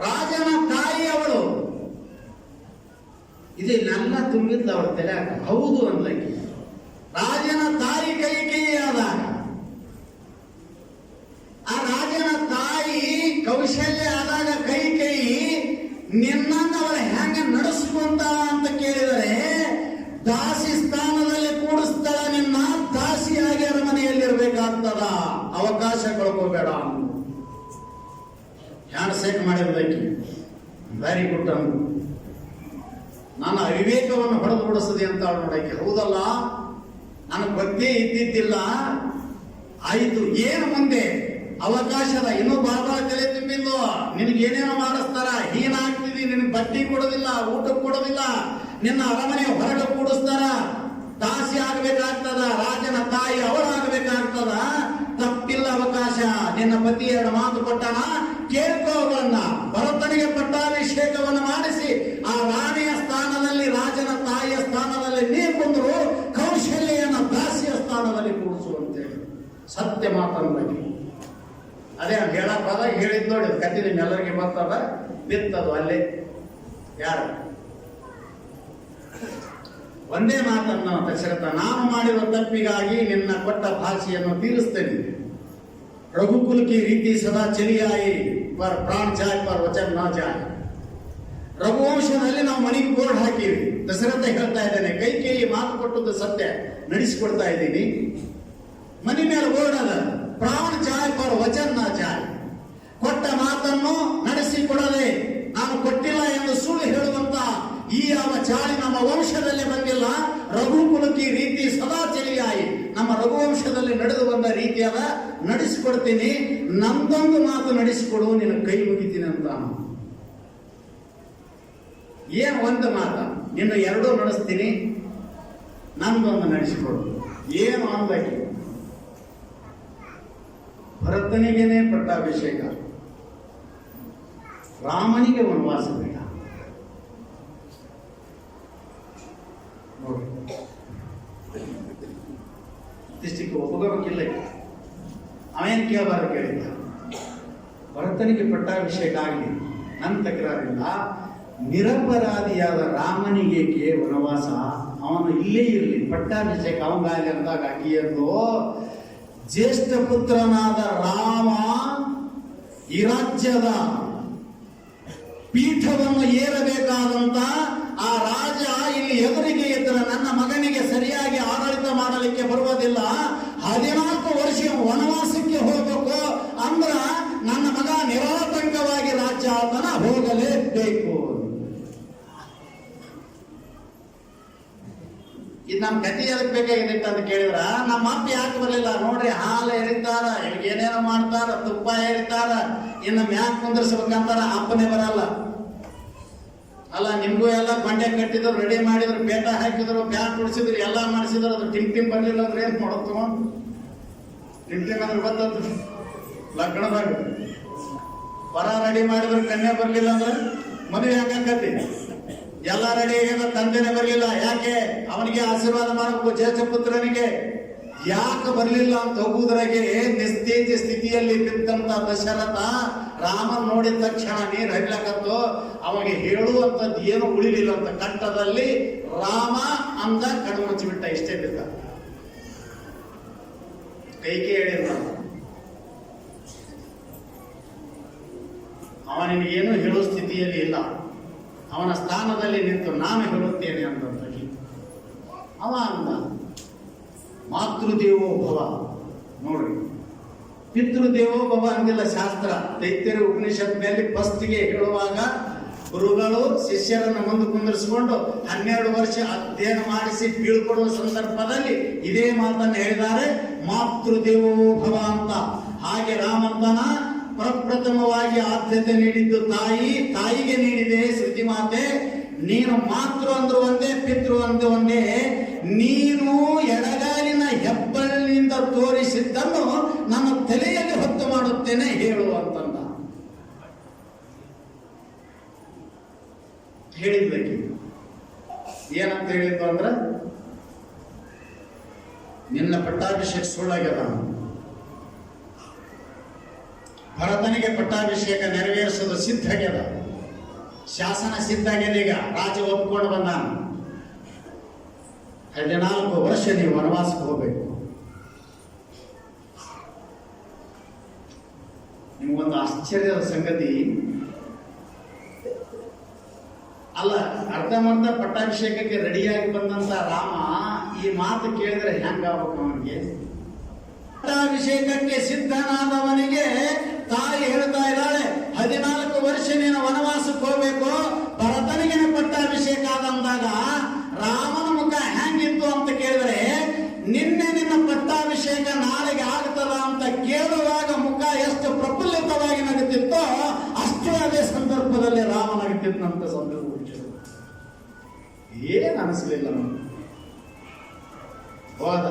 ರಾಜನ ತಾಯಿ ಅವಳು. ಇದನ್ನೆಲ್ಲ ತುಂಬಿದ್ದ ಅವಳ ತಲೆಯಾಗ. ಹೌದು ಅಂದಕ್ಕೆ. ರಾಜನ ತಾಯಿ ಕೈಕೇಯಿ ಆದಾಗ ಆ ರಾಜನ ತಾಯಿ ಕೌಶಲ್ಯ ಆದಾಗ ಕೈಕೇಯಿ ನಿನ್ನನ್ನು ಅವಳ ಹೆಂಗ ನಡೆಸ್ಕೊಂತ ಅಂತ ಕೇಳಿದರೆ, ದಾಸಿ ಸ್ಥಾನದಲ್ಲಿ ಕೂಡಿಸ್ತಾಳ ನಿನ್ನ, ದಾಸಿಯಾಗಿ ಅರಮನೆಯಲ್ಲಿರ್ಬೇಕಾಗ್ತದ, ಅವಕಾಶ ಕಳ್ಕೋಬೇಡ. ಹ್ಯಾಂಡ್ ಶೇಕ್ ಮಾಡಿರ್ಬೇಕು. ವೆರಿ ಗುಡ್ ಅಂದು ನಾನು ಅವಿವೇಕವನ್ನು ಹೊಡೆದು ಬಿಡಿಸದೆ ಅಂತ ನೋಡಕ್ಕೆ. ಹೌದಲ್ಲ, ನನಗೆ ಭಕ್ತಿ ಇದ್ದಿದ್ದಿಲ್ಲ, ಆಯಿತು ಏನು ಮುಂದೆ ಅವಕಾಶದ ಇನ್ನೂ ಬಾಳ ತಲೆ ತುಂಬಿದ್ದು. ನಿನಗೇನೇನೋ ಮಾಡಿಸ್ತಾರ, ಹೀನಾಗ್ತಿದಿ, ನಿನಗೆ ಬಡ್ಡಿ ಕೊಡೋದಿಲ್ಲ, ಊಟ ಕೊಡೋದಿಲ್ಲ, ನಿನ್ನ ಅರಮನೆ ಹೊರಗೆ ಕೂಡಿಸ್ತಾರ, ದಾಸಿ ಆಗ್ಬೇಕಾಗ್ತದ, ರಾಜನ ತಾಯಿ ಅವಳಾಗಬೇಕಾಗ್ತದ. ತಪ್ಪಿಲ್ಲ ಅವಕಾಶ. ನಿನ್ನ ಪತಿ ಎರಡು ಮಾತು ಕೊಟ್ಟನ, ಕೇಳ್ಕೋಗಳನ್ನ. ಭರತನಿಗೆ ಪಟ್ಟಾಭಿಷೇಕವನ್ನು ಮಾಡಿಸಿ ಆ ರಾಣಿಯ ಸ್ಥಾನದಲ್ಲಿ, ರಾಜನ ತಾಯಿಯ ಸ್ಥಾನದಲ್ಲಿ ನೀ ಕುಂದ್ರು, ಕೌಶಲ್ಯನ ದಾಸಿಯ ಸ್ಥಾನದಲ್ಲಿ ಕೂಡಿಸುವಂತೇಳಿ ಸತ್ಯ ಮಾತನ್ನು ಅದೇ ಹೇಳಕ್ ಹೋದಾಗ ಹೇಳಿದ್ ನೋಡಿ. ಕತೆ ನಿಮ್ಮೆಲ್ಲರಿಗೆ ಬರ್ತದ, ಬಿತ್ತದು ಅಲ್ಲೇ. ಯಾರು ಒಂದೇ ಮಾತನ್ನ ದಶರಥ, ನಾನು ಮಾಡಿರುವ ತಪ್ಪಿಗಾಗಿ ನಿನ್ನ ಕೊಟ್ಟ ಭಾಷೆಯನ್ನು ತೀರಿಸ್ತೇನೆ. ರಘುಕುಲ್ ಕಿ ರೀತಿ ಸದಾ ಚಲಿಯಾಯಿ, ಪರ್ ಪ್ರಾಣ ಜಾಯ್ ಪರ್ ವಚನ್ ನಾ ಜಾಯ್. ರಘುವಂಶದಲ್ಲಿ ನಾವು ಮನೆಗೆ ಬೋರ್ಡ್ ಹಾಕಿವಿ. ದಶರಥ ಹೇಳ್ತಾ ಇದ್ದೇನೆ, ಕೈಕೇಯಿ ಮಾತು ಕೊಟ್ಟದ್ದು ಸತ್ಯ, ನಡೆಸಿಕೊಡ್ತಾ ಇದ್ದೀನಿ. ಮನೆ ಮೇಲೆ ಬೋರ್ಡ್ ಅದ, ಪ್ರಾಣ ಜಾಯ್ ಪರ್ ವಚನ್ ನಾ ಜಾಯ್. ಕೊಟ್ಟ ಮಾತನ್ನು ನಡೆಸಿಕೊಡದೆ ನಾನು ಕೊಟ್ಟಿಲ್ಲ ಎಂದು ಸುಳ್ಳು ಹೇಳುವಂತ ಈ ಯಾವ ಚಾಳಿ ನಮ್ಮ ವಂಶದಲ್ಲಿ ಬಂದಿಲ್ಲ. ರಘುಕುಲಕಿ ರೀತಿ ಸದಾ ಚಲಿಯಾಯಿ, ನಮ್ಮ ರಘುವಂಶದಲ್ಲಿ ನಡೆದು ಬಂದ ರೀತಿಯಾದ ನಡೆಸಿಕೊಡ್ತೀನಿ. ನಂದೊಂದು ಮಾತು ನಡೆಸಿಕೊಡು, ನಿನ್ನ ಕೈ ಮುಗಿತೀನಿ ಅಂತ. ಏನ್ ಒಂದು ಮಾತ, ನಿನ್ನ ಎರಡೂ ನಡೆಸ್ತೀನಿ, ನಂದೊಂದು ನಡೆಸಿಕೊಡು. ಏನು ಅಂದಾಗಿ ಭರತನಿಗೇನೆ ಪಟ್ಟಾಭಿಷೇಕ, ರಾಮನಿಗೆ ವನವಾಸ ಬೇಡ. ನೋಡಿ, ಇಷ್ಟಿಕ್ಕೆ ಒಪ್ಪಬೇಕಿಲ್ಲ. ಅವೇನು ಕೇಳಬಾರ್ದು ಕೇಳಿದ್ದ. ಭರತನಿಗೆ ಪಟ್ಟಾಭಿಷೇಕ ಆಗಲಿ, ನನ್ನ ತಕರಾರಿಲ್ಲ. ನಿರಪರಾಧಿಯಾದ ರಾಮನಿಗೇಕೆ ವನವಾಸ? ಅವನು ಇಲ್ಲೇ ಇರಲಿ, ಪಟ್ಟಾಭಿಷೇಕ ಅವಂಗಾಗಲಿ ಅಂದಾಗ ಅಕ್ಕಿಯಂದು ಜ್ಯೇಷ್ಠ ಪುತ್ರನಾದ ರಾಮ ಈ ರಾಜ್ಯದ ಪೀಠವನ್ನು ಏರಬೇಕಾದಂತ ಆ ರಾಜ ಇಲ್ಲಿ ಎದುರಿಗೆ ಇದ್ದರೆ ನನ್ನ ಮಗನಿಗೆ ಸರಿಯಾಗಿ ಆಡಳಿತ ಮಾಡಲಿಕ್ಕೆ ಬರುವುದಿಲ್ಲ, 14 ವರ್ಷ ವನವಾಸಕ್ಕೆ ಹೋಗಬೇಕು ಅಂದ್ರ ನನ್ನ ಮಗ ನಿರಾತಂಕವಾಗಿ ರಾಜ್ಯಾತನ ಹೋಗಲೇಬೇಕು. ಇದು ನಮ್ಮ ಕಥೆ ಎದಕ್ ಬೇಕಾಗಿದೆ ಅಂತ ಕೇಳಿದ್ರ, ನಮ್ಮ ಅಪ್ಪ ಯಾಕೆ ಬರಲಿಲ್ಲ ನೋಡ್ರಿ, ಹಾಲು ಎರಿತಾರ, ಏನೇನೋ ಮಾಡ್ತಾರ, ತುಪ್ಪ ಎರಿತಾರ, ಇನ್ನು ಮ್ಯಾಕ್ ಕುಂದರ್ಸ್ಬೇಕಂತಾರ, ಅಪ್ಪನೇ ಬರಲ್ಲ. ಅಲ್ಲ ನಿಮ್ಗೂ ಎಲ್ಲ ಬಂಡೆ ಕಟ್ಟಿದ್ರು, ರೆಡಿ ಮಾಡಿದ್ರು, ಪೇಟ ಹಾಕಿದ್ರು, ಬ್ಯಾಟ್ ಉಡಿಸಿದ್ರು, ಎಲ್ಲ ಮಾಡಿಸಿದ್ರು, ಅದು ಟಿಮ್ ಬರ್ಲಿಲ್ಲ ಅಂದ್ರೆ ಏನ್ ಮಾಡೋದು? ಟಿಮ್ ಅಂದ್ರೆ ಗೊತ್ತದ ಲಗ್ನದಾಗ ಪರ ರೆಡಿ ಮಾಡಿದ್ರು, ಕನ್ಯೆ ಬರ್ಲಿಲ್ಲ ಅಂದ್ರೆ ಮದುವೆ ಹಾಕಿ ಎಲ್ಲ ರೆಡಿ ಆಗ್ಯದ, ತಂದೆನೇ ಬರಲಿಲ್ಲ. ಯಾಕೆ? ಅವನಿಗೆ ಆಶೀರ್ವಾದ ಮಾಡಬೇಕು ಜ್ಯೇಷ್ಠ ಪುತ್ರನಿಗೆ. ಯಾಕೆ ಬರಲಿಲ್ಲ ಅಂತ ಹೋಗುವುದರಾಗೆ ನಿಸ್ತೇಜ ಸ್ಥಿತಿಯಲ್ಲಿ ಬಿದ್ದಂತ ದಶರಥ ರಾಮನ್ ನೋಡಿದ ತಕ್ಷಣ ನೀರು ಹರಿಲಕತ್ತು, ಅವನಿಗೆ ಹೇಳುವಂಥದ್ದು ಏನು ಉಳಿಲಿಲ್ಲ ಅಂತ ಕಂಠದಲ್ಲಿ ರಾಮ ಅಂದ ಕಣ್ಣು ಮುಚ್ಚಿಬಿಟ್ಟ, ಇಷ್ಟೇ ಬಿದ್ದ. ಕೈಕೆ ಹೇಳಿಲ್ಲ, ಅವನಿಗೇನು ಹೇಳುವ ಸ್ಥಿತಿಯಲ್ಲಿ ಇಲ್ಲ. ಅವನ ಸ್ಥಾನದಲ್ಲಿ ನಿಂತು ನಾನು ಹೇಳುತ್ತೇನೆ ಅಂತಂದಲ್ಲಿ ಅವ ಅಂದ, ಮಾತೃದೇವೋ ಭವ. ನೋಡ್ರಿ, ಪಿತೃದೇವೋ ಭವ ಅಂದಿಲ್ಲ ಶಾಸ್ತ್ರ. ದೈತ್ಯರ ಉಪನಿಷತ್ ಮೇಲೆ ಫಸ್ಟ್ಗೆ ಹೇಳುವಾಗ ಗುರುಗಳು ಶಿಷ್ಯರನ್ನು ಮುಂದೆ ಕುಂದಿರಿಸಿಕೊಂಡು 12 ವರ್ಷ ಅಧ್ಯಯನ ಮಾಡಿಸಿ ಬೀಳ್ಕೊಡುವ ಸಂದರ್ಭದಲ್ಲಿ ಇದೇ ಮಾತನ್ನು ಹೇಳಿದ್ದಾರೆ, ಮಾತೃದೇವೋ ಭವ ಅಂತ. ಹಾಗೆ ರಾಮಂತನ ಪ್ರಪ್ರಥಮವಾಗಿ ಆದ್ಯತೆ ನೀಡಿದ್ದು ತಾಯಿಗೆ ನೀಡಿದೆ ಶ್ರುತಿ ಮಾತೆ. ನೀನು ಮಾತೃ ಅಂದ್ರು ಒಂದೇ, ಪಿತೃ ಅಂದ್ರು ಒಂದೇ. ನೀನು ಎಡಗಾಲಿನ ಹೆಬ್ಬಳ್ಳಿನಿಂದ ತೋರಿಸಿದ್ದನ್ನು ನನ್ನ ತಲೆಯಲ್ಲಿ ಹೊತ್ತು ಮಾಡುತ್ತೇನೆ ಹೇಳು ಅಂತಂದ. ಹೇಳಿದ್ಬೇಕು ಏನಂತ ಹೇಳಿದ್ದು ಅಂದ್ರೆ, ನಿನ್ನ ಪಟ್ಟಾಭಿಷೇಕ ಸುಳ್ಳಾಗ್ಯದ, ಭರತನಿಗೆ ಪಟ್ಟಾಭಿಷೇಕ ನೆರವೇರಿಸೋದು ಸಿದ್ಧ ಆಗ್ಯದ, ಶಾಸನ ಸಿದ್ಧ ಆಗ್ಯದ. ಈಗ ರಾಜ ಒಪ್ಕೊಂಡು ಬಂದ, 14 ವರ್ಷ ನೀವು ವನವಾಸಕ್ಕೆ ಹೋಗ್ಬೇಕು. ನಿಮಗೊಂದು ಆಶ್ಚರ್ಯದ ಸಂಗತಿ ಅಲ್ಲ, ಅರ್ಧಮರ್ಧ ಪಟ್ಟಾಭಿಷೇಕಕ್ಕೆ ರೆಡಿಯಾಗಿ ಬಂದಂತ ರಾಮ ಈ ಮಾತು ಕೇಳಿದ್ರೆ ಹೆಂಗಾಗಬೇಕು ಅವನಿಗೆ? ಪಟ್ಟಾಭಿಷೇಕಕ್ಕೆ ಸಿದ್ಧನಾದವನಿಗೆ ತಾಯಿ ಹೇಳ್ತಾ ಇದ್ದಾಳೆ, 14 ವರ್ಷ ನೀನು ವನವಾಸಕ್ಕೆ ಹೋಗ್ಬೇಕು. ಭರತನಿಗೆ ಪಟ್ಟಾಭಿಷೇಕ ಆದಂದಾಗ ರಾಮನ ಮುಖ ಹೆಂಗಿತ್ತು ಅಂತ ಕೇಳಿದ್ರೆ, ನಿನ್ನ ಪಟ್ಟಾಭಿಷೇಕ ನಾಳೆಗೆ ಆಗ್ತದ ಅಂತ ಕೇಳುವಾಗ ಮುಖ ಎಷ್ಟು ಪ್ರಫುಲ್ಲಿತವಾಗಿ ನಗುತ್ತಿತ್ತೋ ಅಷ್ಟೇ ಅದೇ ಸಂದರ್ಭದಲ್ಲಿ ರಾಮ ನಗುತ್ತಿದ್ದಂತ ಸಂದರ್ಭ ಏನ್ ಅನಿಸ್ಲಿಲ್ಲ. ಹೋದ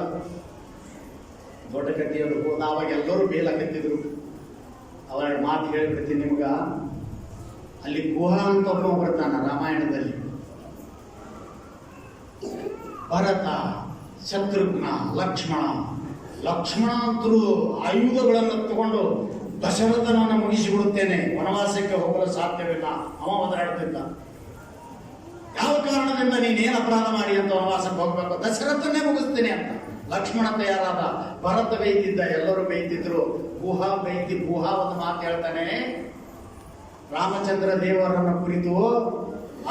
ದೊಡ್ಡ ಕಟ್ಟಿಯವರು ಹೋದ, ಅವಾಗ ಎಲ್ಲರೂ ಬೇಲಾಕತ್ತಿದ್ರು. ಅವರ ಮಾತು ಹೇಳಿಬಿಡ್ತೀನಿ ನಿಮ್ಗ. ಅಲ್ಲಿ ಗುಹಾ ಅಂತ ಒಬ್ಬ ಬರ್ತಾನ ರಾಮಾಯಣದಲ್ಲಿ. ಭರತ, ಶತ್ರುಘ್ನ, ಲಕ್ಷ್ಮಣ ಅಂತರೂ ಆಯುಧಗಳನ್ನು ತಗೊಂಡು ದಶರಥನನ್ನು ಮುಗಿಸಿಬಿಡುತ್ತೇನೆ, ವನವಾಸಕ್ಕೆ ಹೋಗಲು ಸಾಧ್ಯವಿಲ್ಲ. ಅವ ಒದರಾಡ್ತಿದ್ದ. ಯಾವ ಕಾರಣದಿಂದ ನೀನೇನು ಅಪರಾಧ ಮಾಡಿ ಅಂತ ವನವಾಸಕ್ಕೆ ಹೋಗ್ಬೇಕು? ದಶರಥನ್ನೇ ಮುಗಿಸ್ತೇನೆ ಅಂತ. ಲಕ್ಷ್ಮಣ ತಯಾರಾದ, ಭರತ ಬೈತಿದ್ದ, ಎಲ್ಲರೂ ಬೈತಿದ್ರು. ಗುಹಾ ಒಂದು ಮಾತು ಹೇಳ್ತಾನೆ ರಾಮಚಂದ್ರ ದೇವರನ್ನ ಕುರಿತು.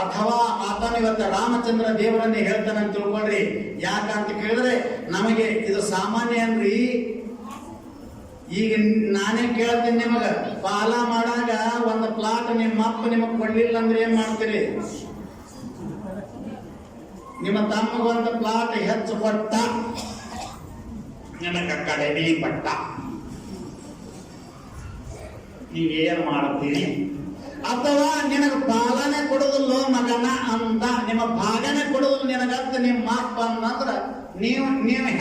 ಅಥವಾ ಆತನಿವತ್ತ ರಾಮಚಂದ್ರ ದೇವರನ್ನೇ ಹೇಳ್ತಾನೆ ಅಂತ ತಿಳ್ಕೊಳ್ರಿ. ಯಾಕಂತ ಕೇಳಿದ್ರೆ ನಮಗೆ ಇದು ಸಾಮಾನ್ಯ ಅನ್ರಿ. ಈಗ ನಾನೇ ಕೇಳ್ತೀನಿ ನಿಮಗ, ಪಾಲ ಮಾಡಾಗ ಒಂದು ಪ್ಲಾಟ್ ನಿಮ್ಮ ಅಪ್ಪ ನಿಮಗ್ ಕೊಡ್ಲಿಲ್ಲ ಅಂದ್ರೆ ಏನ್ ಮಾಡ್ತೀರಿ? ನಿಮ್ಮ ತಮ್ಮಗೊಂದು ಪ್ಲಾಟ್ ಹೆಚ್ಚು ಕೊಟ್ಟ, ನಿನಗ ಕಡೆದಿ ಪಟ್ಟ, ನೀವೇನ್ ಮಾಡ್ತೀರಿ? ಅಥವಾ ನಿನಗ ಪಾಲನೆ ಕೊಡುದಿಲ್ಲೋ ಮಗನ ಅಂದ, ನಿಮ್ಮ ಭಾಗನೆ ಕೊಡುದಿಲ್ಲ ನಿನಗಂತ ನಿಮ್ಮ ಅಪ್ಪ ಅಂದ್ರ ನೀವು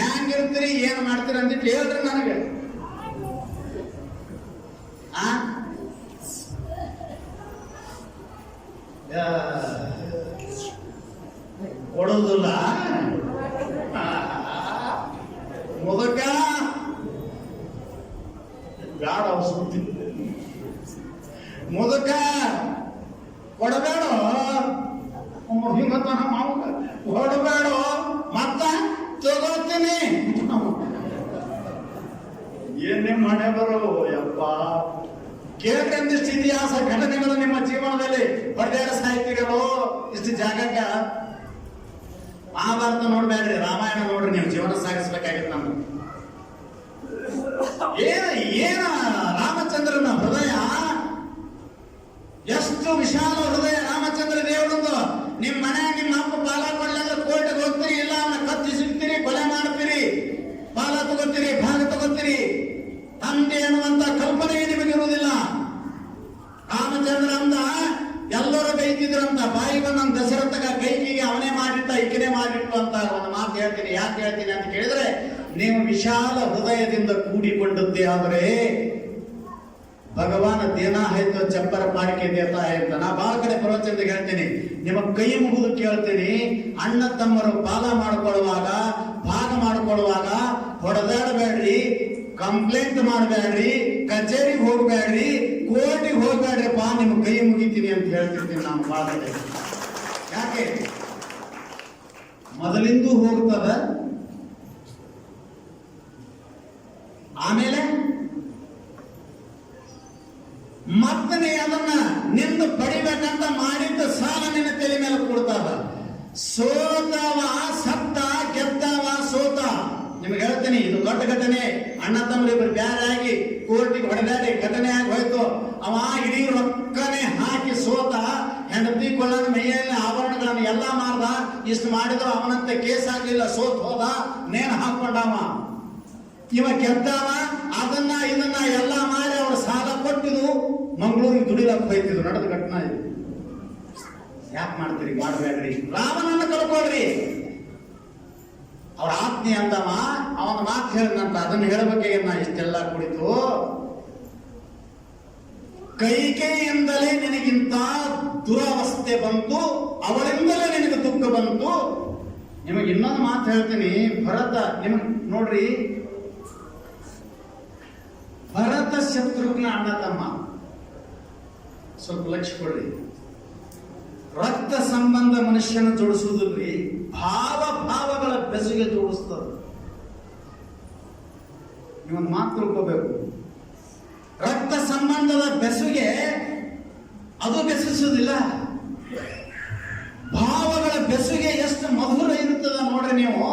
ಹೆಂಗಿರ್ತೀರಿ, ಏನ್ ಮಾಡ್ತೀರಿ ಅಂದಿಟ್ಟು ಹೇಳ್ರಿ ನನಗೆ. ಕೊಡುದಿಲ್ಲ ಮುದಕ ಬ್ಯಾಡ ಸುದ್ದಿ, ಮುದಕ ಕೊಡಬೇಡ, ಹಿಂಗತ್ತ ಮಾವು ಕೊಡಬೇಡ, ಮತ್ತ ತಗೋತೀನಿ. ಏನೇ ಮನೆ ಬರೋ ಯಪ್ಪ, ಕೇಳ್ರಿ ಒಂದಿಷ್ಟು ಇತಿಹಾಸ ಘಟನೆಗಳು ನಿಮ್ಮ ಜೀವನದಲ್ಲಿ ಹೊಡೆದಾಡ ಸಾಹಿತ್ಯಗಳು ಇಷ್ಟು ಜಾಗಕ್ಕ. ಮಹಾಭಾರತ ನೋಡ್ಬೇಡ್ರಿ, ರಾಮಾಯಣ ನೋಡ್ರಿ, ನೀವು ಜೀವನ ಸಾಗಿಸ್ಬೇಕಾಗಿತ್ತು. ನಮ್ಗೆ ಏನ ರಾಮಚಂದ್ರನ ಹೃದಯ ಎಷ್ಟು ವಿಶಾಲ ಹೃದಯ ರಾಮಚಂದ್ರ ದೇವರದ್ದು. ನಿಮ್ ಮನೆ ನಿಮ್ಮ ಅಪ್ಪ ಪಾಲ ಕೊಡ್ಲಾಂದ್ರೆ ಕೋರ್ಟ್ಗೆ ಹೋಗ್ತೀರಿ, ಇಲ್ಲ ಅವನ ಕತ್ತಿ ಸಿಗ್ತೀರಿ, ಕೊಲೆ ಮಾಡ್ತೀರಿ, ಪಾಲ ತಗೋತೀರಿ, ಭಾಗ ತಗೋತೀರಿ. ತಂದೆ ಅನ್ನುವಂತ ಕಲ್ಪನೆ ನಿಮಗಿರುವುದಿಲ್ಲ. ರಾಮಚಂದ್ರ ಅಂದ ಎಲ್ಲರೂ ಬೈತಿದ್ರಂತ, ಬಾಯಿ ಬಂದ ದಶರಥಗ ಕೈಕಿಗೆ ಅವನೇ ಮಾಡಿಟ್ಟ ಈಕನೇ ಮಾಡಿಟ್ಟು ಅಂತ ಒಂದು ಮಾತು ಹೇಳ್ತೀನಿ. ಯಾಕೆ ಹೇಳ್ತೀನಿ ಅಂತ ಕೇಳಿದ್ರೆ, ನೀವು ವಿಶಾಲ ಹೃದಯದಿಂದ ಕೂಡಿಕೊಂಡದ್ದೇ ಆದರೆ ಭಗವಾನ ದೇನ ಆಯ್ತು ಚಪ್ಪರ ಪಾಡಿಕೆ ದೇತ ಆಯ್ತ. ನಾ ಬಹಳ ಕಡೆ ಪ್ರವಚನದಾಗ ಹೇಳ್ತೀನಿ, ನಿಮ್ಮ ಕೈ ಮುಗಿದು ಕೇಳ್ತೀನಿ, ಅಣ್ಣ ತಮ್ಮರು ಪಾಲ ಮಾಡ್ಕೊಳ್ಳುವಾಗ, ಭಾಗ ಮಾಡ್ಕೊಳ್ಳುವಾಗ ಹೊಡೆದಾಡಬೇಡ್ರಿ, ಕಂಪ್ಲೇಂಟ್ ಮಾಡಬೇಡ್ರಿ, ಕಚೇರಿಗೆ ಹೋಗ್ಬೇಡ್ರಿ, ಕೋರ್ಟಿಗೆ ಹೋಗ್ಬೇಡ್ರಿಪ್ಪ, ನಿಮ್ಮ ಕೈ ಮುಗಿತೀನಿ ಅಂತ ಹೇಳ್ತಿರ್ತೀನಿ ನಾನು ಬಹಳ ಕಡೆ. ಯಾಕೆ? ಮೊದಲಿಂದು ಹೋಗ್ತದ, ಆಮೇಲೆ ಮತ್ತೆ ಅದನ್ನ ನಿಂದು ಪಡಿಬೇಕಂತ ಮಾಡಿದ್ದ ಸಾಲ ನಿನ್ನ ತಲೆ ಮೇಲೆ ಕೊಡ್ತಾರ. ಸೋತವ ಸತ್ತ, ಗೆದ್ದವ ಸೋತ. ನಿಮ್ಗೆ ಹೇಳ್ತೀನಿ, ಇದು ದೊಡ್ಡ ಘಟನೆ. ಅಣ್ಣ ತಮ್ಮರಿಬ್ಬರು ಬ್ಯಾರೆ ಆಗಿ ಕೋರ್ಟಿಗೆ ಹೊಡೆದಾಡಿ ಘಟನೆ ಆಗಿ ಹೋಯ್ತು. ಅವ ಇಡೀ ರೊಕ್ಕನೆ ಹಾಕಿ ಸೋತ, ಹೆಂಡತಿ ಕೊಳ್ಳನ ಮೈಯಲ್ಲಿ ಆಭರಣಗಳನ್ನು ಎಲ್ಲಾ ಮಾರ್ದ. ಇಷ್ಟು ಮಾಡಿದ್ರು ಅವನಂತೆ ಕೇಸ್ ಆಗ್ಲಿಲ್ಲ, ಸೋತ್ ಹೋದ, ನೇಣು ಹಾಕೊಂಡವ. ಇವ ಗೆದ್ದವ, ಅದನ್ನ ಇದನ್ನ ಎಲ್ಲಾ ಮಾಡಿ ಅವ್ರ ಸಾಲ ಕೊಟ್ಟಿದ್ದು ಮಂಗಳೂರಿಗೆ ದುಡಿಲಾಕ ಹೋಯ್ತಿದ್ರು. ನಡೆದ ಘಟನಾ ಇದು. ಯಾಕೆ ಮಾಡ್ತೀರಿ? ಮಾಡಬೇಡ್ರಿ. ರಾಮನನ್ನ ಕಳ್ಕೊಳ್ರಿ. ಅವ್ರ ಆತ್ಮೀಯ ಅಂದವ, ಅವನ ಮಾತು ಹೇಳಿದಂತ ಅದನ್ನು ಹೇಳಬೇಕೆ. ನಾ ಇಷ್ಟೆಲ್ಲ ಕುಳಿತು ಕೈಕೆಯಿಂದಲೇ ನಿನಗಿಂತ ದುರವಸ್ಥೆ ಬಂತು, ಅವಳಿಂದಲೇ ನಿನಗೆ ದುಃಖ ಬಂತು. ನಿಮಗೆ ಇನ್ನೊಂದು ಮಾತು ಹೇಳ್ತೀನಿ. ಭರತ, ನಿಮಗೆ ನೋಡ್ರಿ, ಭರತ ಶತ್ರುಘ್ನ ಅಣ್ಣ ತಮ್ಮ, ಸ್ವಲ್ಪ ಲಕ್ಷ್ಯ ಕೊಡ್ರಿ. ರಕ್ತ ಸಂಬಂಧ ಮನುಷ್ಯನ ಜೋಡಿಸುವುದಿಲ್ರಿ, ಭಾವಗಳ ಬೆಸುಗೆ ಜೋಡಿಸ್ತದ. ನೀವೊಂದು ಮಾತು ತಿಳ್ಕೋಬೇಕು. ರಕ್ತ ಸಂಬಂಧದ ಬೆಸುಗೆ ಅದು ಬೆಸುವುದಿಲ್ಲ, ಭಾವಗಳ ಬೆಸುಗೆ ಎಷ್ಟು ಮಧುರ ಇರುತ್ತದ ನೋಡ್ರಿ. ನೀವು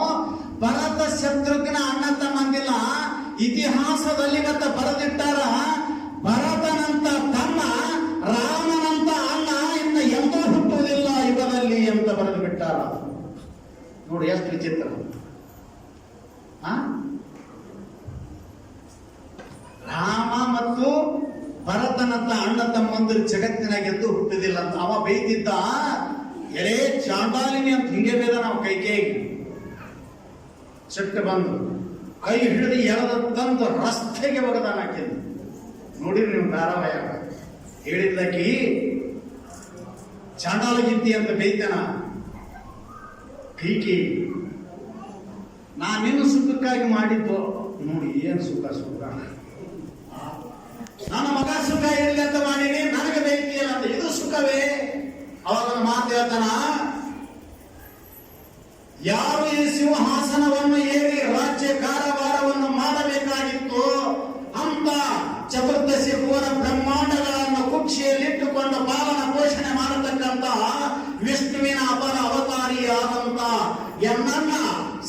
ಭರತ ಶತ್ರುಘ್ನ ಅಣ್ಣ ತಮ್ಮಂದಿಲ್ಲ, ಇತಿಹಾಸದಲ್ಲಿ ಮತ್ತೆ ಬರೆದಿಟ್ಟಾರ. ಭರತನಂತ ತಮ್ಮ, ರಾಮನಂತ ಅಣ್ಣ ಇನ್ನು ಎಂದೂ ಹುಟ್ಟುವುದಿಲ್ಲ ಯುಗದಲ್ಲಿ ಅಂತ ಬರೆದು ಬಿಟ್ಟಾರ. ನೋಡಿ ಎಷ್ಟು ವಿಚಿತ್ರ. ರಾಮ ಮತ್ತು ಭರತನಂತ ಅಣ್ಣ ತಮ್ಮಂದಿರು ಜಗತ್ತಿನಾಗ ಎಂದೂ ಹುಟ್ಟುವುದಿಲ್ಲ ಅಂತ ಅವ ಬೈತಿದ್ದ. ಎಲೆ ಚಾಂಡಾಲಿನಿ ಅಂತ ಹಿಂಗೆ ಬೇದ ನಾವು ಕೈಕೇಯಿ ಸಿಟ್ಟು ಬಂದು ಕೈ ಹಿಡಿದು ಎಳೆದ ತಂದು ರಸ್ತೆಗೆ ಒಗದಾನ ಹಾಕಿದ್ದು. ನೋಡಿರಿ ನೀವು ಧಾರಾವಾಹಿ ಹೇಳಿದ್ಲಕಿ ಚಾಂಡಾಲಗಿತ್ತಿ ಅಂತ ಬೈತಾನ ಕೈಕಿ. ನಾನೇನು ಸುಖಕ್ಕಾಗಿ ಮಾಡಿದ್ದು ನೋಡಿ, ಏನು ಸುಖ ನನ್ನ ಮಗ ಸುಖ ಇರಲಿ ಅಂತ ಮಾಡೀನಿ, ನನಗೆ ಬೈತಿಯಲ್ಲ ಅಂತ ಇದು ಸುಖವೇ? ಅವಾಗ ಮಾತು ಹೇಳ್ತಾನ, ಯಾರು ಈ ಸಿಂಹಾಸನವನ್ನು ಏರಿ ರಾಜ್ಯ ಕಾರವಾರವನ್ನು ಮಾಡಬೇಕಾಗಿತ್ತು ಅಂತ ಚತುರ್ದಶಿ ಭುವನ ಬ್ರಹ್ಮಾಂಡಗಳನ್ನು ಕುಕ್ಷಿಯಲ್ಲಿಟ್ಟುಕೊಂಡು ಪಾಲನ ಪೋಷಣೆ ಮಾಡತಕ್ಕಂತ ವಿಷ್ಣುವಿನ ಅಪರ ಅವತಾರಿಯಾದಂತ ಎನ್ನನ್ನ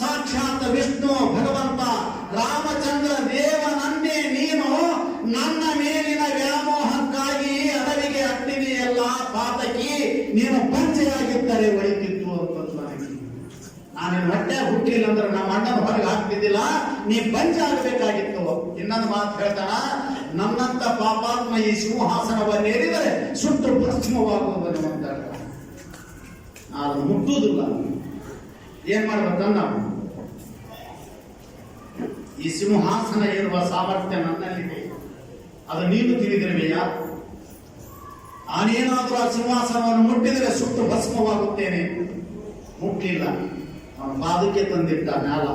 ಸಾಕ್ಷಾತ್ ವಿಷ್ಣು ಭಗವಂತ ರಾಮಚಂದ್ರ ದೇವನನ್ನೇ ನೀನು ನನ್ನ ಮೇಲಿನ ವ್ಯಾಮೋಹಕ್ಕಾಗಿ ಅಡವಿಗೆ ಅಟ್ಟಿದೆಯಲ್ಲ ಪಾತಕಿ, ನೀನು ಪಂಚೆಯಾಗಿದ್ದರೆ ಒಳಿತಿತ್ತು ಅಂತ ನನಗೆ. ನಾನೇನು ಹೊಟ್ಟೆ ಹುಟ್ಟಿಲ್ಲ ಅಂದ್ರೆ ನಮ್ಮ ಅಣ್ಣನ ಹೊರಗೆ ಹಾಕ್ತಿದ್ದಿಲ್ಲ, ನೀ ಪಂಚ ಆಗಬೇಕಾಗಿತ್ತು. ಇನ್ನೊಂದು ಮಾತು ಹೇಳ್ತಾನ, ನನ್ನಂತ ಪಾಪಾತ್ಮ ಈ ಸಿಂಹಾಸನವನ್ನೇರಿದರೆ ಸುಟ್ಟು ಭಸ್ಮವಾಗುವುದು ಅಂತ ಹೇಳ್ತಾನೆ. ಅದು ಮುಟ್ಟುವುದಿಲ್ಲ. ಏನ್ ಮಾಡ್ಬೇಕಂದ ನಾವು? ಈ ಸಿಂಹಾಸನ ಇರುವ ಸಾಮರ್ಥ್ಯ ನನ್ನಲ್ಲಿದೆ, ಅದು ನೀನು ತಿಳಿದಿರುವೆಯಾ? ನಾನೇನಾದ್ರೂ ಆ ಸಿಂಹಾಸನವನ್ನು ಮುಟ್ಟಿದರೆ ಸುಟ್ಟು ಭಸ್ಮವಾಗುತ್ತೇನೆ. ಮುಟ್ಟಿಲ್ಲ, ಅವನ ಪಾದಕ್ಕೆ ತಂದಿಟ್ಟ ಮ್ಯಾಲ.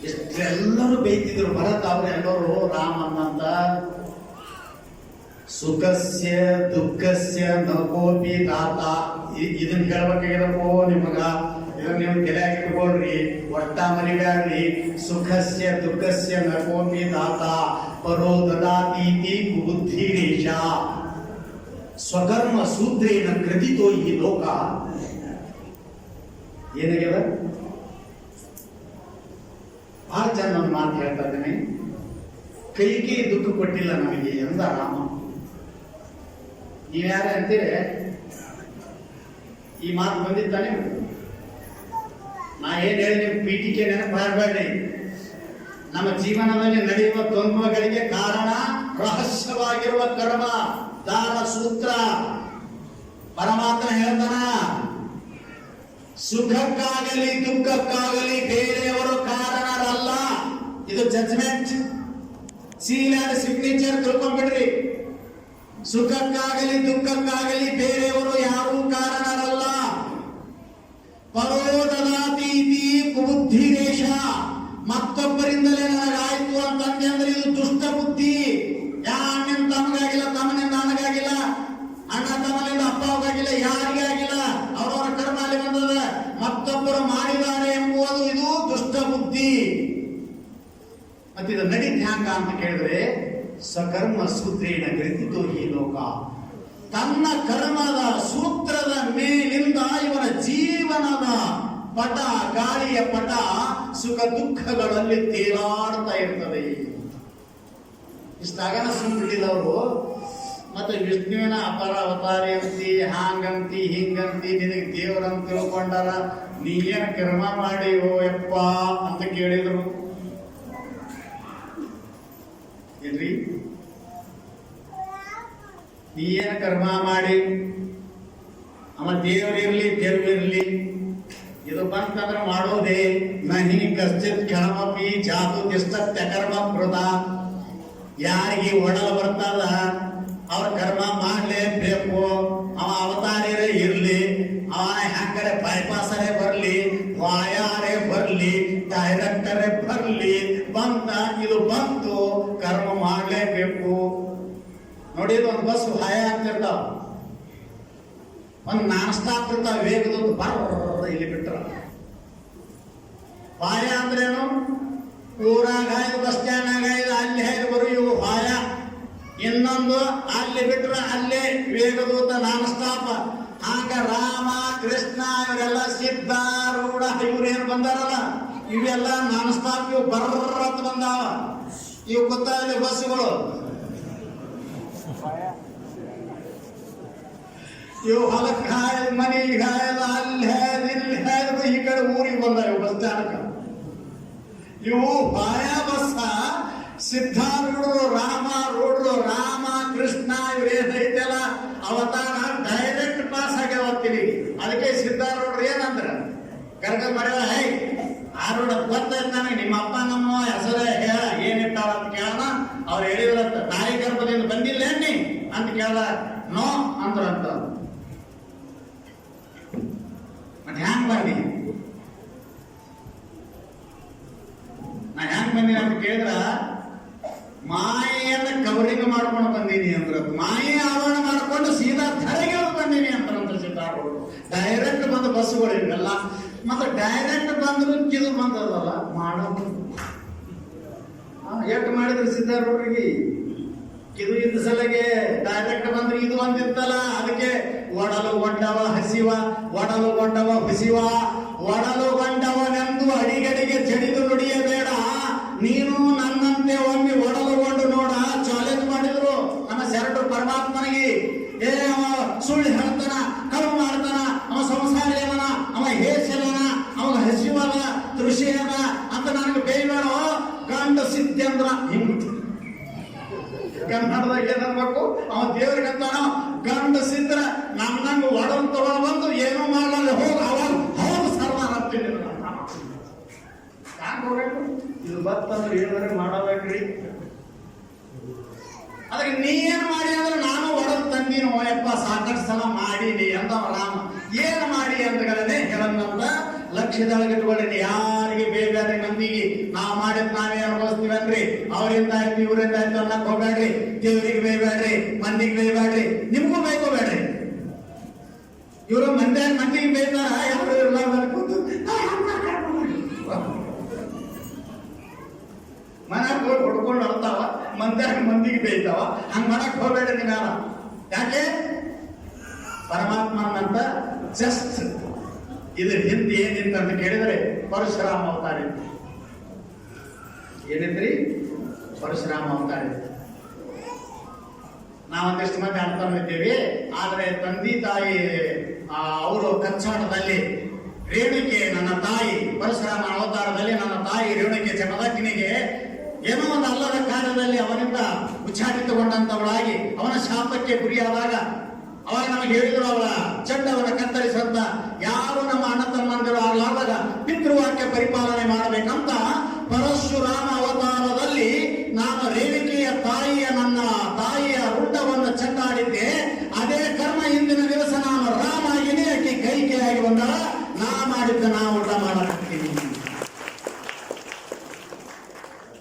ಎಷ್ಟೆಲ್ಲರೂ ಬೈತಿದ್ರು ಭರತ ಅವರೆಲ್ಲರೂ ರಾಮನಂತ ಸುಖಸ್ಯ ದುಃಖಸ್ಯ ನಕೋಪಿ ದಾತ. ಇದನ್ನ ಹೇಳ್ಬೇಕಾಗಿರಪ್ಪೋ ನಿಮಗ. ಇದು ನೀವು ತಲೆಯಾಗ ಇಟ್ಕೊಳ್ರಿ, ಒಟ್ಟ ಮರಿಬ್ಯಾಡ್ರಿ. ಸುಖಸ್ಯ ದುಃಖಸ್ಯ ನಕೋಪಿ ದಾತ ಪರೋ ದದಾತೀತಿ ಕುಬುದ್ಧಿರೇಶ ಸ್ವಕರ್ಮ ಸೂತ್ರೇಣ ಕೃತಿತೋ ಈ ಲೋಕ. ಏನಾಗ್ಯದ? ಬಹಳ ಚಂದ ಒಂದು ಮಾತು ಹೇಳ್ತಾ ಇದ್ದೇನೆ. ಕೈಗೆ ದುಃಖ ಕೊಟ್ಟಿಲ್ಲ ನಮಗೆ ಎಂದ ರಾಮ. ನೀವ್ಯಾರ ಅಂತೀರಿ? ಈ ಮಾತು ಬಂದಿದ್ದಾನೆ. ನಾ ಏನ್ ಹೇಳಿ ನಿಮ್ ಪೀಠಿಕೆ ನೆನಪು ಮಾಡಬೇಡ್ರಿ. ನಮ್ಮ ಜೀವನದಲ್ಲಿ ನಡೆಯುವ ತೊಂದರೆಗಳಿಗೆ ಕಾರಣ ರಹಸ್ಯವಾಗಿರುವ ಕರ್ಮ ದಾರ ಸೂತ್ರ. ಪರಮಾತ್ಮ ಹೇಳ್ತಾನ, ಸುಖಕ್ಕಾಗಲಿ ದುಃಖಕ್ಕಾಗಲಿ ಬೇರೆಯವರು ಕಾರಣರಲ್ಲ. ಇದು ಜಡ್ಜ್ಮೆಂಟ್, ಸೀಲ್ ಅಂಡ್ ಸಿಗ್ನೇಚರ್ ತಿಳ್ಕೊಂಡ್ಬಿಡ್ರಿ. ಸುಖಕ್ಕಾಗಲಿ ದುಃಖಕ್ಕಾಗಲಿ ಬೇರೆಯವರು ಯಾರೂ ಕಾರಣರಲ್ಲ. ಪರೋ ದದಾತೀತಿ ಕುಬುದ್ಧಿರೇಶ, ಮತ್ತೊಬ್ಬರಿಂದಲೇ ನನಗಾಯ್ತು ಅಂತಂದೆ ಅಂದ್ರೆ ಇದು ದುಷ್ಟ ಬುದ್ಧಿ. ಯಾರನ್ನಿಂದ ತಮಗಾಗಿಲ್ಲ, ತಮ್ಮನಿಂದ ನನಗಾಗಿಲ್ಲ, ಅಣ್ಣ ತಮ್ಮನಿಂದ ಅಪ್ಪಗಾಗಿಲ್ಲ, ಯಾರಿಗಾಗಿಲ್ಲ. ಅವರವರ ಕರ್ಮ ಅಲ್ಲಿ ಬಂದದ. ಮತ್ತೊಬ್ಬರು ಮಾಡಿದ್ದಾರೆ ಎಂಬುದು ಇದು ದುಷ್ಟ ಬುದ್ಧಿ. ಮತ್ತಿದು ನಡೀತ್ ಹ್ಯಾಂಗ ಅಂತ ಕೇಳಿದ್ರೆ, ಸಕರ್ಮ ಸೂತ್ರೇಣ ಗ್ರಹಿತೋ ಈ ಲೋಕ. ತನ್ನ ಕರ್ಮದ ಸೂತ್ರದ ಮೇಲಿಂದ ಇವನ ಜೀವನದ ಪಟ, ಗಾಳಿಯ ಪಟ ಸುಖ ದುಃಖಗಳಲ್ಲಿ ತೇಲಾಡ್ತಾ ಇರ್ತದೆ. ಇಷ್ಟಾಗನ ಸುಮ್ಬಿಟ್ಟಿದವರು ಮತ್ತೆ ವಿಷ್ಣುವಿನ ಅಪರ ಅವತಾರಿ ಅಂತಿ, ಹಾಂಗಂತಿ ಹಿಂಗಂತಿ, ನಿನಗೆ ದೇವರಂತ ತಿಳ್ಕೊಂಡಾರ, ನೀ ಏನ್ ಕರ್ಮ ಮಾಡಿವೋ ಯಪ್ಪ ಅಂತ ಕೇಳಿದ್ರು. ಏನ್ರಿ, ನೀ ಏನ ಕರ್ಮ ಮಾಡಿ? ಅವ ದೇವರಿರ್ಲಿ ದೇವ್ರಿರ್ಲಿ, ಇದು ಬಂತಂದ್ರೆ ಮಾಡೋದೇ. ನಹಿ ಕಶ್ಚಿತ್ ಕ್ಷಣಮಪಿ ಜಾತು ದಿಷ್ಟತ್ಯ ಕರ್ಮ ಕೃತ. ಯಾರಿಗೆ ಒಡಲು ಬರ್ತದ ಅವ್ರ ಕರ್ಮ ಮಾಡ್ಲೇಬೇಕು. ಅವ ಅವತಾರರೇ ಇರ್ಲಿ, ಅವ ಹ್ಯಾಂಗರೆ ಬೈಪಾಸರೇ ಬರ್ಲಿ, ವಾಯಾರೇ ಬರ್ಲಿ, ಡೈರೆಕ್ಟರೇ ಬರ್ಲಿ, ಬಂತ ಇದು ಬಂತು, ಕರ್ಮ ಮಾಡ್ಲೇಬೇಕು. ನೋಡಿ, ಒಂದು ಬಸ್ ಹಾಯ ಆಗ್ತಿರ್ತಾವ, ಒಂದು ನಾನ್ ಸ್ಟಾಪ್ ಇರ್ತಾವ, ವೇಗದೊಂದು ಬರ ಇಲ್ಲಿ ಬಿಟ್ರ. ಹಾಯ ಅಂದ್ರೇನು? ಊರಾಗ ಹಾಯ್ದು, ಬಸ್ ಸ್ಟ್ಯಾಂಡ್ನಾಗ ಹಾಯ್ದು, ಅಲ್ಲಿ ಹಾಯ್ದು ಬರು ಇವು ಹಾಯ. ಇನ್ನೊಂದು ಅಲ್ಲಿ ಬಿಟ್ರೆ ಅಲ್ಲೇ ವೇಗದೂತ ನಾನ್ ಸ್ಟಾಪ್. ಆಗ ರಾಮ ಕೃಷ್ಣ ಇವರೆಲ್ಲ ಸಿದ್ಧಾರೂಢ ಇವ್ರೇನು ಬಂದಾರಲ್ಲ, ಇವೆಲ್ಲ ನಾನ್ ಸ್ಟಾಪ್. ಇವು ಬರ್ರತ್ ಬಂದಾವ. ಇವು ಗೊತ್ತಾಗಲಿ ಬಸ್ಸುಗಳು. ಇವು ಹೊಲಕ್ಕೆ ಹಾಯ್ದು, ಮನೆಗೆ ಹಾಯ್ದು, ಅಲ್ಲಿ ಹಾಯ್ದು, ಇಲ್ಲಿ ಹಾಯ್ದು, ಈ ಕಡೆ ಊರಿಗೆ ಬಂದಾವ ಇವು ಬಸ್ ಸ್ಟ್ಯಾಂಡ್. ಇವು ಬಾಯ ಬಸ್ಸ. ಸಿದ್ಧಾರೂಢರು, ರಾಮ ರೂಢರು, ರಾಮ ಕೃಷ್ಣ ಇವ್ರೇನೈತಲ್ಲ ಅವತಾರ ಡೈರೆಕ್ಟ್ ಪಾಸ್ ಆಗ್ಯಾವತ್ತಿಲಿ. ಅದಕ್ಕೆ ಸಿದ್ಧಾರೂಢರು ಏನಂದ್ರ ಕರ್ಕೊಂಡ್ ಮಾಡ್ಯಾವ, ಹೇ ಆರೂಢ ಗೊತ್ತಾಯ್ತು ನನಗೆ, ನಿಮ್ಮ ಅಪ್ಪ ನಮ್ಮ ಹೆಸರೇ ಹೇಳ, ಏನಿಟ್ಟಾರ ಅಂತ ಕೇಳೋಣ. ಅವ್ರು ಹೇಳಿದ್ರಂತ, ನಾಯಿ ಗರ್ಭದಿಂದ ಬಂದಿಲ್ಲ ನೀ ಅಂತ ಕೇಳ. ನೋ ಅಂದ್ರಂತ. ಮತ್ತೆ ಹ್ಯಾಂಗ್ ಬನ್ನಿ, ನಾ ಹ್ಯಾಂಗ್ ಬಂದೀನಿ ಅಂತ ಕೇಳಿದ್ರ, ಮಾಯೆಯನ್ನ ಕವರಿಂಗ್ ಮಾಡ್ಕೊಂಡು ಬಂದೀನಿ ಅಂದ್ರ. ಮಾಯೆ ಆವರಣ ಮಾಡ್ಕೊಂಡು ಸೀದಾ ಧರೆಗೆ ಬಂದೀನಿ ಅಂತಾರಂತ ಸಿದ್ಧಾರೂಢರು. ಡೈರೆಕ್ಟ್ ಬಂದ ಬಸ್ಸುಗಳು ಇವೆಲ್ಲ. ಮತ್ತೆ ಡೈರೆಕ್ಟ್ ಬಂದ್ರು ಕಿದು ಬಂದದಲ್ಲ ಮಾಡೋದು. ಎಷ್ಟು ಮಾಡಿದ್ರು ಸಿದ್ಧಾರೂಢರಿಗೆ? ಇದು ಇದ್ದ ಸಲಗೆ ಡೈರೆಕ್ಟ್ ಬಂದ್ರೆ ಇದು ಅಂತಿತ್ತಲ್ಲ. ಅದಕ್ಕೆ ಒಡಲುಗೊಂಡವ ಹಸಿವ, ಒಡಲುಗೊಂಡವ ಹುಸಿವ, ಒಡಲುಗೊಂಡವನೆಂದು ಅಡಿಗಡಿಗೆ ಜಡಿದು ನುಡಿಯಬೇಡ, ನೀನು ನನ್ನಂತೆ ಒಮ್ಮೆ ಒಡಲುಗೊಂಡು ನೋಡ ಚಾಲೆಂಜ್ ಮಾಡಿದ್ರು ನಮ್ಮ ಶರಣರು ಪರಮಾತ್ಮನಿಗೆ. ಏ ಅವ ಸುಳ್ಳು ಹೇಳ್ತಾನ, ಕಳು ಮಾಡ್ತಾನ, ಅವ ಸಂಸಾರಿ ಅವನ, ಅವ ಹೇಸಲನ, ಅವ ಹಸಿವನ, ತೃಷಿಯನ ಅಂತ ನನಗೆ ಬೇಯಬೇಡ. ಗಂಡ ಸಿದ್ಧೇಂದ್ರ ಹಿಂಗ ಕನ್ನಡದಾಗ ಏನನ್ಬೇಕು, ಅವ ದೇವ್ರಿಗೆ ಅಂತಾನ, ಗಂಡ ಸಿದ್ರ ನನ್ನಂಗ ಒಡಲ್ ತಗೊಂಡು ಬಂದು ಏನೂ ಮಾಡಲ್ಲ, ಹೋಗ ಅವಾಗ ಹೌದು ಸರ್ವ ಹತ್ತಿಲ್ಲ. ಯಾಕೆ ಹೋಗ್ಬೇಕು? ಇದು ಬತ್ತಂದ್ರೆ ಹೇಳಿದ್ರೆ ಮಾಡಬೇಕ್ರಿ. ಅದಕ್ಕೆ ನೀ ಏನ್ ಮಾಡಿ ಅಂದ್ರೆ ನಾನು ಒಡಲ್ ತಂದೀನಿ ಓಯಪ್ಪ, ಸಾಕಷ್ಟು ಸಲ ಮಾಡೀನಿ ಅಂದವ ರಾಮ. ಏನ್ ಮಾಡಿ ಅಂತಗಳನ್ನೇ ಹೇಳಂತ ಲಕ್ಷ್ಯದೊಳಗಿಟ್ಕೊಳ್ಳಿ. ಯಾರಿಗೆ ಬೇರೆ ಮಂದಿಗೆ ನಾವು ಮಾಡಿದ್ ನಾವೇ ಅನುಭವಿಸ್ತೀವನ್ರಿ, ಅವರಿಂದ ಆಯ್ತು ಇವರಿಂದ ಆಯ್ತು ಅನ್ನಕ್ ಹೋಗ್ಬೇಡ್ರಿ. ದೇವ್ರಿಗೆ ಬೇಯ್ಬೇಡ್ರಿ, ಮಂದಿಗೆ ಬೇಯ್ಬೇಡ್ರಿ, ನಿಮ್ಗೂ ಬೇಯ್ಕೋಬೇಡ್ರಿ. ಇವರು ಮಂದಿಗೆ ಬೇಯ್ತಾರ, ಯಾರು ಇರ್ಲಾರ್ದು ಮನೆಗೆ ಹೋಗಿ ಹೊಡ್ಕೊಂಡು ಅಳ್ತಾವ, ಮಂದಿಗೆ ಬೇಯ್ತಾವ. ಹಂಗ ಮಾಡಕ್ ಹೋಗ್ಬೇಡ ನೀವ್ಯಾರ. ಯಾಕೆ? ಪರಮಾತ್ಮನಂತ ಜಸ್ಟ್ ಇದ್ರ ಹಿಂದೆ ಏನಿತ್ತು ಅಂತ ಕೇಳಿದರೆ ಪರಶುರಾಮ ಅವತಾರ ಇತ್ತು. ಏನಿದ್ರಿ? ಪರಶುರಾಮ ಅವತಾರ ಇತ್ತು. ನಾವೊಂದಿಷ್ಟು ಮಂದಿ ಅನ್ಕೊಂಡಿದ್ದೀವಿ, ಆದ್ರೆ ತಂದೆ ತಾಯಿ ಅವರು ಕಚ್ಚಾಟದಲ್ಲಿ ರೇಣುಕೆ ನನ್ನ ತಾಯಿ, ಪರಶುರಾಮ ಅವತಾರದಲ್ಲಿ ನನ್ನ ತಾಯಿ ರೇಣುಕೆ ಜಮದಗ್ನಿಗೆ ಏನೋ ಒಂದು ಅಲ್ಲದ ಕಾರ್ಯದಲ್ಲಿ ಅವನಿಂದ ಉಚ್ಚಾಟಿತಗೊಂಡಂತವಳಾಗಿ ಅವನ ಶಾಪಕ್ಕೆ ಗುರಿಯಾದಾಗ ಅವಾಗ ನಮಗೆ ಹೇಳಿದ್ರು, ಅವಳ ಚಂಡವನ್ನು ಕತ್ತರಿಸಂತ ಯಾರು ನಮ್ಮ ಅಣ್ಣ ತಮ್ಮಂದಿರು ಆಗಲಾದಾಗ ಪಿತೃವಾಕ್ಯ ಪರಿಪಾಲನೆ ಮಾಡಬೇಕಂತ ಪರಶುರಾಮ ಅವತಾರದಲ್ಲಿ ನಾನು ರೇಣುಕೆಯ ತಾಯಿಯ ನನ್ನ ತಾಯಿಯ ರುಂಡವನ್ನು ಚಂಡಾಡಿದ್ದೆ. ಅದೇ ಕರ್ಮ ಇಂದಿನ ದಿವಸ ನಾನು ರಾಮಾಗಿನೇ ಆಕೆ ಕೈಕೆಯಾಗಿ ಬಂದ ನಾ ಮಾಡಿದ್ದ ನಾ ಊಟ ಮಾಡಾಕ್ತೀನಿ.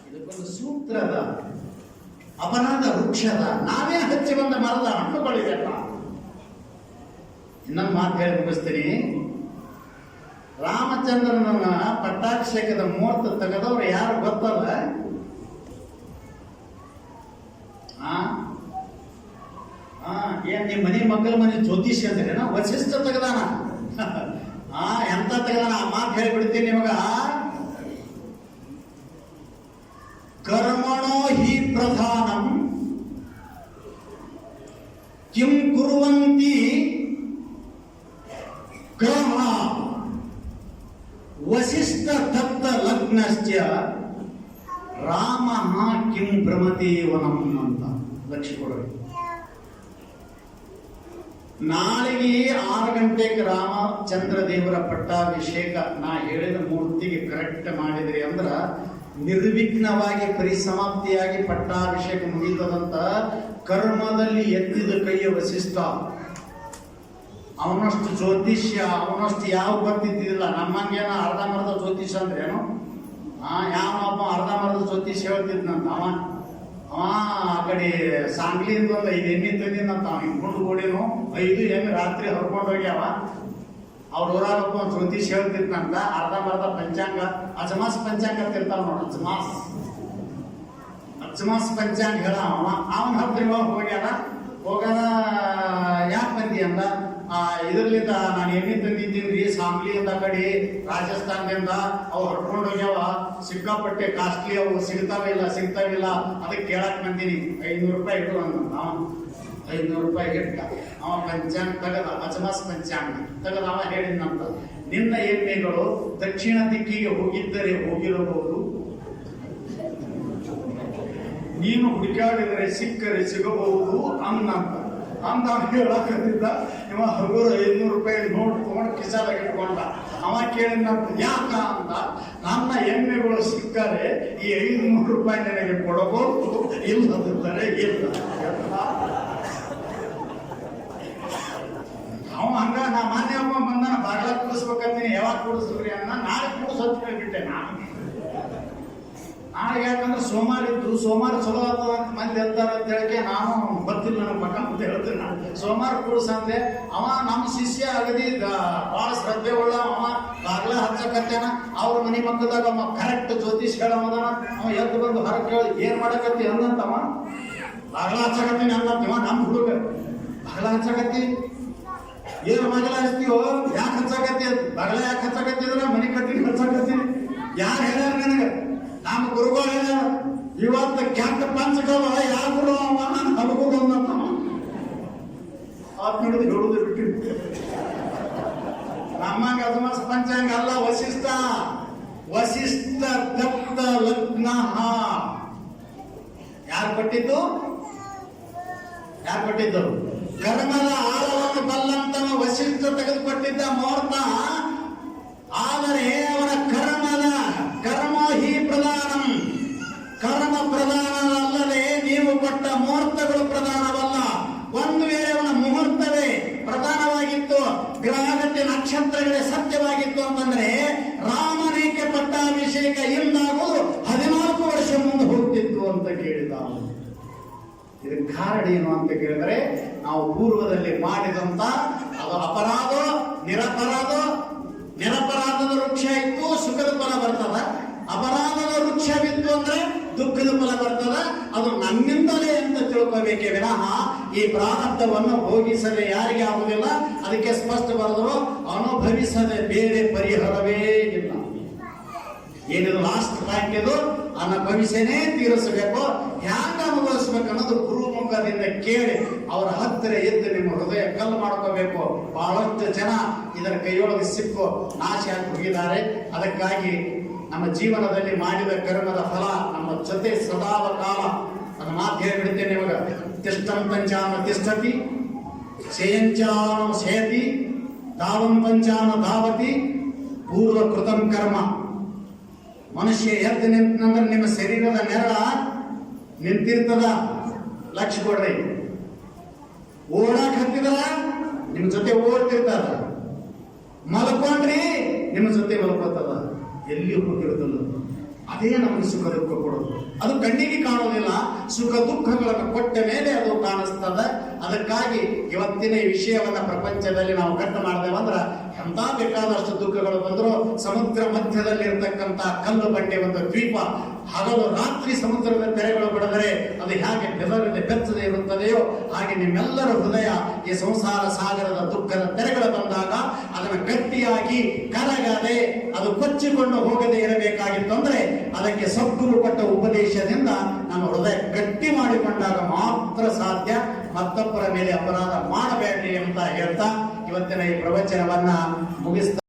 ಇದಕ್ಕೊಂದು ಸೂತ್ರದ ಅಪರಾಧ ವೃಕ್ಷದ ನಾವೇ ಹಚ್ಚಿ ಬಂದ ಮರದ ಹಣ್ಣುಗಳಿದೆಲ್ಲ. ಇನ್ನೊಂದು ಮಾತು ಹೇಳಿ ಮುಗಿಸ್ತೀನಿ. ರಾಮಚಂದ್ರನ ಪಟ್ಟಾಭಿಷೇಕದ ಮುಹೂರ್ತ ತೆಗೆದವ್ರು ಯಾರು ಗೊತ್ತಲ್ಲ? ಏನ್ ನಿಮ್ಮ ಮನೆ ಮಕ್ಕಳ ಮನೆ ಜ್ಯೋತಿಷ್ಯ ಅಂದ್ರೆ ವಸಿಷ್ಠ ತೆಗೆದಾನ. ಎಂತ ತೆಗೆದಾನ? ಆ ಮಾತು ಹೇಳಿಬಿಡ್ತೀನಿ ನಿಮಗ. ಕರ್ಮಣೋ ಹಿ ಪ್ರಧಾನಂ ಕಿಂ ಕುರ್ವಂತಿ ಗ್ರಹ ವಸಿಷ್ಠ ದತ್ತ ಲಗ್ನಶ್ಚ ರಾಮ ಕಿಂ ಭ್ರಮತಿ ವನಂ ಅಂತ ಲಕ್ಷ್ಯ ಕೊಡಬೇಕು. ನಾಳೆಗೆ 6 ಗಂಟೆಗೆ ರಾಮಚಂದ್ರ ದೇವರ ಪಟ್ಟಾಭಿಷೇಕ ನಾ ಹೇಳಿದ ಮೂರ್ತಿಗೆ ಕರೆಕ್ಟ್ ಮಾಡಿದ್ರಿ ಅಂದ್ರ ನಿರ್ವಿಘ್ನವಾಗಿ ಪರಿಸಮಾಪ್ತಿಯಾಗಿ ಪಟ್ಟಾಭಿಷೇಕ ಮುಗಿತದಂತ ಕರ್ಮದಲ್ಲಿ ಎತ್ತಿದ ಕೈಯ ವಸಿಷ್ಠ. ಅವನಷ್ಟು ಜ್ಯೋತಿಷ್ಯ, ಅವನಷ್ಟು ಯಾವ ಗೊತ್ತಿದ್ದಿಲ್ಲ. ನಮ್ಮಂಗೇನ ಅರ್ಧಂಬರ್ಧ ಜ್ಯೋತಿಷ್ಯ ಅಂದ್ರೆ ಏನು? ಯಾವನೊಬ್ಬ ಅರ್ಧಂಬರ್ಧ ಜ್ಯೋತಿಷ್ಯ ಹೇಳ್ತಿದ್ನಂತ. ಅವ ಆ ಕಡೆ ಸಾಂಗ್ಲಿಯಿಂದ ಒಂದು 5 ಎಣ್ಣೆ ತಂದಿದ್ದಂತ. ಅವ ಹಿಂಕೊಂಡು ಓಡಿನು 5 ಎಣ್ಣೆ ರಾತ್ರಿ ಹರ್ಕೊಂಡು ಹೋಗ್ಯಾವ. ಅವ್ರ ಊರಾಗಪ್ಪ ಒಂದು ಜ್ಯೋತಿಷ್ ಹೇಳ್ತಿದ್ನಂತ. ಅರ್ಧಂಬರ್ಧ ಪಂಚಾಂಗ, ಅಜಮಾಸ್ ಪಂಚಾಂಗ ಅಂತ ಇರ್ತಾವ ನೋಡ, ಅಜಮಾಸ್ ಪಂಚಾಂಗ ಹೇಳ. ಅವನ ಹತ್ರ ಹೋಗ್ಯಾನ. ಯಾಕೆ ಬಂದಿ ಅಂದ. ಇದರ್ಲಿಂದ ನಾನು ಎಣ್ಣೆ ತಂದಿದ್ದೀನಿ ಸಾಂಗ್ಲಿಯಿಂದ ಕಡೆ ರಾಜಸ್ಥಾನದಿಂದ ಅವು ಹೊಡ್ಕೊಂಡು ಹೋಗ್ಯಾವ. ಸಿಕ್ಕಾಪಟ್ಟೆ ಕಾಸ್ಟ್ಲಿ, ಅವು ಸಿಗ್ತಾವಿಲ್ಲ ಅದಕ್ಕೆ ಕೇಳಕ್ ಬಂದೀನಿ. 500 ರೂಪಾಯಿ ಇಟ್ಟು ಅಂದ. 500 ರೂಪಾಯಿ ಇಟ್ಟ. ಅವ ಪಂಚಾಂಗ ತೆಗದ, ಅಜಮಾಸ್ ಪಂಚಾಂಗ ತೆಗದ. ಅವ ಹೇಳಿದ್ನಂತ, ನಿನ್ನ ಎಮ್ಮೆಗಳು ದಕ್ಷಿಣ ದಿಕ್ಕಿಗೆ ಹೋಗಿದ್ದರೆ ಹೋಗಿರಬಹುದು, ನೀನು ಹುಡುಕಾಡಿದರೆ ಸಿಕ್ಕರೆ ಸಿಗಬಹುದು ಅನ್ನಂತ. ಅಂತ ಹೇಳಕತ್ತಿದ್ದ. ಇವ ಹಗುರು 500 ರೂಪಾಯಿ ನೋಟ್ ತಗೊಂಡು ಕಿಸಾದಾಗ ಇಟ್ಕೊಂಡ. ಅವ ಕೇಳಿದ್ನಂತ, ಯಾಕ ಅಂತ. ನನ್ನ ಎಮ್ಮೆಗಳು ಸಿಕ್ಕರೆ ಈ 500 ರೂಪಾಯಿ ನನಗೆ ಕೊಡಬಹುದು, ಇಲ್ಲದಿದ್ದರೆ ಇಲ್ಲ. ಅವ ಹಂಗ ನಾ ಮಾನ್ಯ ಒಬ್ಬ ಬಂದಾನ, ಬಾಗ್ಲ ಕೂಡಿಸ್ಬೇಕಂತೀನಿ. ಯಾವಾಗ ಕೂಡಿಸ್ರಿ ಅನ್ನ, ನಾಳೆ ಕೂಡಿಸೋದ್ ಹೇಳ್ಬಿಟ್ಟೆ ನಾನು. ನಾಳೆ ಯಾಕಂದ್ರೆ ಸೋಮವಾರ ಇದ್ದು, ಸೋಮವಾರ ಚಲೋ ಆಗ್ತದ ಅಂತ ಮಂದಿ ಹೇಳ್ತಾರ ಅಂತ ಹೇಳಕ್ಕೆ ನಾನು ಗೊತ್ತಿಲ್ಲ, ನನ್ನ ಪಕ್ಕ ಅಂತ ಹೇಳ್ತೀನಿ ನಾನು. ಸೋಮವಾರ ಕೂಡಿಸಂದೆ. ಅವ ನಮ್ಮ ಶಿಷ್ಯ ಅಗದಿ ಬಹಳ ಶ್ರದ್ಧೆ ಉಳ್ಳ. ಅವ ಬಾಗ್ಲ ಹಚ್ಚಕತ್ತೇನ. ಅವ್ರ ಮನೆ ಮಕ್ಕದಾಗ ಅವ ಕರೆಕ್ಟ್ ಜ್ಯೋತಿಷ್ ಹೇಳೋದನ. ಅವ ಎದ್ದು ಬಂದು ಹೊರ ಕೇಳಿ ಏನ್ ಮಾಡಕತ್ತಿ ಅಂದಂತವ. ಬಾಗ್ಲ ಹಚ್ಚಕತ್ತೀನಿ ಅಂದಂತವ. ನಮ್ಮ ಹುಡುಗ ಬಾಗ್ಲ ಹಚ್ಚಕತ್ತಿ, ಏನು ಬಾಗ್ಲ ಹಚ್ತೀವೋ, ಯಾಕೆ ಹಚ್ಚಕತ್ತಿ ಅಂತ. ಬಾಗ್ಲ ಯಾಕೆ ಹಚ್ಚಕತ್ತಿದ್ರ ಮನೆ ಕಟ್ಟಿ ಹಚ್ಚಕತ್ತೀನಿ. ಯಾರು ಹೇಳ್ಯಾರ ನನಗ? ನಮ್ಮ ಗುರುಗಳು ಹೇಳ್ಯಾರ. ಇವತ್ತು ಕೆಟ್ಟ ಪಂಚಕವ ಯಾರು ಅವ ನಾನು ಹಲಗುದು ಅಂದಂತವ. ನೋಡಿದ್ರೆ ಹೇಳುದು ಬಿಟ್ಟು ನಮ್ಮಂಗ ಅಜಮಾಸ್ ಪಂಚಾಂಗ ಅಲ್ಲ, ವಸಿಷ್ಠ ದತ್ತ ಲಗ್ನ. ಯಾರು ಕೊಟ್ಟಿದ್ದು? ಕರ್ಮದ ಆಳವನ್ನು ಬಲ್ಲಂತವ ವಸಿಷ್ಠ ತೆಗೆದುಕೊಟ್ಟಿದ್ದ ಮುಹೂರ್ತ. ಆದರೆ ಅವನ ಕರ್ಮ ಹಿ ಪ್ರಧಾನಂ, ಕರ್ಮ ಪ್ರಧಾನವಲ್ಲದೆ ನೀವು ಕೊಟ್ಟ ಮುಹೂರ್ತಗಳು ಪ್ರಧಾನವಲ್ಲ. ಒಂದು ವೇಳೆ ಅವನ ಮುಹೂರ್ತವೇ ಪ್ರಧಾನವಾಗಿತ್ತು, ಗ್ರಹಗತಿ ನಕ್ಷತ್ರಗಳೇ ಸತ್ಯವಾಗಿತ್ತು ಅಂತಂದ್ರೆ ರಾಮನೇಕೆ ಪಟ್ಟಾಭಿಷೇಕ ಇಂದಾಗುವುದು 14 ವರ್ಷ ಮುಂದೆ ಹೋಗ್ತಿತ್ತು ಅಂತ ಕೇಳಿದ. ಇದಕ್ಕೆ ಕಾರಣ ಏನು ಅಂತ ಕೇಳಿದ್ರೆ, ನಾವು ಪೂರ್ವದಲ್ಲಿ ಮಾಡಿದಂತ ಅದು ಅಪರಾಧ, ನಿರಪರಾಧದ ವೃಕ್ಷ ಇತ್ತು, ಸುಖದ ಫಲ ಬರ್ತದ. ಅಪರಾಧದ ವೃಕ್ಷವಿತ್ತು ಅಂದ್ರೆ ದುಃಖದ ಫಲ ಬರ್ತದ, ಅದು ನನ್ನಿಂದಲೇ ಅಂತ ತಿಳ್ಕೋಬೇಕೇ ವಿನಃ ಈ ಪ್ರಾರಬ್ಧವನ್ನು ಭೋಗಿಸದೆ ಯಾರಿಗೆ ಆಗುವುದಿಲ್ಲ. ಅದಕ್ಕೆ ಸ್ಪಷ್ಟ ಬರೆದರು, ಅನುಭವಿಸದೆ ಬೇರೆ ಪರಿಹಾರವೇ ಇಲ್ಲ. ಏನಿದು ಲಾಸ್ಟ್ ಪಾಯಿಂಟ್, ಇದು ಅನುಭವಿಸೇನೆ ತೀರಿಸಬೇಕು. ಹ್ಯಾಂಗ ಅನುಭವಿಸ್ಬೇಕು ಅನ್ನೋದು ಗುರು ಮುಖದಿಂದ ಕೇಳಿ ಅವರ ಹತ್ತಿರ ಎದ್ದು ನಿಮ್ಮ ಹೃದಯ ಕಲ್ಲು ಮಾಡ್ಕೋಬೇಕು. ಬಹಳಷ್ಟು ಜನ ಇದರ ಕೈಯೊಳಗೆ ಸಿಕ್ಕು ನಾಶ ಆಗಿ ಹೋಗಿದ್ದಾರೆ. ಅದಕ್ಕಾಗಿ ನಮ್ಮ ಜೀವನದಲ್ಲಿ ಮಾಡಿದ ಕರ್ಮದ ಫಲ ನಮ್ಮ ಜೊತೆ ಸದಾವ ಕಾಲ. ನನ್ನ ಮಾತು ಹೇಳಿಬಿಡ್ತೇನೆ ನಿಮಗ, ತಿಷ್ಟಂ ಪಂಚಾನ ತಿಷ್ಠತಿ, ಶೇಯಂಚಾನ ಶೇಯತಿ, ಧಾವಂ ಪಂಚಾನ ಧಾವತಿ, ಪೂರ್ವ ಕೃತಂ ಕರ್ಮ. ಮನುಷ್ಯ ಎದ್ದು ನಿಂತಂದ್ರೆ ನಿಮ್ಮ ಶರೀರದ ನೆರಳ ನಿಂತಿರ್ತದ. ಲಕ್ಷ ಕೊಡ್ರಿ. ಓಡಾಕ್ ಹತ್ತಿದ್ರ ನಿಮ್ ಜೊತೆ ಓಡ್ತಿರ್ತಾರ. ಮಲ್ಕೊಂಡ್ರಿ ನಿಮ್ಮ ಜೊತೆ ಮಲ್ಕೋತದ. ಎಲ್ಲಿ ಹೋಗಿರುತ್ತಲ್ಲ, ಅದೇ ನಮಗೆ ಸುಖ ದುಃಖ ಕೊಡೋದು. ಅದು ಕಣ್ಣಿಗೆ ಕಾಣೋದಿಲ್ಲ, ಸುಖ ದುಃಖಗಳನ್ನು ಕೊಟ್ಟ ಮೇಲೆ ಅದು ಕಾಣಿಸ್ತದ. ಅದಕ್ಕಾಗಿ ಇವತ್ತಿನ ಈ ವಿಷಯವನ್ನ ಪ್ರಪಂಚದಲ್ಲಿ ನಾವು ಕಟ್ಟು ಮಾಡಿದೆವಂದ್ರ ಎಂತ ಬೇಕಾದಷ್ಟು ದುಃಖಗಳು ಬಂದ್ರು, ಸಮುದ್ರ ಮಧ್ಯದಲ್ಲಿ ಇರತಕ್ಕಂತ ಕಲ್ಲು ಬಂಡೆ ಒಂದು ದ್ವೀಪ, ಹಗಲು ರಾತ್ರಿ ಸಮುದ್ರದ ತೆರೆಗಳು ಬಿಡದರೆ ಅದು ಹೇಗೆ ಬೆದರದೆ ಬೆಚ್ಚದೆ ಇರುತ್ತದೆಯೋ ಹಾಗೆ ನಿಮ್ಮೆಲ್ಲರ ಹೃದಯ ಈ ಸಂಸಾರ ಸಾಗರದ ದುಃಖದ ತೆರೆಗಳು ಬಂದಾಗ ಅದನ್ನು ಗಟ್ಟಿಯಾಗಿ ಕರಗದೆ ಅದು ಕೊಚ್ಚಿಕೊಂಡು ಹೋಗದೆ ಇರಬೇಕಾಗಿತ್ತು. ಅಂದ್ರೆ ಅದಕ್ಕೆ ಸದ್ಗುರು ಕೊಟ್ಟ ಉಪದೇಶದಿಂದ ನಮ್ಮ ಹೃದಯ ಗಟ್ಟಿ ಮಾಡಿಕೊಂಡಾಗ ಮಾತ್ರ ಸಾಧ್ಯ. ಮತ್ತೊಬ್ಬರ ಮೇಲೆ ಅಪರಾಧ ಮಾಡಬೇಡ್ರಿ ಅಂತ ಹೇಳ್ತಾ ಇವತ್ತಿನ ಈ ಪ್ರವಚನವನ್ನ ಮುಗಿಸ್ತಾ